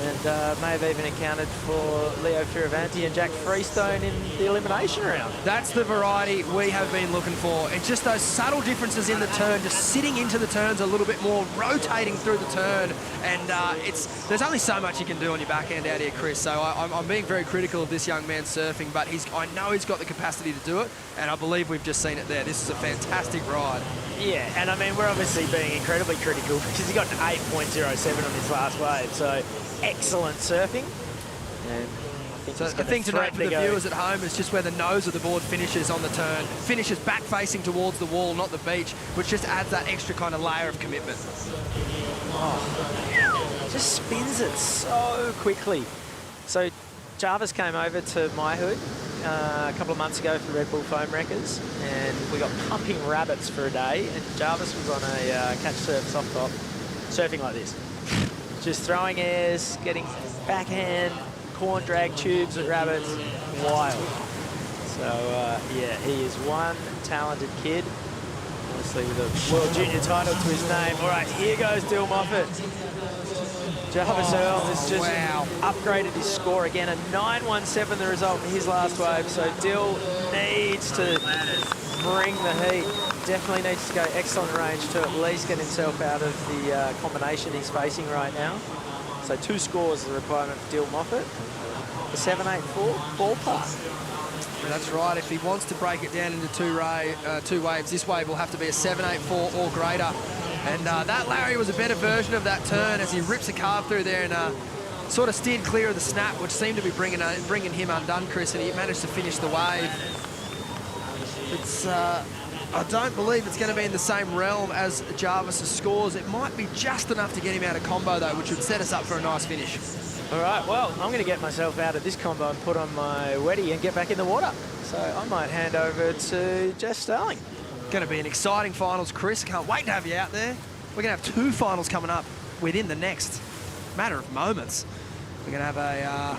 and may have even accounted for Leo Fioravanti and Jack Freestone in the elimination round. That's the variety we have been looking for. It's just those subtle differences in the turn, just sitting into the turns a little bit more, rotating through the turn, and there's only so much you can do on your backhand out here, Chris. So I'm being very critical of this young man surfing, but I know he's got the capacity to do it, and I believe we've just seen it there. This is a fantastic ride. Yeah, and I mean, we're obviously being incredibly critical because he got an 8.07 on his last wave, so excellent surfing. And I think So the thing to note for the viewers at home is just where the nose of the board finishes on the turn. Finishes back facing towards the wall, not the beach, which just adds that extra kind of layer of commitment. Oh, just spins it so quickly. So Jarvis came over to my hood a couple of months ago for Red Bull Foam Wreckers, and we got pumping rabbits for a day, and Jarvis was on a catch surf soft top, surfing like this. Just throwing airs, getting backhand, corn drag tubes at rabbits, wild. So yeah, he is one talented kid, obviously with a World Junior title to his name. All right, here goes Dill Moffat. Jarvis Earl has just upgraded his score again, a 9.17 the result in his last wave. So Dill needs to bring the heat. Definitely needs to go excellent range to at least get himself out of the combination he's facing right now. So 2 scores is the requirement for Dill Moffat. The 7.84 ballpark. That's right. If he wants to break it down into two waves, this wave will have to be a 7.84 or greater. And that Larry was a better version of that turn as he rips a carve through there and sort of steered clear of the snap, which seemed to be bringing him undone, Chris, and he managed to finish the wave. It's I don't believe it's going to be in the same realm as Jarvis's scores. It might be just enough to get him out of combo, though, which would set us up for a nice finish. All right, well, I'm going to get myself out of this combo and put on my weddy and get back in the water. So I might hand over to Jess Starling. Going to be an exciting finals, Chris. Can't wait to have you out there. We're going to have 2 finals coming up within the next matter of moments. We're going to have a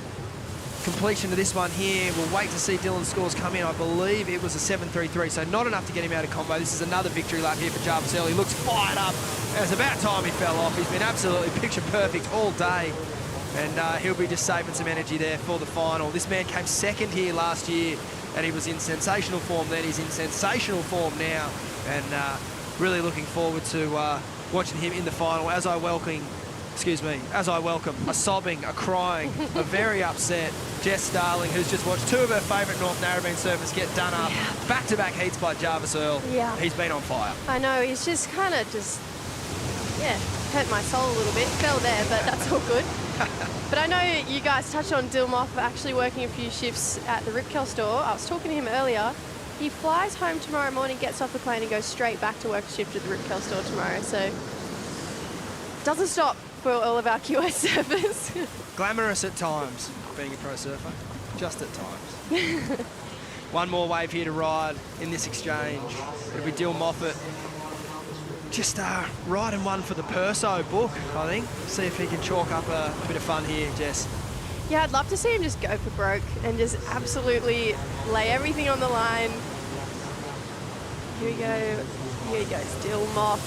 completion to this one here. We'll wait to see Dylan's scores come in. I believe it was a 7.33, so not enough to get him out of combo. This is another victory lap here for Jarvis Earl. He looks fired up. It's about time he fell off. He's been absolutely picture perfect all day, and he'll be just saving some energy there for the final. This man came second here last year, and he was in sensational form then. He's in sensational form now, and really looking forward to watching him in the final as I welcome a sobbing, a crying, a very upset Jess Starling, who's just watched 2 of her favourite North Narrabeen surfers get done up. Back-to-back heats by Jarvis Earl. Yeah. He's been on fire. I know, he's just kind of hurt my soul a little bit. Fell there, but that's all good. But I know you guys touched on Dill Moff actually working a few shifts at the Rip Curl store. I was talking to him earlier. He flies home tomorrow morning, gets off the plane and goes straight back to work a shift at the Rip Curl store tomorrow. So doesn't stop for all of our QS surfers. Glamorous at times, being a pro surfer. Just at times. One more wave here to ride in this exchange. It'll be Dill Moffat. Just riding one for the Perso book, I think. See if he can chalk up a bit of fun here, Jess. Yeah, I'd love to see him just go for broke and just absolutely lay everything on the line. Here we go. Here he goes, Dill Moff.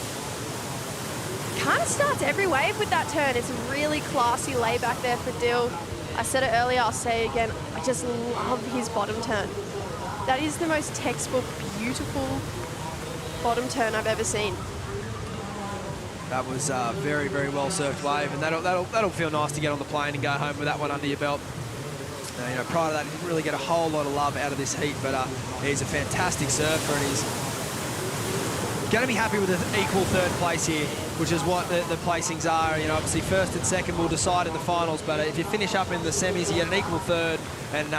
Kind of starts every wave with that turn. It's a really classy layback there for Dill. I said it earlier, I'll say it again. I just love his bottom turn. That is the most textbook, beautiful bottom turn I've ever seen. That was a very, very well surfed wave, and that'll feel nice to get on the plane and go home with that one under your belt. You know, prior to that, he didn't really get a whole lot of love out of this heat, but he's a fantastic surfer, and he's going to be happy with an equal 3rd place here, which is what the placings are. You know, obviously 1st and 2nd will decide in the finals, but if you finish up in the semis, you get an equal 3rd, and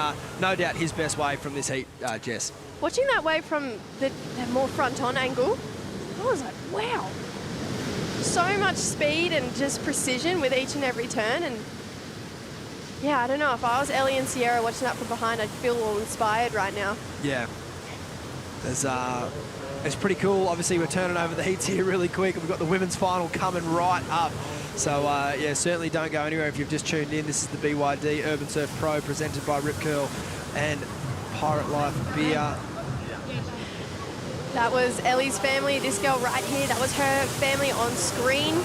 no doubt his best wave from this heat, Jess. Watching that wave from the more front-on angle, I was like, wow. So much speed and just precision with each and every turn, and yeah, I don't know, if I was Ellie and Sierra watching that from behind, I'd feel all inspired right now. Yeah. It's pretty cool. Obviously, we're turning over the heats here really quick, and we've got the women's final coming right up. So, yeah, certainly don't go anywhere if you've just tuned in. This is the BYD Urban Surf Pro presented by Rip Curl and Pirate Life Beer. That was Ellie's family, this girl right here. That was her family on screen.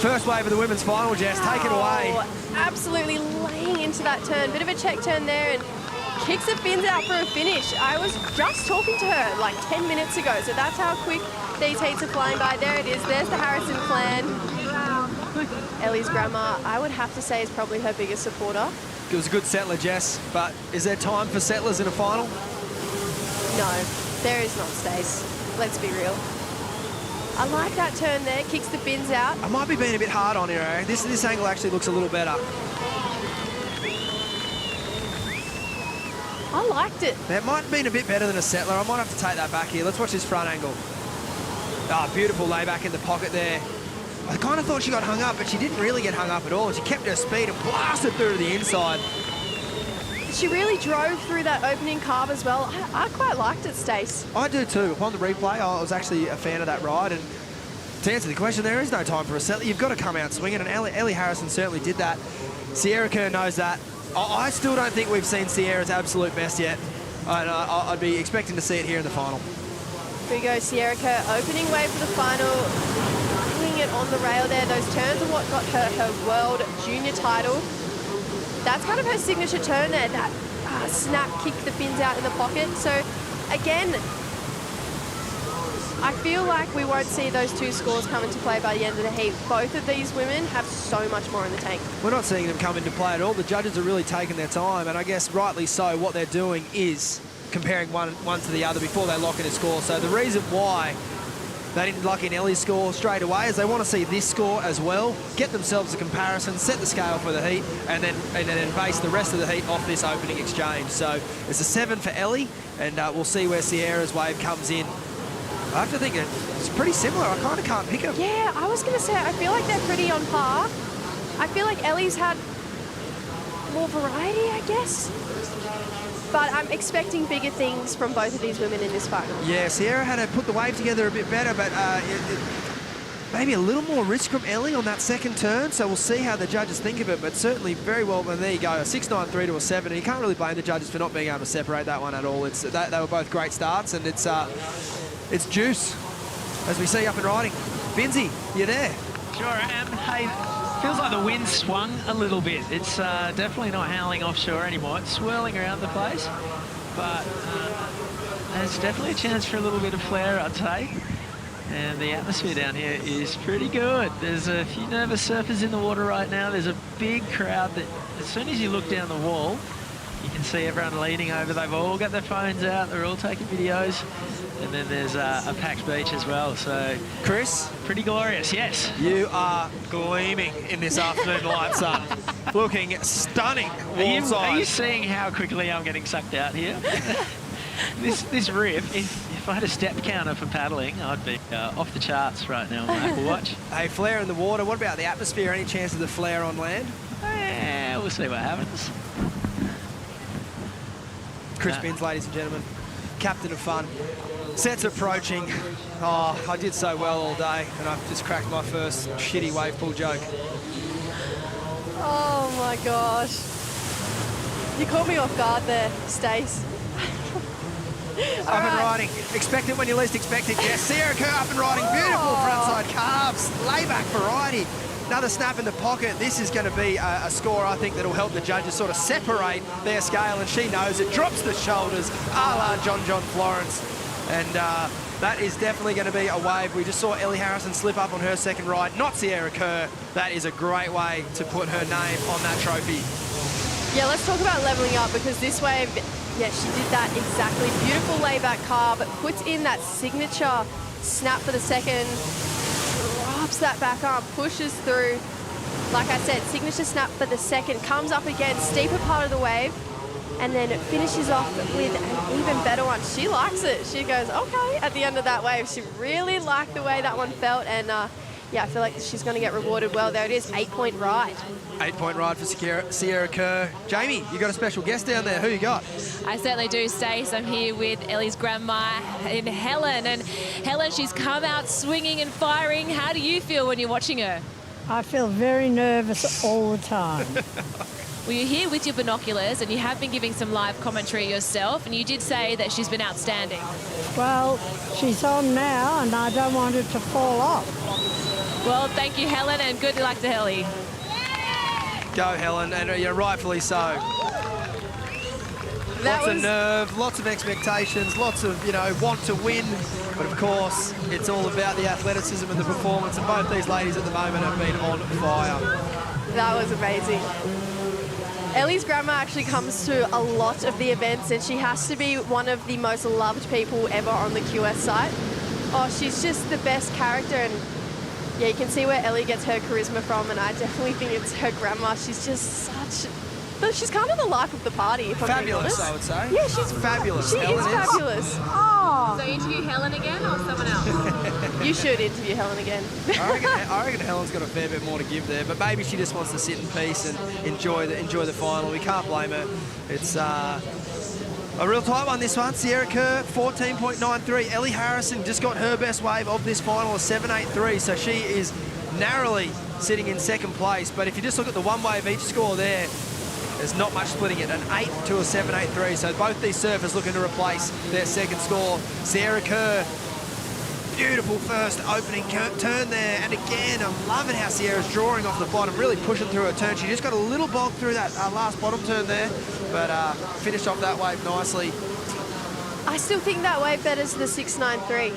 First wave of the women's final, Jess. Wow. Take it away. Absolutely laying into that turn. Bit of a check turn there and kicks the fins out for a finish. I was just talking to her like 10 minutes ago, so that's how quick these heats are flying by. There it is. There's the Harrison clan. Ellie's grandma, I would have to say, is probably her biggest supporter. It was a good settler, Jess, but is there time for settlers in a final? No. There is not, Stace. Let's be real. I like that turn there, kicks the fins out. I might be being a bit hard on here, eh? This angle actually looks a little better. I liked it. That might have been a bit better than a settler. I might have to take that back here. Let's watch this front angle. Ah, beautiful layback in the pocket there. I kind of thought she got hung up, but she didn't really get hung up at all. She kept her speed and blasted through to the inside. She really drove through that opening carve as well. I quite liked it, Stace. I do too. Upon the replay, I was actually a fan of that ride. And to answer the question, there is no time for a settler. You've got to come out swinging, and Ellie Harrison certainly did that. Sierra Kerr knows that. I still don't think we've seen Sierra's absolute best yet. And I'd be expecting to see it here in the final. Here we go, Sierra Kerr, opening wave for the final. Doing it on the rail there. Those turns are what got her her World Junior title. That's kind of her signature turn there, that snap kick the fins out in the pocket. So again, I feel like we won't see those two scores come into play by the end of the heat. Both of these women have so much more in the tank. We're not seeing them come into play at all. The judges are really taking their time, and I guess rightly so. What they're doing is comparing one to the other before they lock in a score. So the reason why they didn't lock in Ellie's score straight away is they want to see this score as well, get themselves a comparison, set the scale for the heat, and then base the rest of the heat off this opening exchange. So it's a 7 for Ellie, and we'll see where Sierra's wave comes in. I have to think it's pretty similar. I kind of can't pick them. Yeah, I was going to say, I feel like they're pretty on par. I feel like Ellie's had more variety, I guess. But I'm expecting bigger things from both of these women in this final. Yeah, Sierra had to put the wave together a bit better, but maybe a little more risk from Ellie on that second turn, so we'll see how the judges think of it, but certainly very well. And there you go, a 6.93 to a 7, and you can't really blame the judges for not being able to separate that one at all. They were both great starts, and it's juice, as we see up and riding. Vinzi, you there? Sure am. Hey, feels like the wind swung a little bit. It's definitely not howling offshore anymore. It's swirling around the place, but there's definitely a chance for a little bit of flare, I'd say. And the atmosphere down here is pretty good. There's a few nervous surfers in the water right now. There's a big crowd that, as soon as you look down the wall, you can see everyone leaning over. They've all got their phones out. They're all taking videos. And then there's a packed beach as well. So, Chris? Pretty glorious, yes. You are gleaming in this afternoon light sun. Looking stunning. Are you seeing how quickly I'm getting sucked out here? This rip, if I had a step counter for paddling, I'd be off the charts right now on my Apple Watch. Hey, flare in the water. What about the atmosphere? Any chance of the flare on land? Yeah, we'll see what happens. Chris Binns, ladies and gentlemen. Captain of fun. Sets approaching. Oh, I did so well all day, and I've just cracked my first shitty wave pool joke. Oh my gosh. You caught me off guard there, Stace. Up and riding. Expect it when you least expect it. Yes, Sierra Kerr up and riding. Beautiful frontside calves. Layback variety. Another snap in the pocket. This is going to be a score, I think, that will help the judges sort of separate their scale, and she knows it. Drops the shoulders, a la John Florence. And that is definitely going to be a wave. We just saw Ellie Harrison slip up on her second ride, not Sierra Kerr. That is a great way to put her name on that trophy. Yeah, let's talk about leveling up, because this wave, yeah, she did that exactly. Beautiful layback carve, puts in that signature snap for the second, drops that back arm, pushes through. Like I said, signature snap for the second, comes up again, steeper part of the wave, and then it finishes off with an even better one. She likes it. She goes, okay, at the end of that wave. She really liked the way that one felt, and yeah, I feel like she's going to get rewarded well. There it is, 8-point ride. 8-point ride for Sierra Kerr. Jamie, you got a special guest down there. Who you got? I certainly do, Stace. I'm here with Ellie's grandma in Helen. And Helen, she's come out swinging and firing. How do you feel when you're watching her? I feel very nervous all the time. Well, you're here with your binoculars and you have been giving some live commentary yourself, and you did say that she's been outstanding. Well, she's on now and I don't want her to fall off. Well, thank you, Helen, and good luck to Ellie. Go, Helen, and you're rightfully so. Lots of nerve, lots of expectations, lots of, want to win. But of course, it's all about the athleticism and the performance, and both these ladies at the moment have been on fire. That was amazing. Ellie's grandma actually comes to a lot of the events, and she has to be one of the most loved people ever on the QS site. Oh, she's just the best character, and yeah, you can see where Ellie gets her charisma from, and I definitely think it's her grandma. She's just she's kind of the life of the party, if I'm being Fabulous, honest. I would say. Yeah, she's fabulous. She Helen is fabulous. Oh. So interview Helen again or someone else? You should interview Helen again. I reckon Helen's got a fair bit more to give there, but maybe she just wants to sit in peace and enjoy the final. We can't blame her. It's a real tight one, this one. Sierra Kerr, 14.93. Ellie Harrison just got her best wave of this final, a 7.83, so she is narrowly sitting in second place. But if you just look at the one wave each score there, there's not much splitting it, an 8 to a 7.83. So both these surfers looking to replace their second score. Sierra Kerr, beautiful first opening turn there. And again, I'm loving how Sierra's drawing off the bottom, really pushing through her turn. She just got a little bog through that last bottom turn there, but finished off that wave nicely. I still think that wave betters the 6.93.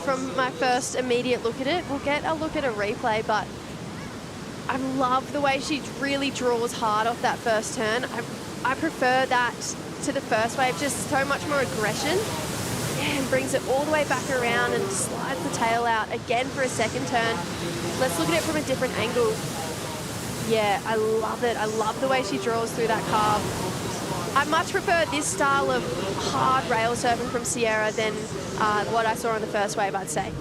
From my first immediate look at it, we'll get a look at a replay, but I love the way she really draws hard off that first turn. I prefer that to the first wave, just so much more aggression. Yeah, and brings it all the way back around and slides the tail out again for a second turn. Let's look at it from a different angle. Yeah, I love it. I love the way she draws through that carve. I much prefer this style of hard rail surfing from Sierra than what I saw on the first wave, I'd say.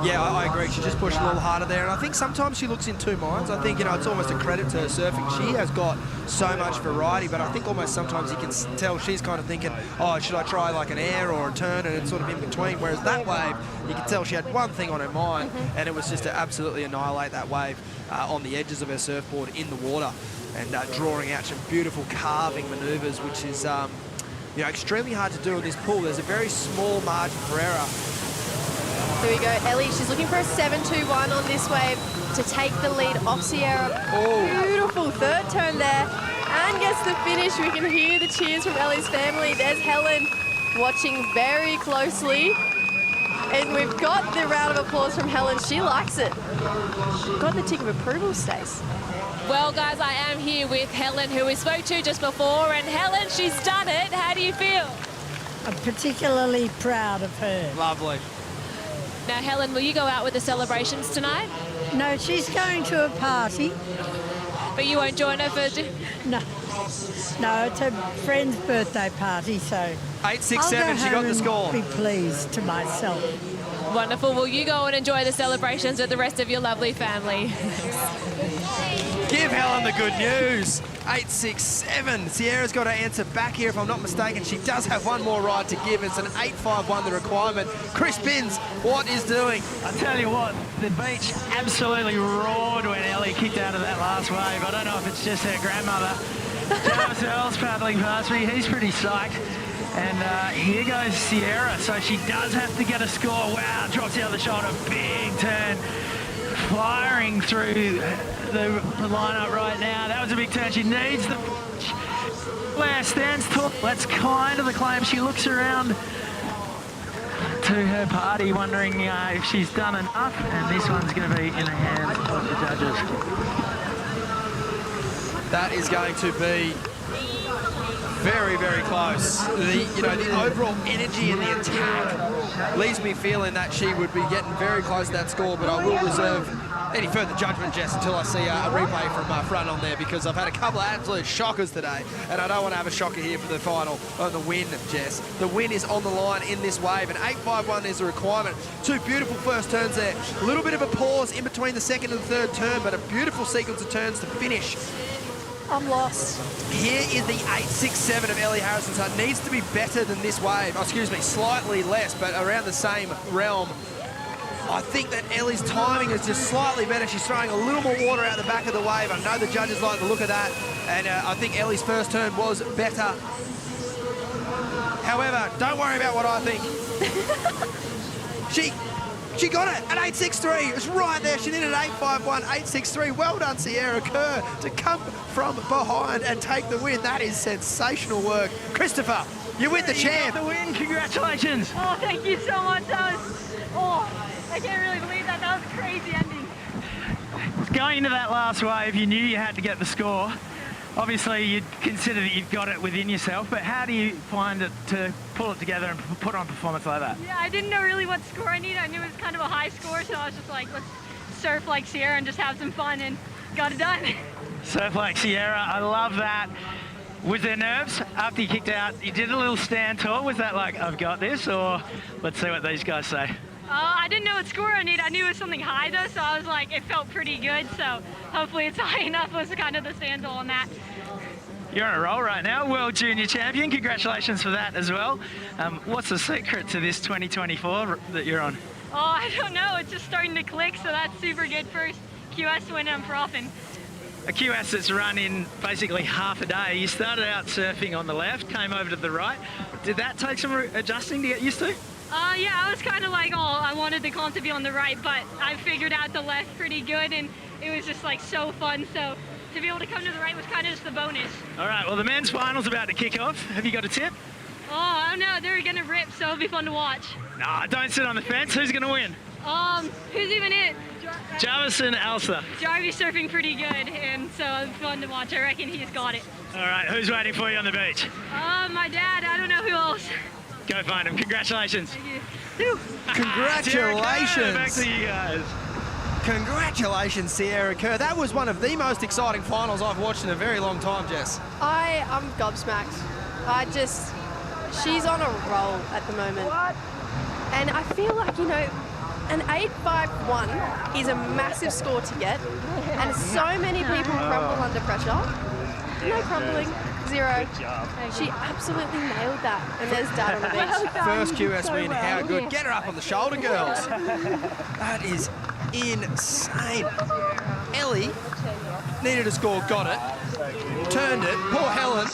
Yeah, I agree. She just pushed a little harder there. And I think sometimes she looks in two minds. I think, it's almost a credit to her surfing. She has got so much variety, but I think almost sometimes you can tell she's kind of thinking, oh, should I try like an air or a turn? And it's sort of in between. Whereas that wave, you can tell she had one thing on her mind, and it was just to absolutely annihilate that wave on the edges of her surfboard in the water and drawing out some beautiful carving manoeuvres, which is, extremely hard to do in this pool. There's a very small margin for error. There we go, Ellie. She's looking for a 7.21 on this wave to take the lead off Sierra. Oh. Beautiful third turn there. And gets the finish. We can hear the cheers from Ellie's family. There's Helen watching very closely. And we've got the round of applause from Helen. She likes it. Got the tick of approval, Stace. Well, guys, I am here with Helen, who we spoke to just before. And Helen, she's done it. How do you feel? I'm particularly proud of her. Lovely. Now, Helen, will you go out with the celebrations tonight? No, she's going to a party. But you won't join her for... No, it's her friend's birthday party, so... 8.67, she got the score. I'll be pleased to myself. Wonderful. Will you go and enjoy the celebrations with the rest of your lovely family? Give Helen the good news. 8.67. Sierra's got her answer back here, if I'm not mistaken. She does have one more ride to give. It's an 8.51, the requirement. Chris Binns, what is doing? I tell you what, the beach absolutely roared when Ellie kicked out of that last wave. I don't know if it's just her grandmother. Jarvis Earl's paddling past me. He's pretty psyched. And here goes Sierra. So she does have to get a score. Wow, drops the other shoulder. Big turn. Firing through the lineup right now. That was a big turn. She needs the... Blair stands tall. That's kind of the claim. She looks around to her party wondering if she's done enough, and this one's going to be in the hands of the judges. That is going to be very, very close. The overall energy in the attack leaves me feeling that she would be getting very close to that score, but I will reserve any further judgment, Jess, until I see a replay from front on there, because I've had a couple of absolute shockers today, and I don't want to have a shocker here for the final on the win, Jess. The win is on the line in this wave, and 8.51 is the requirement. Two beautiful first turns there. A little bit of a pause in between the second and the third turn, but a beautiful sequence of turns to finish. I'm lost. Here is the 8.67 of Ellie Harrison, so it needs to be better than this wave. Oh, excuse me, slightly less, but around the same realm. I think that Ellie's timing is just slightly better. She's throwing a little more water out the back of the wave. I know the judges like the look of that, and I think Ellie's first turn was better. However, don't worry about what I think. She got it at 8.63. It was right there. She did it at 8.51, 8.63. Well done, Sierra Kerr, to come from behind and take the win. That is sensational work. Christopher, you win the champ. You got the win. Congratulations. Oh, thank you so much. I can't really believe that. That was a crazy ending. Going into that last wave, you knew you had to get the score. Obviously, you'd consider that you've got it within yourself, but how do you find it to pull it together and put on a performance like that? Yeah, I didn't know really what score I needed. I knew it was kind of a high score, so I was just like, let's surf like Sierra and just have some fun, and got it done. Surf like Sierra, I love that. Was there nerves after you kicked out? You did a little stand tall. Was that like, I've got this, or let's see what these guys say? I didn't know what score I need. I knew it was something high though, so I was like, it felt pretty good. So hopefully it's high enough was kind of the stand tall on that. You're on a roll right now. World Junior Champion. Congratulations for that as well. What's the secret to this 2024 that you're on? Oh, I don't know. It's just starting to click, so that's super good. First QS win I'm frothing. A QS that's run in basically half a day. You started out surfing on the left, came over to the right. Did that take some adjusting to get used to? Yeah, I was kind of like, I wanted the comp to be on the right, but I figured out the left pretty good, and it was just like so fun. So to be able to come to the right was kind of just the bonus. All right, well, the men's final's about to kick off. Have you got a tip? Oh, I don't know. They're going to rip, so it'll be fun to watch. Nah, don't sit on the fence. Who's going to win? Who's even in? Jarvis and Elsa. Jarvis surfing pretty good, and so it's fun to watch. I reckon he's got it. All right, who's waiting for you on the beach? My dad. I don't know who else. Go find him. Congratulations. Thank you. Congratulations. Back to you guys. Congratulations, Sierra Kerr. That was one of the most exciting finals I've watched in a very long time, Jess. I'm gobsmacked. She's on a roll at the moment. And I feel like, an 8.51 is a massive score to get, and so many people crumble under pressure. No crumbling, zero. She absolutely nailed that, and there's Dad on the beach. First QS win, how good. Get her up on the shoulder, girls. That is insane. Ellie needed a score, got it, turned it. Poor Helen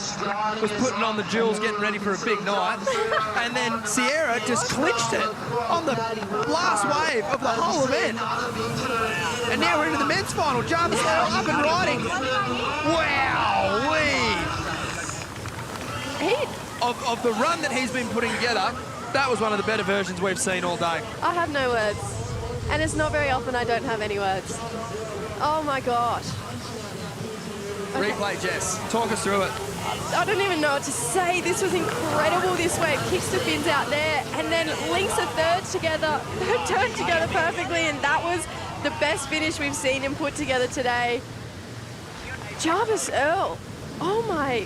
was putting on the jewels, getting ready for a big night. And then Sierra just clinched it on the last wave of the whole event. And now we're into the men's final. Jarvis Earl up and riding. Wow-wee. Of the run that he's been putting together, that was one of the better versions we've seen all day. I have no words. And it's not very often I don't have any words. Oh my gosh. Okay. Replay, Jess. Talk us through it. I don't even know what to say. This was incredible. This wave kicks the fins out there and then links a third turn together perfectly, and that was the best finish we've seen him put together today. Jarvis Earl. Oh my.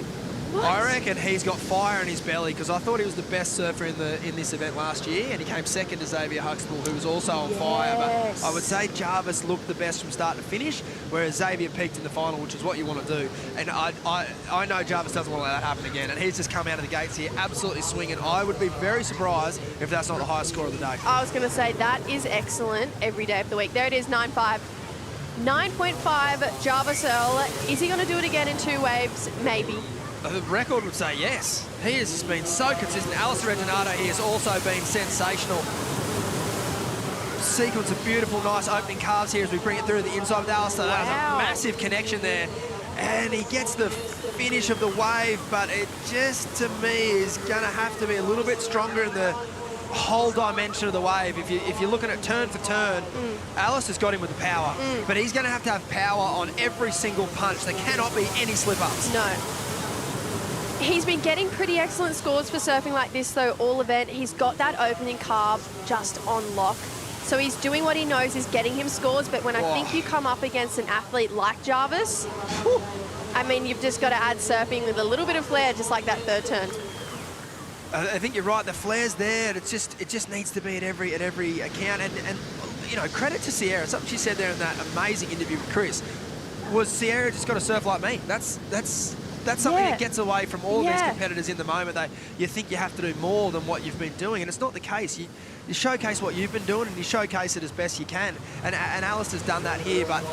What? I reckon he's got fire in his belly, because I thought he was the best surfer in this event last year, and he came second to Xavier Huxtable, who was also on fire. But I would say Jarvis looked the best from start to finish, whereas Xavier peaked in the final, which is what you want to do. And I know Jarvis doesn't want to let that happen again, and he's just come out of the gates here absolutely swinging. I would be very surprised if that's not the highest score of the day. I was going to say that is excellent every day of the week. There it is, 9.5. 9.5, Jarvis Earl. Is he going to do it again in 2 waves? Maybe. The record would say yes. He has just been so consistent. Alistair Reginato, he has also been sensational. Sequence of beautiful, nice opening carves here as we bring it through the inside with Alistair. Wow. That was a massive connection there. And he gets the finish of the wave, but it just, to me, is going to have to be a little bit stronger in the whole dimension of the wave. If you're looking at turn for turn, Alistair's got him with the power, but he's going to have power on every single punch. There cannot be any slip-ups. No. He's been getting pretty excellent scores for surfing like this, though, all event. He's got that opening carve just on lock. So he's doing what he knows is getting him scores, but when I think you come up against an athlete like Jarvis, I mean, you've just got to add surfing with a little bit of flair, just like that third turn. I think you're right. The flair's there. It just needs to be at every account. And credit to Sierra. Something she said there in that amazing interview with Chris was Sierra just got to surf like me. That's something that gets away from all these competitors in the moment. You think you have to do more than what you've been doing, and it's not the case. You showcase what you've been doing, and you showcase it as best you can. And Alistair's done that here, but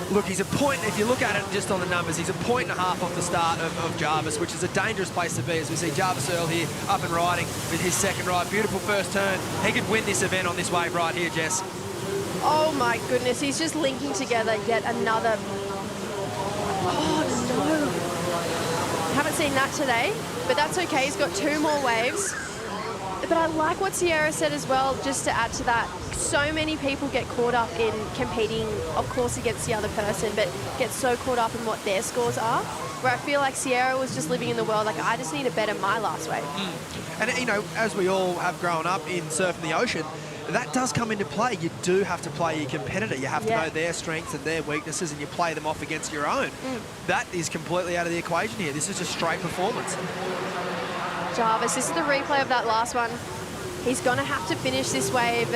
look, he's a point, if you look at it just on the numbers, he's a 1.5 points off the start of Jarvis, which is a dangerous place to be, as we see Jarvis Earl here up and riding with his second ride. Beautiful first turn. He could win this event on this wave right here, Jess. Oh my goodness, he's just linking together yet another. Oh no. Haven't seen that today, but that's okay. He's got 2 more waves. But I like what Sierra said as well, just to add to that. So many people get caught up in competing, of course, against the other person, but get so caught up in what their scores are. where I feel like Sierra was just living in the world, like, I just need to better my last wave. And, you know, as we all have grown up in surfing the ocean, that does come into play. You do have to play your competitor. You have to know their strengths and their weaknesses, and you play them off against your own. That is completely out of the equation here. This is just straight performance. Jarvis, this is the replay of that last one. He's going to have to finish this wave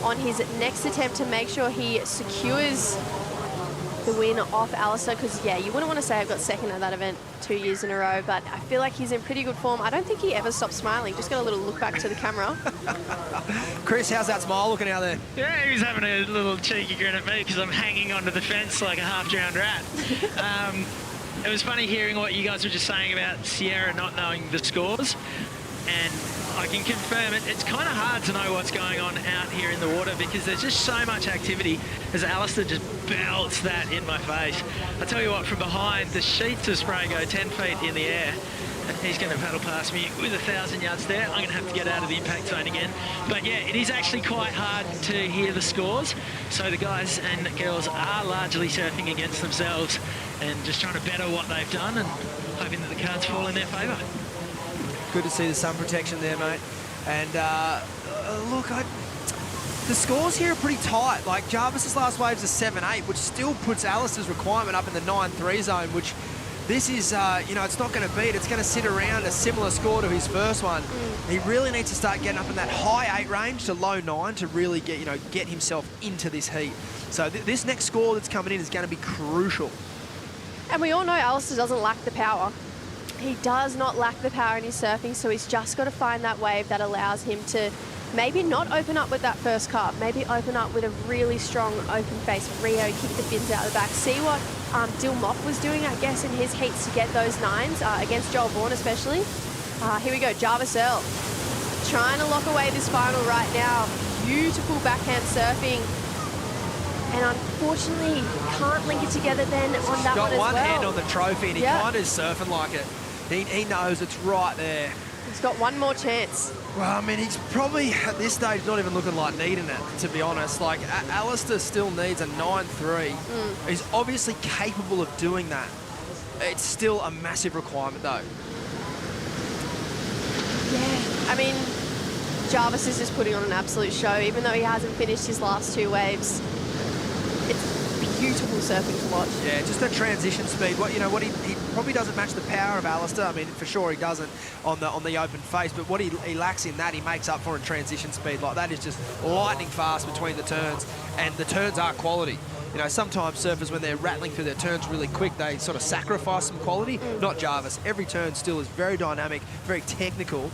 on his next attempt to make sure he secures the win off Alistair, because, yeah, you wouldn't want to say I've got second at that event 2 years in a row, but I feel like he's in pretty good form. I don't think he ever stopped smiling. Just got a little look back to the camera. Chris, how's that smile looking out there? Yeah, he was having a little cheeky grin at me because I'm hanging onto the fence like a half-drowned rat. It was funny hearing what you guys were just saying about Sierra not knowing the scores, and I can confirm it. It's kind of hard to know what's going on out here in the water because there's just so much activity as Alistair just belts that in my face. I tell you what, from behind, the sheets of spray go 10 feet in the air. And he's going to paddle past me with 1,000 yards there. I'm going to have to get out of the impact zone again. But yeah, it is actually quite hard to hear the scores. So the guys and girls are largely surfing against themselves and just trying to better what they've done and hoping that the cards fall in their favour. Good to see the sun protection there, mate. And look, the scores here are pretty tight. Like, Jarvis's last wave's a 7-8, which still puts Alistair's requirement up in the 9-3 zone, which this is, you know, it's not going to beat. It's going to sit around a similar score to his first one. He really needs to start getting up in that high 8 range to low 9 to really get, you know, get himself into this heat. So this next score that's coming in is going to be crucial. And we all know Alistair doesn't lack the power. He does not lack the power in his surfing, so he's just got to find that wave that allows him to maybe not open up with that first cut, maybe open up with a really strong open face Rio, kick the fins out of the back. See what Dill Mock was doing, I guess, in his heats to get those 9s, against Joel Vaughan especially. Here we go, Jarvis Earl trying to lock away this final right now. Beautiful backhand surfing. And unfortunately, can't link it together then on that one as well. Got one hand on the trophy and he kind of is surfing like it. He knows it's right there. He's got one more chance. Well, I mean, he's probably, at this stage, not even looking like needing it, to be honest. Like, Alistair still needs a 9-3. He's obviously capable of doing that. It's still a massive requirement, though. Yeah, I mean, Jarvis is just putting on an absolute show, even though he hasn't finished his last 2 waves. It's beautiful surfing to watch. Yeah, just that transition speed. What he probably doesn't match the power of Alistair. I mean, for sure he doesn't on the open face, but what he lacks in that, he makes up for in transition speed. Like, that is just lightning fast between the turns, and the turns are quality. You know, sometimes surfers, when they're rattling through their turns really quick, they sort of sacrifice some quality. Not Jarvis. Every turn still is very dynamic, very technical.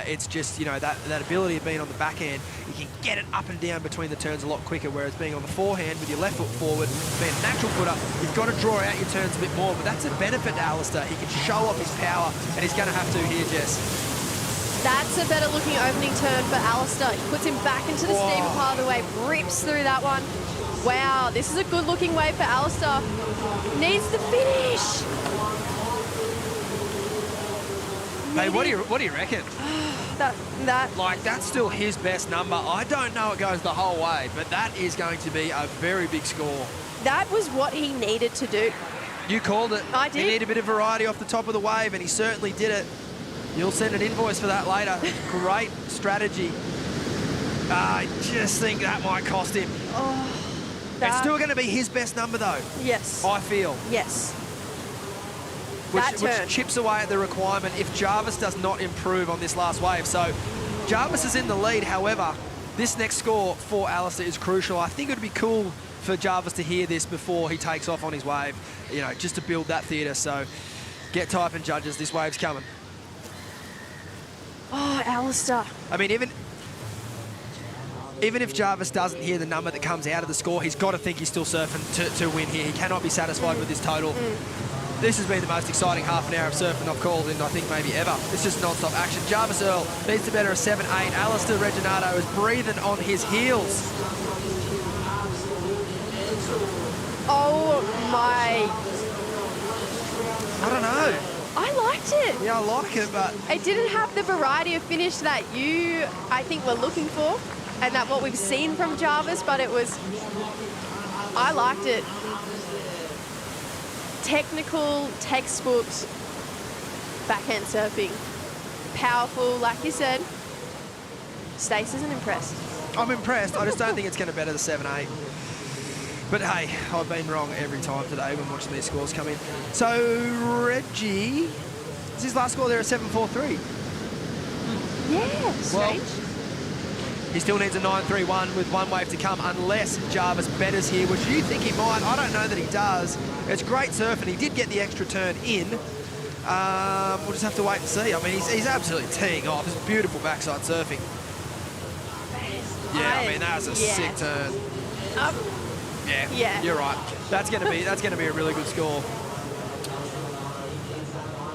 It's just, you know, that ability of being on the backhand, you can get it up and down between the turns a lot quicker, whereas being on the forehand with your left foot forward, being a natural footer, you've got to draw out your turns a bit more, but that's a benefit to Alistair. He can show off his power, and he's going to have to here, Jess. That's a better looking opening turn for Alistair. He puts him back into the steeper part of the wave, rips through that one. Wow, this is a good looking wave for Alistair. Needs to finish. Hey, what do you reckon? Like, that's still his best number. I don't know it goes the whole way, but that is going to be a very big score. That was what he needed to do. You called it. I did. He needed a bit of variety off the top of the wave, and he certainly did it. You'll send an invoice for that later. Great strategy. I just think that might cost him. It's still going to be his best number, though. Yes. I feel. Yes. Which chips away at the requirement if Jarvis does not improve on this last wave. So Jarvis is in the lead. However, this next score for Alistair is crucial. I think it would be cool for Jarvis to hear this before he takes off on his wave, you know, just to build that theatre. So get type and judges. This wave's coming. Oh, Alistair. I mean, even if Jarvis doesn't hear the number that comes out of the score, he's got to think he's still surfing to win here. He cannot be satisfied with this total. This has been the most exciting half an hour of surfing I've called in, I think, maybe ever. It's just non-stop action. Jarvis Earl needs to better a 7-8. Alistair Reginato is breathing on his heels. Oh, my. I don't know. I liked it. Yeah, I like it, but it didn't have the variety of finish that you, I think, were looking for, and that what we've seen from Jarvis, but it was, I liked it. technical, textbook backhand surfing. Powerful, like you said. Stace isn't impressed. I'm impressed. I just don't think it's going to better the 7-8. But hey, I've been wrong every time today when watching these scores come in. So Reggie, is his last score there a 7-4-3? Yeah, strange. Well, he still needs a 9-3-1 with one wave to come unless Jarvis betters here, which you think he might. I don't know that he does. It's great surf, and he did get the extra turn in. We'll just have to wait and see. I mean, he's absolutely teeing off. It's beautiful backside surfing. Yeah, I mean, that was a sick turn. Yeah, you're right. That's gonna be a really good score.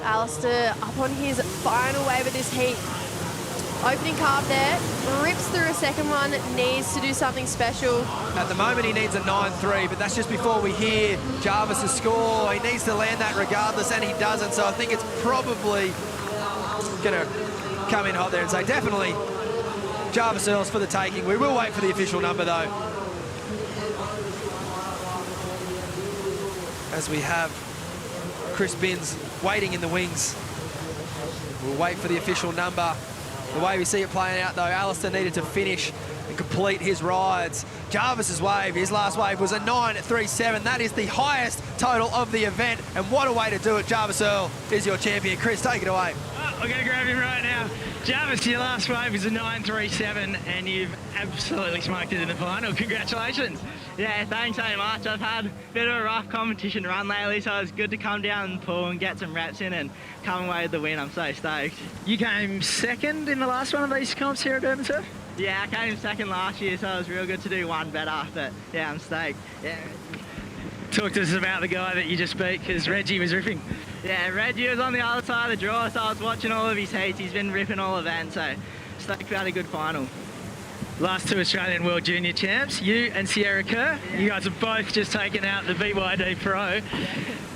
Alistair up on his final wave of this heat. Opening carve there, rips through a second one, needs to do something special. At the moment, he needs a 9-3, but that's just before we hear Jarvis's score. He needs to land that regardless, and he doesn't. So I think it's probably gonna come in hot there and say definitely Jarvis Earls for the taking. We will wait for the official number though. As we have Chris Binns waiting in the wings. We'll wait for the official number. The way we see it playing out though, Alistair needed to finish and complete his rides. Jarvis's wave, his last wave was a 9-3-7. That is the highest total of the event, and what a way to do it. Jarvis Earl is your champion. Chris, take it away. Oh, I'm going to grab him right now. Jarvis, your last wave is a 9-3-7, and you've absolutely smoked it in the final. Congratulations. Yeah, thanks so much. I've had a bit of a rough competition run lately, so it's good to come down in the pool and get some reps in and come away with the win. I'm so stoked. You came second in the last one of these comps here at URBNSURF? Yeah, I came second last year, so it was real good to do one better, but yeah, I'm stoked. Yeah. Talk to us about the guy that you just beat, because Reggie was ripping. Yeah, Reggie was on the other side of the draw, so I was watching all of his heats. He's been ripping all events, so stoked about a good final. Last two Australian World Junior champs, you and Sierra Kerr. Yeah. You guys have both just taken out the BYD Pro. Yeah.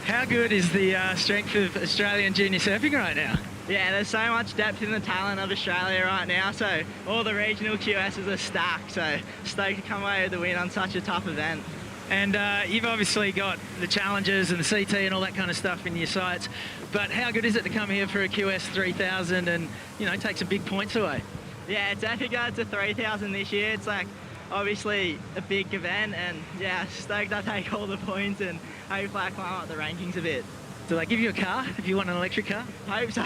How good is the strength of Australian junior surfing right now? Yeah, there's so much depth in the talent of Australia right now, so all the regional QSs are stacked, so stoked to come away with the win on such a tough event. And you've obviously got the challenges and the CT and all that kind of stuff in your sights, but how good is it to come here for a QS 3000 and, you know, take some big points away? Yeah, it's epic going to 3,000 this year. It's like obviously a big event, and yeah, stoked I take all the points and hopefully I climb up the rankings a bit. Do they give you a car if you want an electric car? Hope so.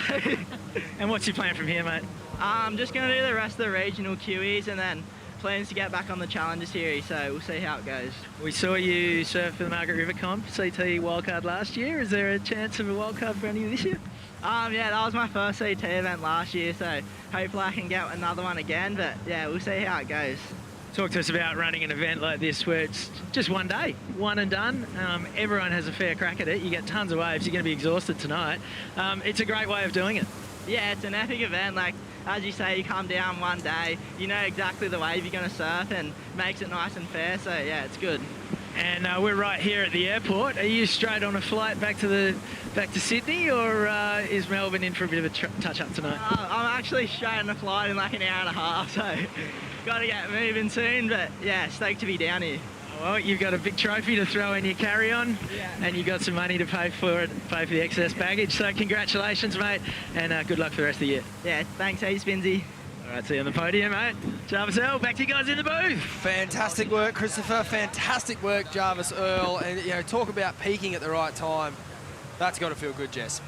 And what's your plan from here, mate? I'm just going to do the rest of the regional QEs and then plans to get back on the Challenger Series, so we'll see how it goes. We saw you surf for the Margaret River Comp, CT wildcard last year. Is there a chance of a wildcard for any this year? Yeah, that was my first CT event last year, so hopefully I can get another one again, but yeah, we'll see how it goes. Talk to us about running an event like this where it's just one day, one and done. Everyone has a fair crack at it. You get tons of waves. You're going to be exhausted tonight. It's a great way of doing it. Yeah, it's an epic event. Like, as you say, you come down one day, you know exactly the wave you're going to surf and makes it nice and fair, so yeah, it's good. And we're right here at the airport. Are you straight on a flight back to Sydney, or is Melbourne in for a bit of a touch-up tonight? I'm actually straight on a flight in like an hour and a half, so got to get moving soon, but yeah, stoked to be down here. Well, you've got a big trophy to throw in your carry-on, and you've got some money to pay for the excess baggage, so congratulations, mate, and good luck for the rest of the year. Yeah, thanks, Spinsy. All right, see you on the podium, mate. Jarvis Earl, back to you guys in the booth. Fantastic work, Christopher. Fantastic work, Jarvis Earl. And, you know, talk about peaking at the right time. That's got to feel good, Jess.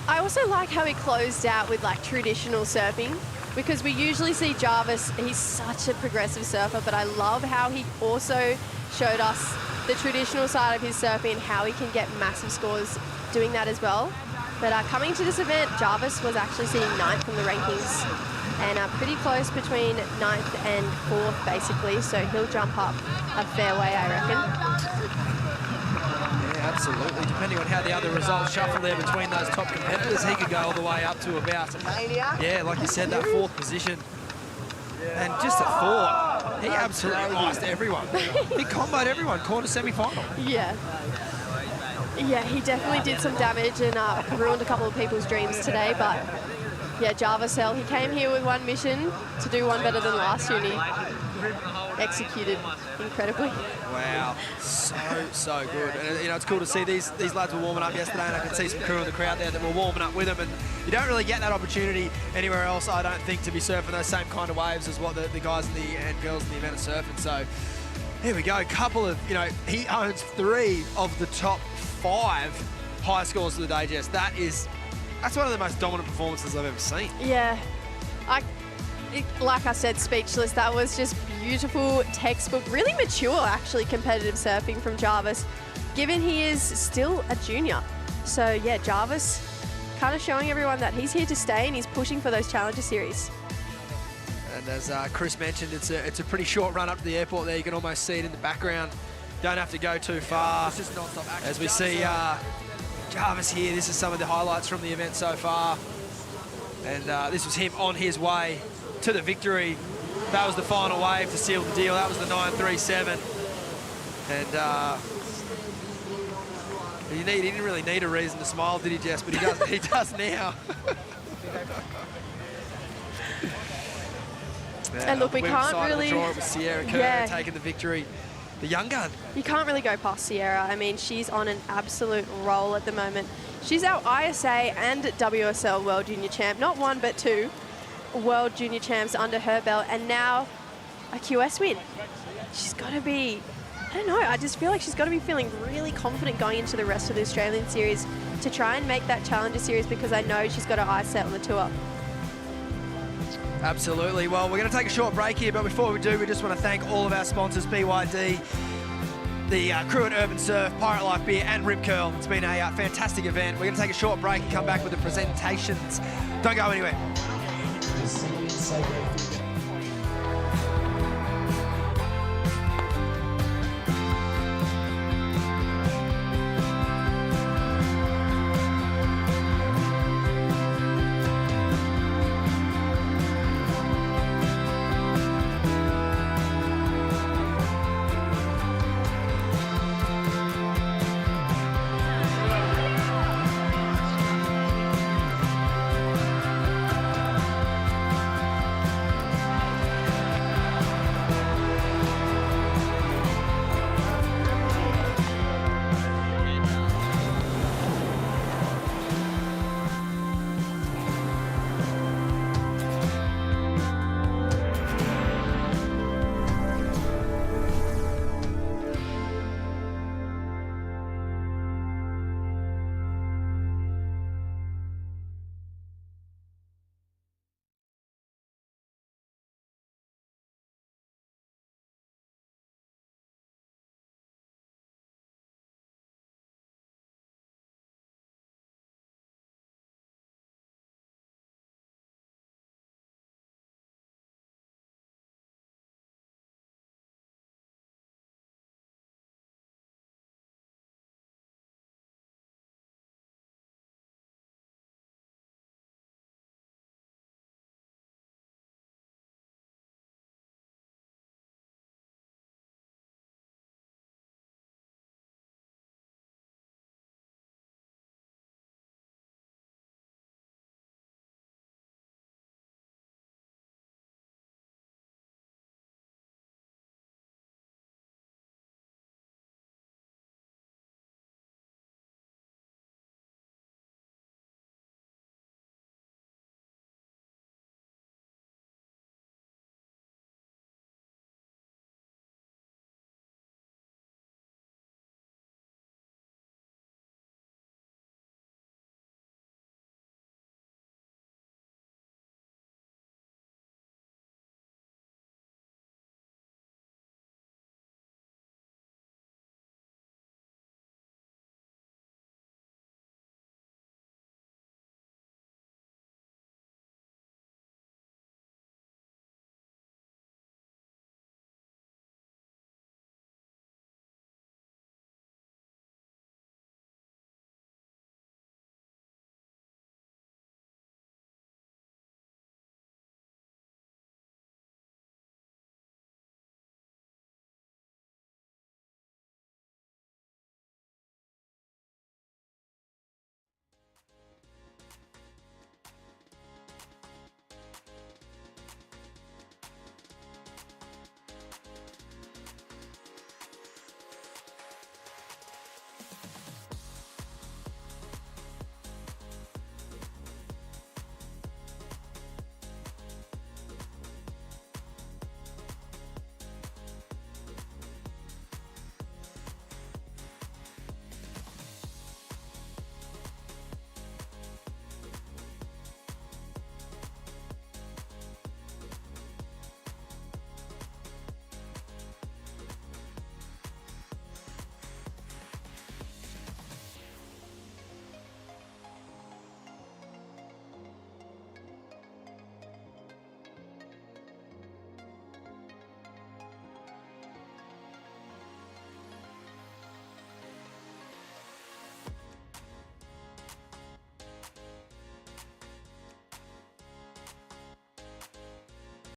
I also like how he closed out with, like, traditional surfing, because we usually see Jarvis, he's such a progressive surfer, but I love how he also showed us the traditional side of his surfing and how he can get massive scores doing that as well. But coming to this event, Jarvis was actually sitting 9th in the rankings, and pretty close between 9th and 4th, basically, so he'll jump up a fair way, I reckon. Yeah, absolutely. Depending on how the other results shuffle there between those top competitors, he could go all the way up to about, yeah, like you said, that 4th position. And just at 4, he absolutely iced everyone. He comboed everyone, quarter semi-final. Yeah. Yeah, he definitely did some damage and ruined a couple of people's dreams today, but yeah, Jarvis Earl, he came here with one mission, to do one better than last uni. executed incredibly. Wow, so good. And you know, it's cool to see these lads were warming up yesterday, and I could see some crew in the crowd there that were warming up with them. And you don't really get that opportunity anywhere else, I don't think, to be surfing those same kind of waves as what the guys and girls in the event are surfing. So here we go. Couple of, you know, he owns 3 of the top 5 high scores of the day, Jess. That's one of the most dominant performances I've ever seen. Yeah, like I said, speechless. That was just beautiful, textbook, really mature, actually, competitive surfing from Jarvis, given he is still a junior. So yeah, Jarvis kind of showing everyone that he's here to stay and he's pushing for those Challenger Series. And as Chris mentioned, it's a pretty short run up to the airport there. You can almost see it in the background. Don't have to go too far. It's just non-stop action. As we see Jarvis here, this is some of the highlights from the event so far. And this was him on his way to the victory. That was the final wave to seal the deal. That was the 937. And he didn't really need a reason to smile, did he, Jess? But he does now. And look, we can't really... It was Sierra Kerr taking the victory. The young gun. You can't really go past Sierra. I mean, she's on an absolute roll at the moment. She's our ISA and WSL World Junior Champ. Not 1, but 2 World Junior Champs under her belt. And now a QS win. She's got to be... I don't know. I just feel like she's got to be feeling really confident going into the rest of the Australian Series to try and make that Challenger Series, because I know she's got her ISA on the tour. Absolutely. Well, we're going to take a short break here, but before we do, we just want to thank all of our sponsors, BYD, the crew at Urban Surf, Pirate Life Beer, and Rip Curl. It's been a fantastic event. We're going to take a short break and come back with the presentations. Don't go anywhere.